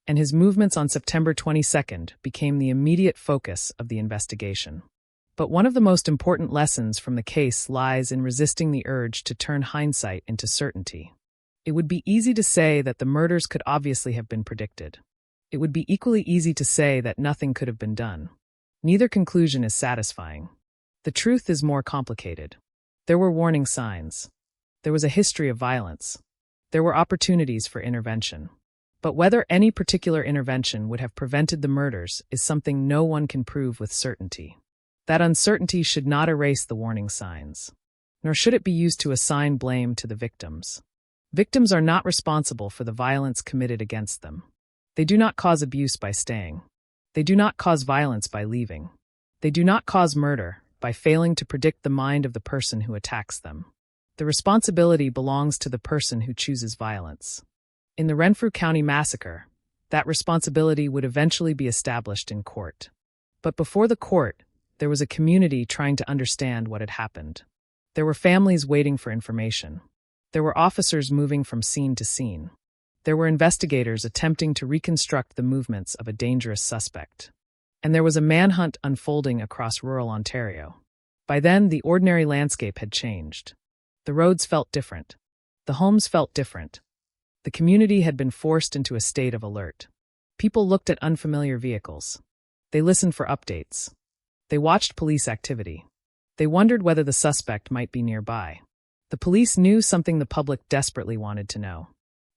And his movements on September 22nd became the immediate focus of the investigation. But one of the most important lessons from the case lies in resisting the urge to turn hindsight into certainty. It would be easy to say that the murders could obviously have been predicted. It would be equally easy to say that nothing could have been done. Neither conclusion is satisfying. The truth is more complicated. There were warning signs. There was a history of violence. There were opportunities for intervention. But whether any particular intervention would have prevented the murders is something no one can prove with certainty. That uncertainty should not erase the warning signs. Nor should it be used to assign blame to the victims. Victims are not responsible for the violence committed against them. They do not cause abuse by staying. They do not cause violence by leaving. They do not cause murder by failing to predict the mind of the person who attacks them. The responsibility belongs to the person who chooses violence. In the Renfrew County massacre, that responsibility would eventually be established in court. But before the court, there was a community trying to understand what had happened. There were families waiting for information. There were officers moving from scene to scene. There were investigators attempting to reconstruct the movements of a dangerous suspect. And there was a manhunt unfolding across rural Ontario. By then, the ordinary landscape had changed. The roads felt different. The homes felt different. The community had been forced into a state of alert. People looked at unfamiliar vehicles. They listened for updates. They watched police activity. They wondered whether the suspect might be nearby. The police knew something the public desperately wanted to know.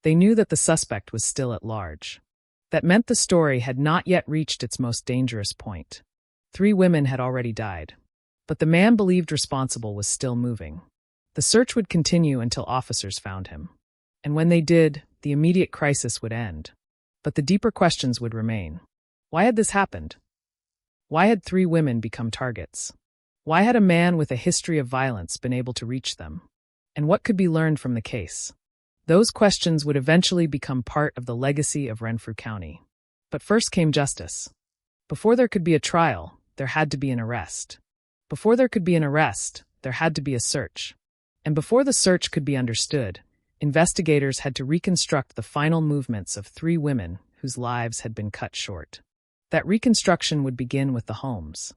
They knew that the suspect was still at large. That meant the story had not yet reached its most dangerous point. 3 women had already died. But the man believed responsible was still moving. The search would continue until officers found him. And when they did, the immediate crisis would end. But the deeper questions would remain. Why had this happened? Why had 3 women become targets? Why had a man with a history of violence been able to reach them? And what could be learned from the case? Those questions would eventually become part of the legacy of Renfrew County. But first came justice. Before there could be a trial, there had to be an arrest. Before there could be an arrest, there had to be a search. And before the search could be understood, investigators had to reconstruct the final movements of 3 women whose lives had been cut short. That reconstruction would begin with the homes.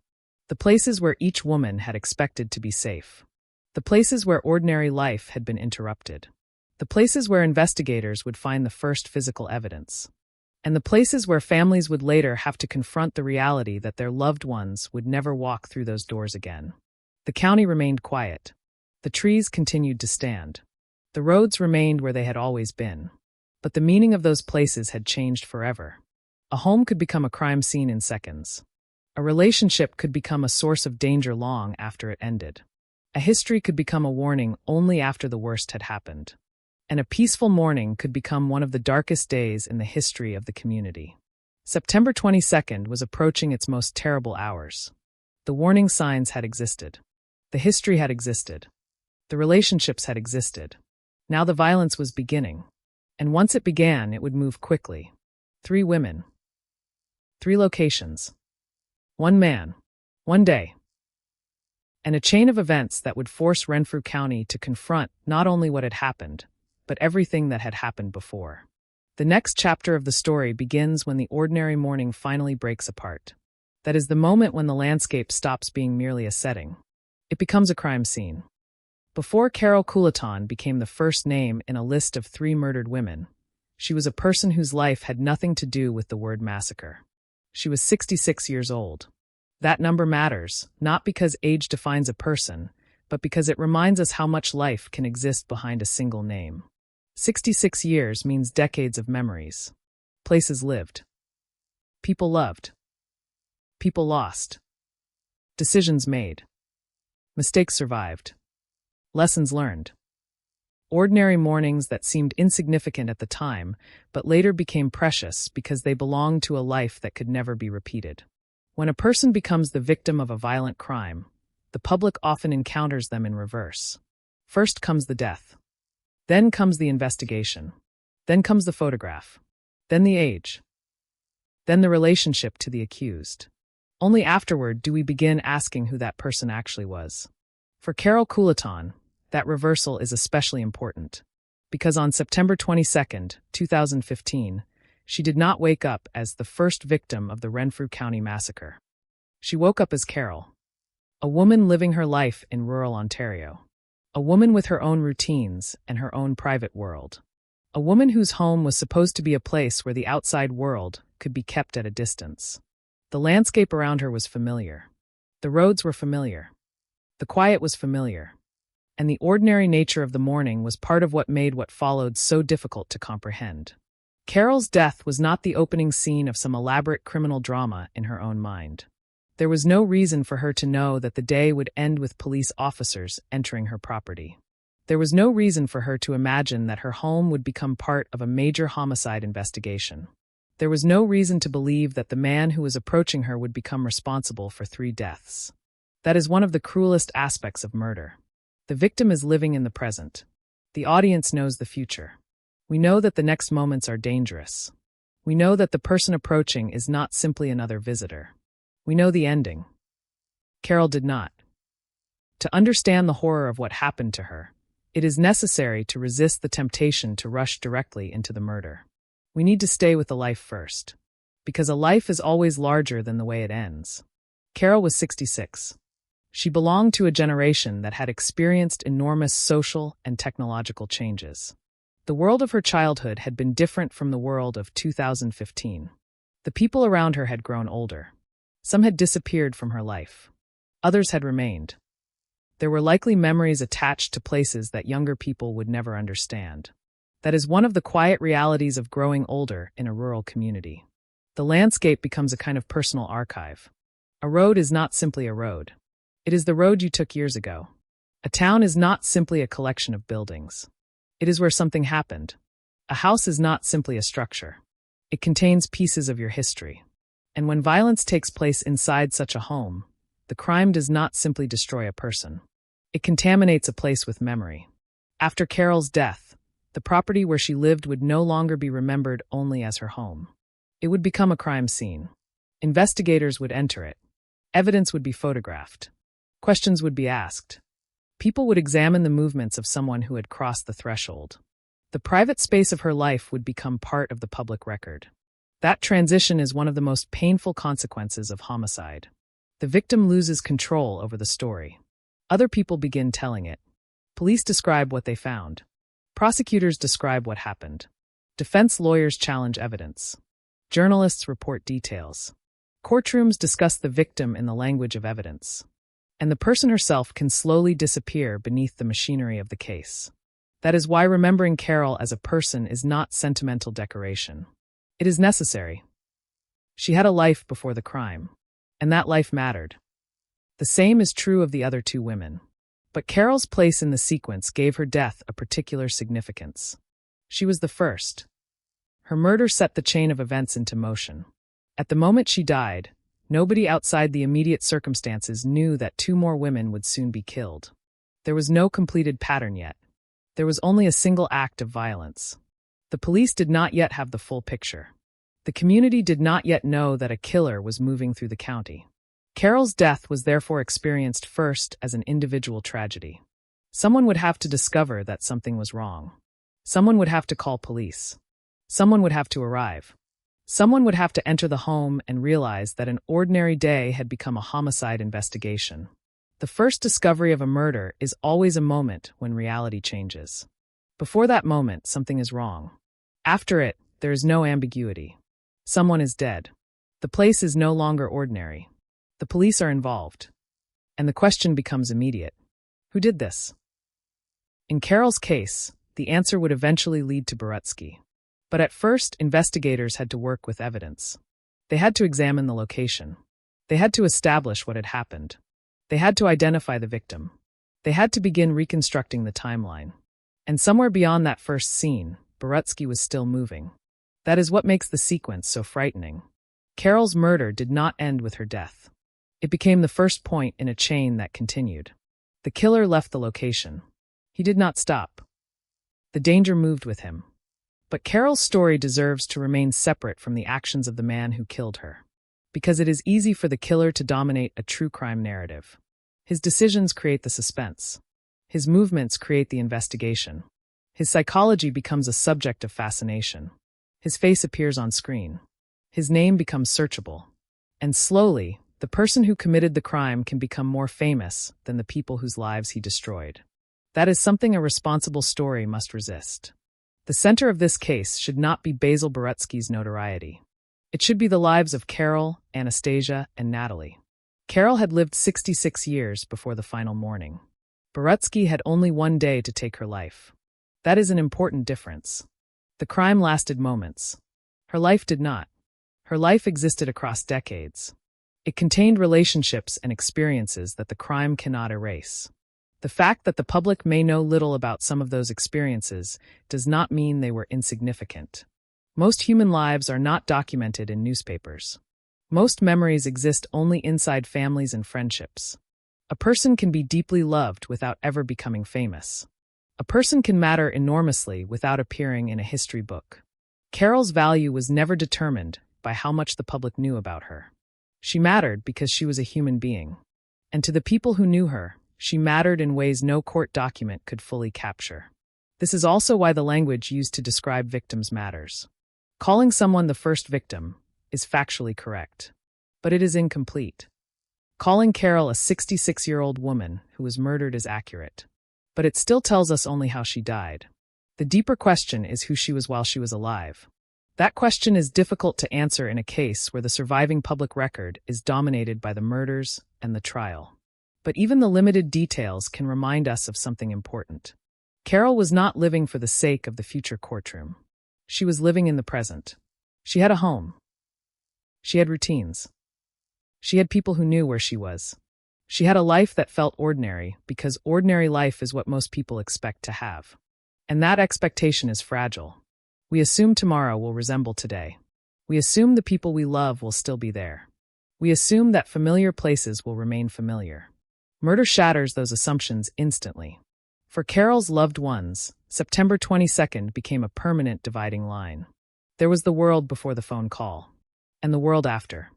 The places where each woman had expected to be safe. The places where ordinary life had been interrupted. The places where investigators would find the first physical evidence. And the places where families would later have to confront the reality that their loved ones would never walk through those doors again. The county remained quiet. The trees continued to stand. The roads remained where they had always been. But the meaning of those places had changed forever. A home could become a crime scene in seconds. A relationship could become a source of danger long after it ended. A history could become a warning only after the worst had happened. And a peaceful morning could become one of the darkest days in the history of the community. September 22nd was approaching its most terrible hours. The warning signs had existed. The history had existed. The relationships had existed. Now the violence was beginning. And once it began, it would move quickly. 3 women. 3 locations. 1 man. 1 day. And a chain of events that would force Renfrew County to confront not only what had happened, but everything that had happened before. The next chapter of the story begins when the ordinary morning finally breaks apart. That is the moment when the landscape stops being merely a setting. It becomes a crime scene. Before Carol Coulaton became the first name in a list of 3 murdered women, she was a person whose life had nothing to do with the word massacre. She was 66 years old. That number matters, not because age defines a person, but because it reminds us how much life can exist behind a single name. 66 years means decades of memories. Places lived. People loved. People lost. Decisions made. Mistakes survived. Lessons learned. Ordinary mornings that seemed insignificant at the time, but later became precious because they belonged to a life that could never be repeated. When a person becomes the victim of a violent crime, the public often encounters them in reverse. First comes the death. Then comes the investigation. Then comes the photograph. Then the age. Then the relationship to the accused. Only afterward do we begin asking who that person actually was. For Carol Coulaton, that reversal is especially important, because on September 22nd, 2015, she did not wake up as the first victim of the Renfrew County massacre. She woke up as Carol, a woman living her life in rural Ontario, a woman with her own routines and her own private world, a woman whose home was supposed to be a place where the outside world could be kept at a distance. The landscape around her was familiar. The roads were familiar. The quiet was familiar. And the ordinary nature of the morning was part of what made what followed so difficult to comprehend. Carol's death was not the opening scene of some elaborate criminal drama in her own mind. There was no reason for her to know that the day would end with police officers entering her property. There was no reason for her to imagine that her home would become part of a major homicide investigation. There was no reason to believe that the man who was approaching her would become responsible for 3 deaths. That is one of the cruelest aspects of murder. The victim is living in the present. The audience knows the future. We know that the next moments are dangerous. We know that the person approaching is not simply another visitor. We know the ending. Carol did not. To understand the horror of what happened to her, it is necessary to resist the temptation to rush directly into the murder. We need to stay with the life first, because a life is always larger than the way it ends. Carol was 66. She belonged to a generation that had experienced enormous social and technological changes. The world of her childhood had been different from the world of 2015. The people around her had grown older. Some had disappeared from her life. Others had remained. There were likely memories attached to places that younger people would never understand. That is one of the quiet realities of growing older in a rural community. The landscape becomes a kind of personal archive. A road is not simply a road. It is the road you took years ago. A town is not simply a collection of buildings. It is where something happened. A house is not simply a structure. It contains pieces of your history. And when violence takes place inside such a home, the crime does not simply destroy a person. It contaminates a place with memory. After Carol's death, the property where she lived would no longer be remembered only as her home. It would become a crime scene. Investigators would enter it. Evidence would be photographed. Questions would be asked. People would examine the movements of someone who had crossed the threshold. The private space of her life would become part of the public record. That transition is one of the most painful consequences of homicide. The victim loses control over the story. Other people begin telling it. Police describe what they found. Prosecutors describe what happened. Defense lawyers challenge evidence. Journalists report details. Courtrooms discuss the victim in the language of evidence. And the person herself can slowly disappear beneath the machinery of the case. That is why remembering Carol as a person is not sentimental decoration. It is necessary. She had a life before the crime. and that life mattered. The same is true of the other two women. But Carol's place in the sequence gave her death a particular significance. She was the first. Her murder set the chain of events into motion. At the moment she died, nobody outside the immediate circumstances knew that two more women would soon be killed. There was no completed pattern yet. There was only a single act of violence. The police did not yet have the full picture. The community did not yet know that a killer was moving through the county. Carol's death was therefore experienced first as an individual tragedy. Someone would have to discover that something was wrong. Someone would have to call police. Someone would have to arrive. Someone would have to enter the home and realize that an ordinary day had become a homicide investigation. The first discovery of a murder is always a moment when reality changes. Before that moment, something is wrong. After it, there is no ambiguity. Someone is dead. The place is no longer ordinary. The police are involved. And the question becomes immediate. Who did this? In Carol's case, the answer would eventually lead to Borutsky. But at first, investigators had to work with evidence. They had to examine the location. They had to establish what had happened. They had to identify the victim. They had to begin reconstructing the timeline. And somewhere beyond that first scene, Borutsky was still moving. That is what makes the sequence so frightening. Carol's murder did not end with her death. It became the first point in a chain that continued. The killer left the location. He did not stop. The danger moved with him. But Carol's story deserves to remain separate from the actions of the man who killed her. Because it is easy for the killer to dominate a true crime narrative. His decisions create the suspense. His movements create the investigation. His psychology becomes a subject of fascination. His face appears on screen. His name becomes searchable. And slowly, the person who committed the crime can become more famous than the people whose lives he destroyed. That is something a responsible story must resist. The center of this case should not be Basil Borutsky's notoriety. It should be the lives of Carol, Anastasia, and Natalie. Carol had lived 66 years before the final morning. Borutsky had only one day to take her life. That is an important difference. The crime lasted moments. Her life did not. Her life existed across decades. It contained relationships and experiences that the crime cannot erase. The fact that the public may know little about some of those experiences does not mean they were insignificant. Most human lives are not documented in newspapers. Most memories exist only inside families and friendships. A person can be deeply loved without ever becoming famous. A person can matter enormously without appearing in a history book. Carol's value was never determined by how much the public knew about her. She mattered because she was a human being. And to the people who knew her, she mattered in ways no court document could fully capture. This is also why the language used to describe victims matters. Calling someone the first victim is factually correct, but it is incomplete. Calling Carol a 66-year-old woman who was murdered is accurate, but it still tells us only how she died. The deeper question is who she was while she was alive. That question is difficult to answer in a case where the surviving public record is dominated by the murders and the trial. But even the limited details can remind us of something important. Carol was not living for the sake of the future courtroom. She was living in the present. She had a home. She had routines. She had people who knew where she was. She had a life that felt ordinary because ordinary life is what most people expect to have. And that expectation is fragile. We assume tomorrow will resemble today. We assume the people we love will still be there. We assume that familiar places will remain familiar. Murder shatters those assumptions instantly. For Carol's loved ones, September 22nd became a permanent dividing line. There was the world before the phone call, and the world after.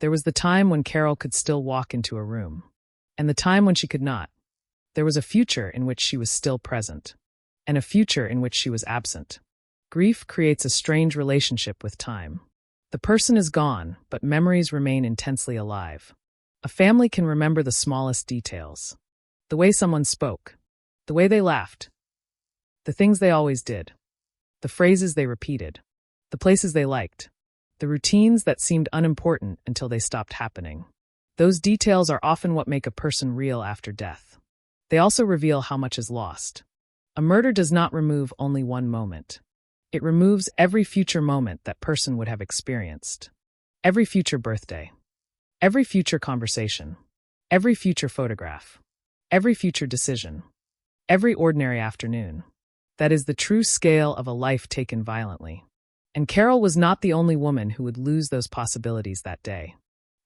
There was the time when Carol could still walk into a room, and the time when she could not. There was a future in which she was still present, and a future in which she was absent. Grief creates a strange relationship with time. The person is gone, but memories remain intensely alive. A family can remember the smallest details. The way someone spoke. The way they laughed. The things they always did. The phrases they repeated. The places they liked. The routines that seemed unimportant until they stopped happening. Those details are often what make a person real after death. They also reveal how much is lost. A murder does not remove only one moment. It removes every future moment that person would have experienced. Every future birthday. Every future conversation, every future photograph, every future decision, every ordinary afternoon. That is the true scale of a life taken violently. And Carol was not the only woman who would lose those possibilities that day.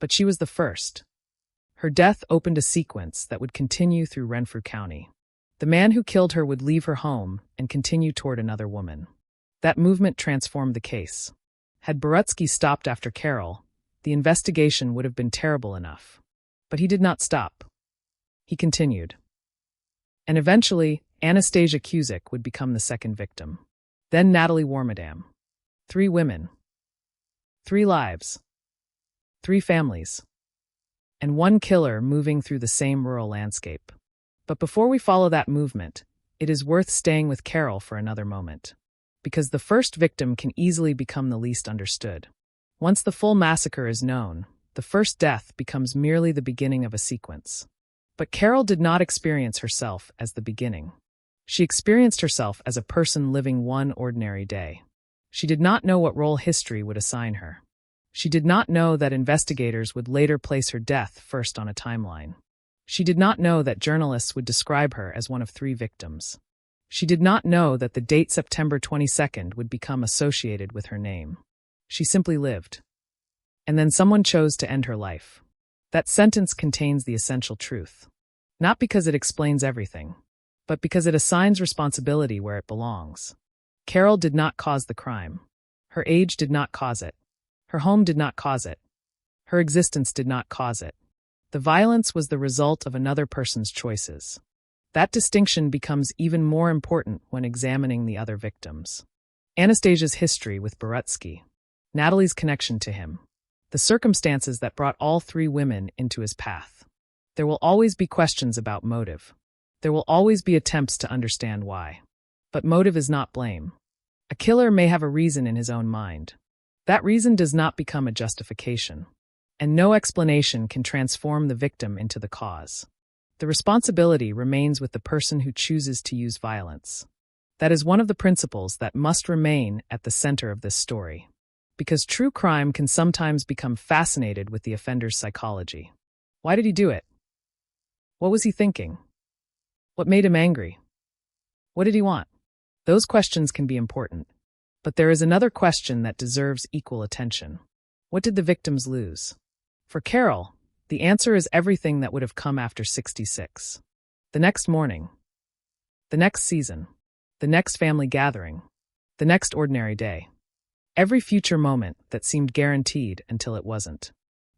But she was the first. Her death opened a sequence that would continue through Renfrew County. The man who killed her would leave her home and continue toward another woman. That movement transformed the case. Had Borutsky stopped after Carol, the investigation would have been terrible enough. But he did not stop. He continued. And eventually, Anastasia Cusick would become the second victim. Then Natalie Warmadam. 3 women. 3 lives. 3 families. And 1 killer moving through the same rural landscape. But before we follow that movement, it is worth staying with Carol for another moment. Because the first victim can easily become the least understood. Once the full massacre is known, the first death becomes merely the beginning of a sequence. But Carol did not experience herself as the beginning. She experienced herself as a person living one ordinary day. She did not know what role history would assign her. She did not know that investigators would later place her death first on a timeline. She did not know that journalists would describe her as one of 3 victims. She did not know that the date September 22nd would become associated with her name. She simply lived. And then someone chose to end her life. That sentence contains the essential truth. Not because it explains everything, but because it assigns responsibility where it belongs. Carol did not cause the crime. Her age did not cause it. Her home did not cause it. Her existence did not cause it. The violence was the result of another person's choices. That distinction becomes even more important when examining the other victims. Anastasia's history with Borutsky, Natalie's connection to him, the circumstances that brought all 3 women into his path. There will always be questions about motive. There will always be attempts to understand why. But motive is not blame. A killer may have a reason in his own mind. That reason does not become a justification. And no explanation can transform the victim into the cause. The responsibility remains with the person who chooses to use violence. That is one of the principles that must remain at the center of this story. Because true crime can sometimes become fascinated with the offender's psychology. Why did he do it? What was he thinking? What made him angry? What did he want? Those questions can be important. But there is another question that deserves equal attention. What did the victims lose? For Carol, the answer is everything that would have come after 66. The next morning. The next season. The next family gathering. The next ordinary day. Every future moment that seemed guaranteed until it wasn't.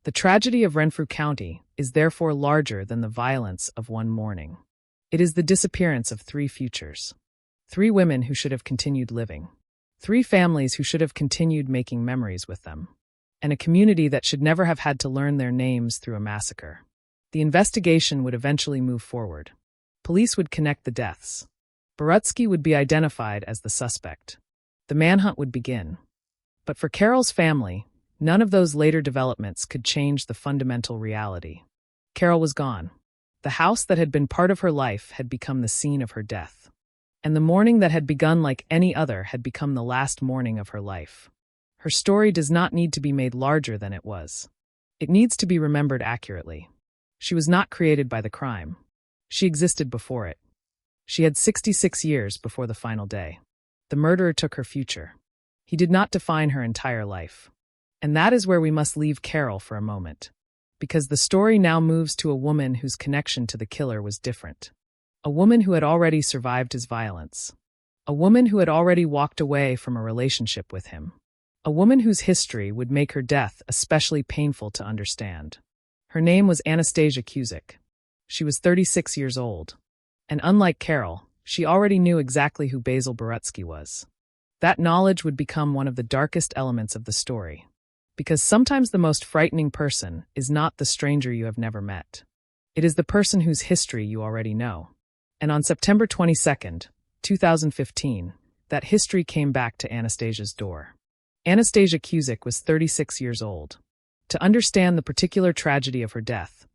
The tragedy of Renfrew County is therefore larger than the violence of one morning. It is the disappearance of 3 futures. 3 women who should have continued living. 3 families who should have continued making memories with them. And a community that should never have had to learn their names through a massacre. The investigation would eventually move forward. Police would connect the deaths. Borutsky would be identified as the suspect. The manhunt would begin. But for Carol's family, none of those later developments could change the fundamental reality. Carol was gone. The house that had been part of her life had become the scene of her death. And the morning that had begun like any other had become the last morning of her life. Her story does not need to be made larger than it was. It needs to be remembered accurately. She was not created by the crime. She existed before it. She had 66 years before the final day. The murderer took her future. He did not define her entire life. And that is where we must leave Carol for a moment. Because the story now moves to a woman whose connection to the killer was different. A woman who had already survived his violence. A woman who had already walked away from a relationship with him. A woman whose history would make her death especially painful to understand. Her name was Anastasia Cusick. She was 36 years old. And unlike Carol, she already knew exactly who Basil Borutsky was. That knowledge would become one of the darkest elements of the story. Because sometimes the most frightening person is not the stranger you have never met. It is the person whose history you already know. And on September 22nd, 2015, that history came back to Anastasia's door. Anastasia Cusick was 36 years old. To understand the particular tragedy of her death,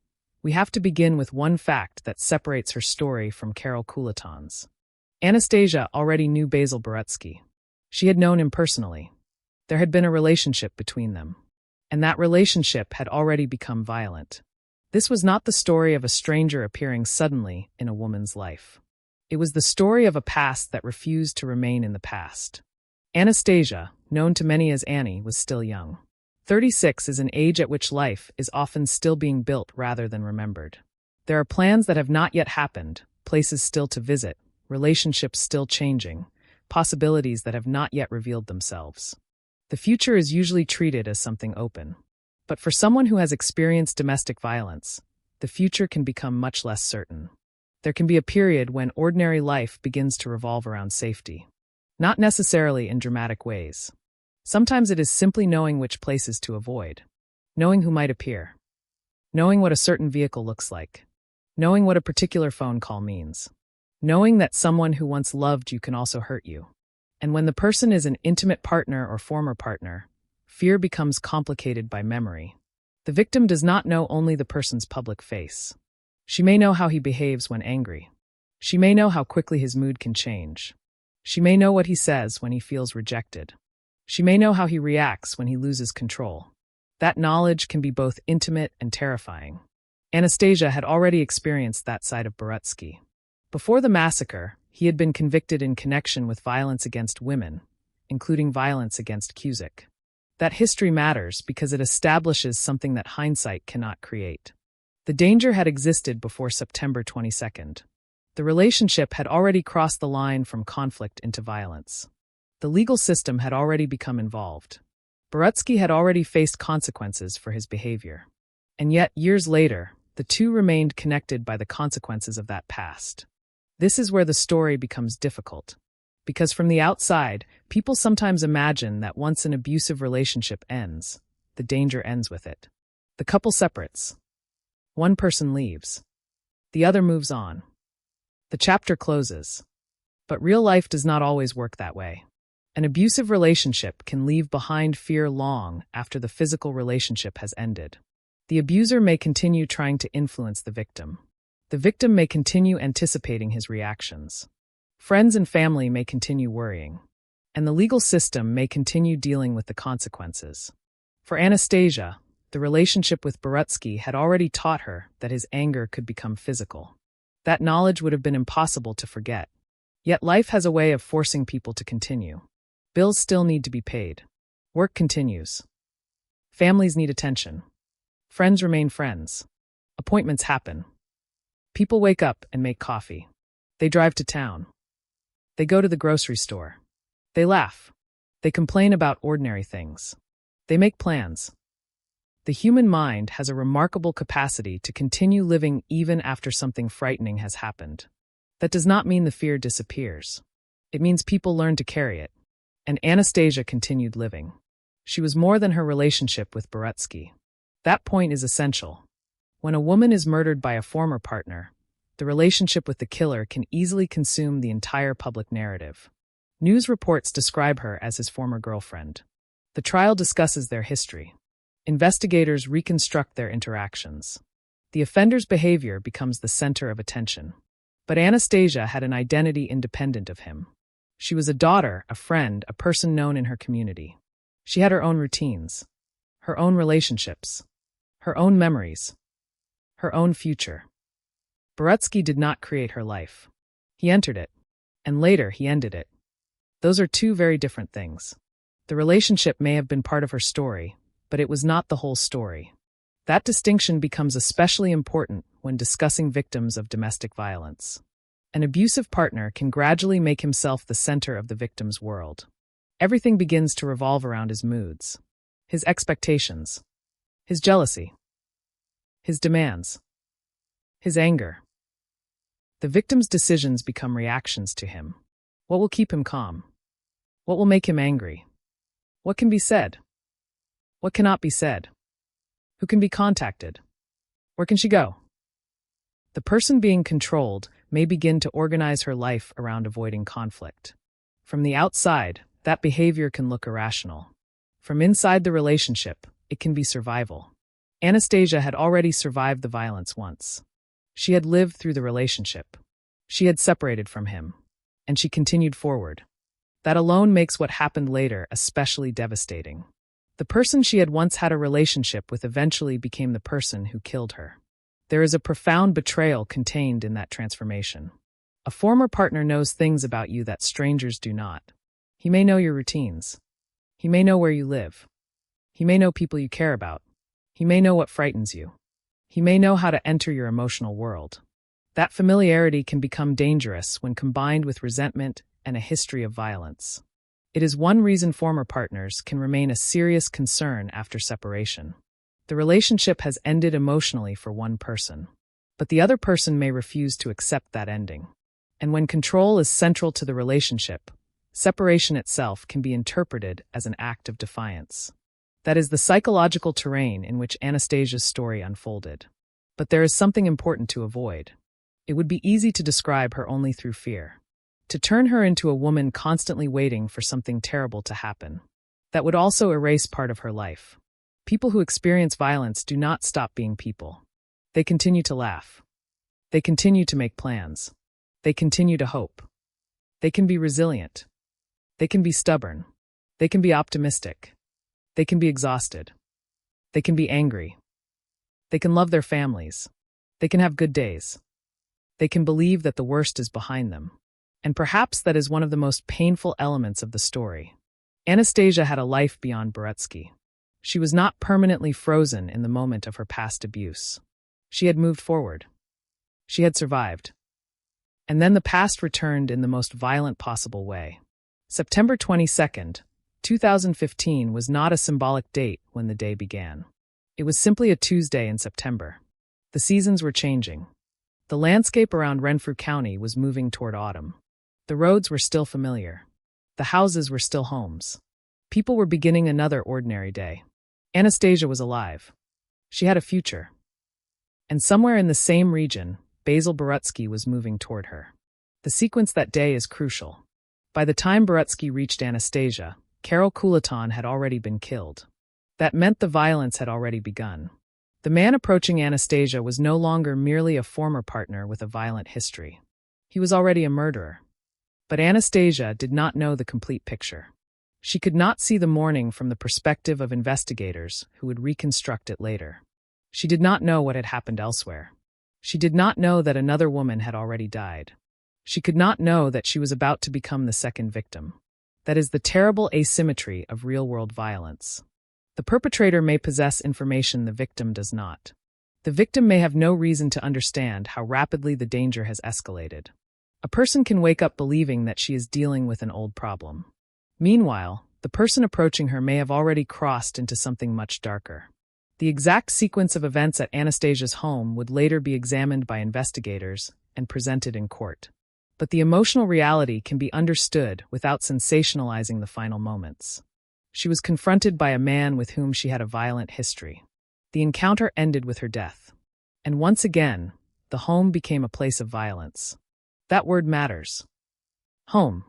we have to begin with one fact that separates her story from Carol Couleton's. Anastasia already knew Basil Borutsky. She had known him personally. There had been a relationship between them. and that relationship had already become violent. This was not the story of a stranger appearing suddenly in a woman's life. It was the story of a past that refused to remain in the past. Anastasia, known to many as Annie, was still young. 36 is an age at which life is often still being built rather than remembered. There are plans that have not yet happened, places still to visit, relationships still changing, possibilities that have not yet revealed themselves. The future is usually treated as something open. But for someone who has experienced domestic violence, the future can become much less certain. There can be a period when ordinary life begins to revolve around safety. Not necessarily in dramatic ways. Sometimes it is simply knowing which places to avoid, knowing who might appear, knowing what a certain vehicle looks like, knowing what a particular phone call means, knowing that someone who once loved you can also hurt you. And when the person is an intimate partner or former partner, fear becomes complicated by memory. The victim does not know only the person's public face. She may know how he behaves when angry. She may know how quickly his mood can change. She may know what he says when he feels rejected. She may know how he reacts when he loses control. That knowledge can be both intimate and terrifying. Anastasia had already experienced that side of Borutsky. Before the massacre, he had been convicted in connection with violence against women, including violence against Cusick. That history matters because it establishes something that hindsight cannot create. The danger had existed before September 22nd. The relationship had already crossed the line from conflict into violence. The legal system had already become involved. Borutsky had already faced consequences for his behavior. And yet, years later, the two remained connected by the consequences of that past. This is where the story becomes difficult. Because from the outside, people sometimes imagine that once an abusive relationship ends, the danger ends with it. The couple separates. One person leaves. The other moves on. The chapter closes. But real life does not always work that way. An abusive relationship can leave behind fear long after the physical relationship has ended. The abuser may continue trying to influence the victim. The victim may continue anticipating his reactions. Friends and family may continue worrying. And the legal system may continue dealing with the consequences. For Anastasia, the relationship with Borutsky had already taught her that his anger could become physical. That knowledge would have been impossible to forget. Yet life has a way of forcing people to continue. Bills still need to be paid. Work continues. Families need attention. Friends remain friends. Appointments happen. People wake up and make coffee. They drive to town. They go to the grocery store. They laugh. They complain about ordinary things. They make plans. The human mind has a remarkable capacity to continue living even after something frightening has happened. That does not mean the fear disappears. It means people learn to carry it. And Anastasia continued living. She was more than her relationship with Borutsky. That point is essential. When a woman is murdered by a former partner, the relationship with the killer can easily consume the entire public narrative. News reports describe her as his former girlfriend. The trial discusses their history. Investigators reconstruct their interactions. The offender's behavior becomes the center of attention. But Anastasia had an identity independent of him. She was a daughter, a friend, a person known in her community. She had her own routines, her own relationships, her own memories, her own future. Borutsky did not create her life. He entered it, and later he ended it. Those are two very different things. The relationship may have been part of her story, but it was not the whole story. That distinction becomes especially important when discussing victims of domestic violence. An abusive partner can gradually make himself the center of the victim's world. Everything begins to revolve around his moods, his expectations, his jealousy, his demands, his anger. The victim's decisions become reactions to him. What will keep him calm? What will make him angry? What can be said? What cannot be said? Who can be contacted? Where can she go? The person being controlled may begin to organize her life around avoiding conflict. From the outside, that behavior can look irrational. From inside the relationship, it can be survival. Anastasia had already survived the violence once. She had lived through the relationship. She had separated from him. And she continued forward. That alone makes what happened later especially devastating. The person she had once had a relationship with eventually became the person who killed her. There is a profound betrayal contained in that transformation. A former partner knows things about you that strangers do not. He may know your routines. He may know where you live. He may know people you care about. He may know what frightens you. He may know how to enter your emotional world. That familiarity can become dangerous when combined with resentment and a history of violence. It is one reason former partners can remain a serious concern after separation. The relationship has ended emotionally for one person, but the other person may refuse to accept that ending. And when control is central to the relationship, separation itself can be interpreted as an act of defiance. That is the psychological terrain in which Anastasia's story unfolded. But there is something important to avoid. It would be easy to describe her only through fear. To turn her into a woman constantly waiting for something terrible to happen. That would also erase part of her life. People who experience violence do not stop being people. They continue to laugh. They continue to make plans. They continue to hope. They can be resilient. They can be stubborn. They can be optimistic. They can be exhausted. They can be angry. They can love their families. They can have good days. They can believe that the worst is behind them. And perhaps that is one of the most painful elements of the story. Anastasia had a life beyond Boretsky. She was not permanently frozen in the moment of her past abuse. She had moved forward. She had survived. And then the past returned in the most violent possible way. September 22nd, 2015 was not a symbolic date when the day began. It was simply a Tuesday in September. The seasons were changing. The landscape around Renfrew County was moving toward autumn. The roads were still familiar. The houses were still homes. People were beginning another ordinary day. Anastasia was alive. She had a future. And somewhere in the same region, Basil Boretsky was moving toward her. The sequence that day is crucial. By the time Boretsky reached Anastasia, Carol Kuliton had already been killed. That meant the violence had already begun. The man approaching Anastasia was no longer merely a former partner with a violent history. He was already a murderer. But Anastasia did not know the complete picture. She could not see the morning from the perspective of investigators who would reconstruct it later. She did not know what had happened elsewhere. She did not know that another woman had already died. She could not know that she was about to become the second victim. That is the terrible asymmetry of real-world violence. The perpetrator may possess information the victim does not. The victim may have no reason to understand how rapidly the danger has escalated. A person can wake up believing that she is dealing with an old problem. Meanwhile, the person approaching her may have already crossed into something much darker. The exact sequence of events at Anastasia's home would later be examined by investigators and presented in court. But the emotional reality can be understood without sensationalizing the final moments. She was confronted by a man with whom she had a violent history. The encounter ended with her death. And once again, the home became a place of violence. That word matters. Home.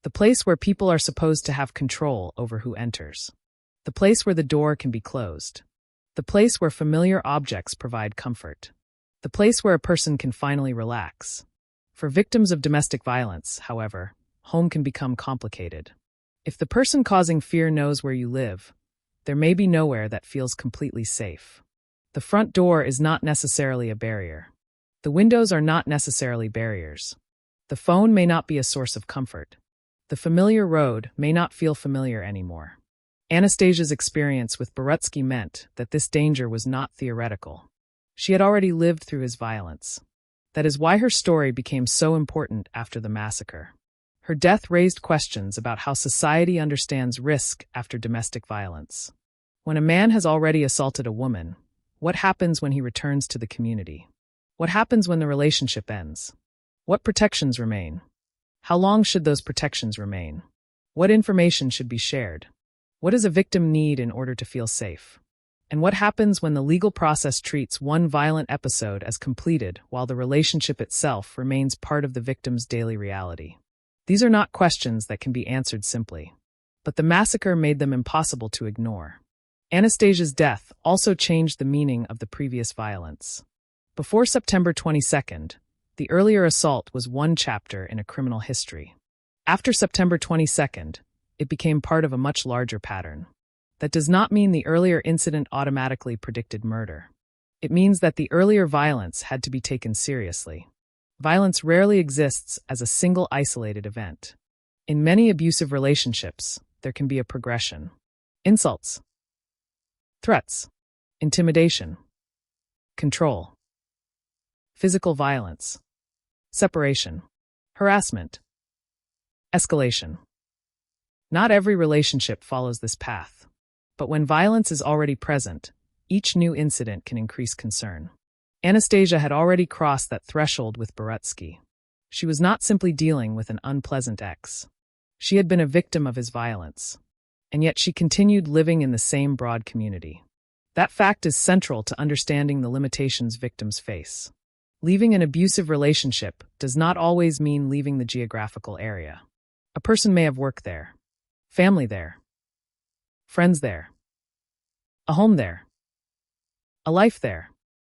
The place where people are supposed to have control over who enters. The place where the door can be closed. The place where familiar objects provide comfort. The place where a person can finally relax. For victims of domestic violence, however, home can become complicated. If the person causing fear knows where you live, there may be nowhere that feels completely safe. The front door is not necessarily a barrier. The windows are not necessarily barriers. The phone may not be a source of comfort. The familiar road may not feel familiar anymore. Anastasia's experience with Boretsky meant that this danger was not theoretical. She had already lived through his violence. That is why her story became so important after the massacre. Her death raised questions about how society understands risk after domestic violence. When a man has already assaulted a woman, what happens when he returns to the community? What happens when the relationship ends? What protections remain? How long should those protections remain? What information should be shared? What does a victim need in order to feel safe? And what happens when the legal process treats one violent episode as completed while the relationship itself remains part of the victim's daily reality? These are not questions that can be answered simply. But the massacre made them impossible to ignore. Anastasia's death also changed the meaning of the previous violence. Before September 22nd, the earlier assault was one chapter in a criminal history. After September 22nd, it became part of a much larger pattern. That does not mean the earlier incident automatically predicted murder. It means that the earlier violence had to be taken seriously. Violence rarely exists as a single isolated event. In many abusive relationships, there can be a progression. Insults, threats, intimidation, control, physical violence, separation, harassment, escalation. Not every relationship follows this path, but when violence is already present, each new incident can increase concern. Anastasia had already crossed that threshold with Borutsky. She was not simply dealing with an unpleasant ex. She had been a victim of his violence, and yet she continued living in the same broad community. That fact is central to understanding the limitations victims face. Leaving an abusive relationship does not always mean leaving the geographical area. A person may have work there, family there, friends there, a home there, a life there.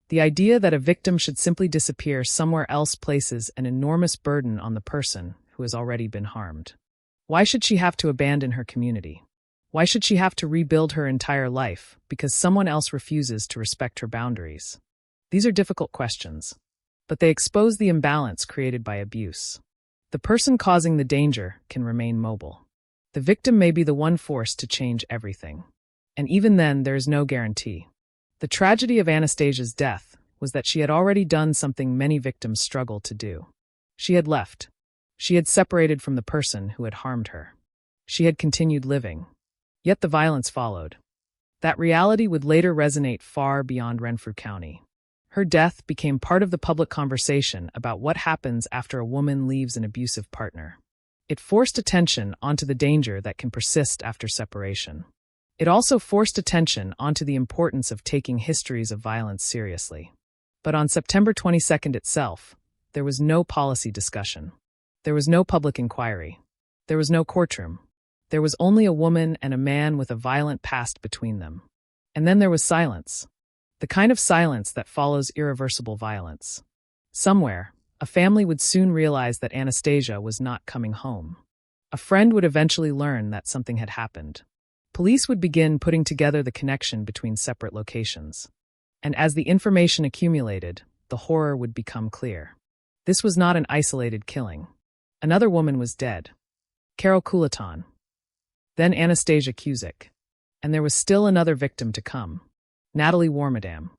The idea that a victim should simply disappear somewhere else places an enormous burden on the person who has already been harmed. Why should she have to abandon her community? Why should she have to rebuild her entire life because someone else refuses to respect her boundaries? These are difficult questions, but they expose the imbalance created by abuse. The person causing the danger can remain mobile. The victim may be the one forced to change everything. And even then, there is no guarantee. The tragedy of Anastasia's death was that she had already done something many victims struggle to do. She had left. She had separated from the person who had harmed her. She had continued living. Yet the violence followed. That reality would later resonate far beyond Renfrew County. Her death became part of the public conversation about what happens after a woman leaves an abusive partner. It forced attention onto the danger that can persist after separation. It also forced attention onto the importance of taking histories of violence seriously. But on September 22nd itself, there was no policy discussion. There was no public inquiry. There was no courtroom. There was only a woman and a man with a violent past between them. And then there was silence. The kind of silence that follows irreversible violence. Somewhere, a family would soon realize that Anastasia was not coming home. A friend would eventually learn that something had happened. Police would begin putting together the connection between separate locations. And as the information accumulated, the horror would become clear. This was not an isolated killing. Another woman was dead. Carol Coulaton. Then Anastasia Cusick. And there was still another victim to come. Natalie Warmadam.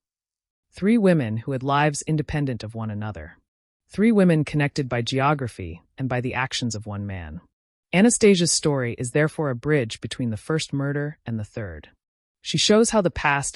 3 women who had lives independent of one another. 3 women connected by geography and by the actions of one man. Anastasia's story is therefore a bridge between the first murder and the third. She shows how the past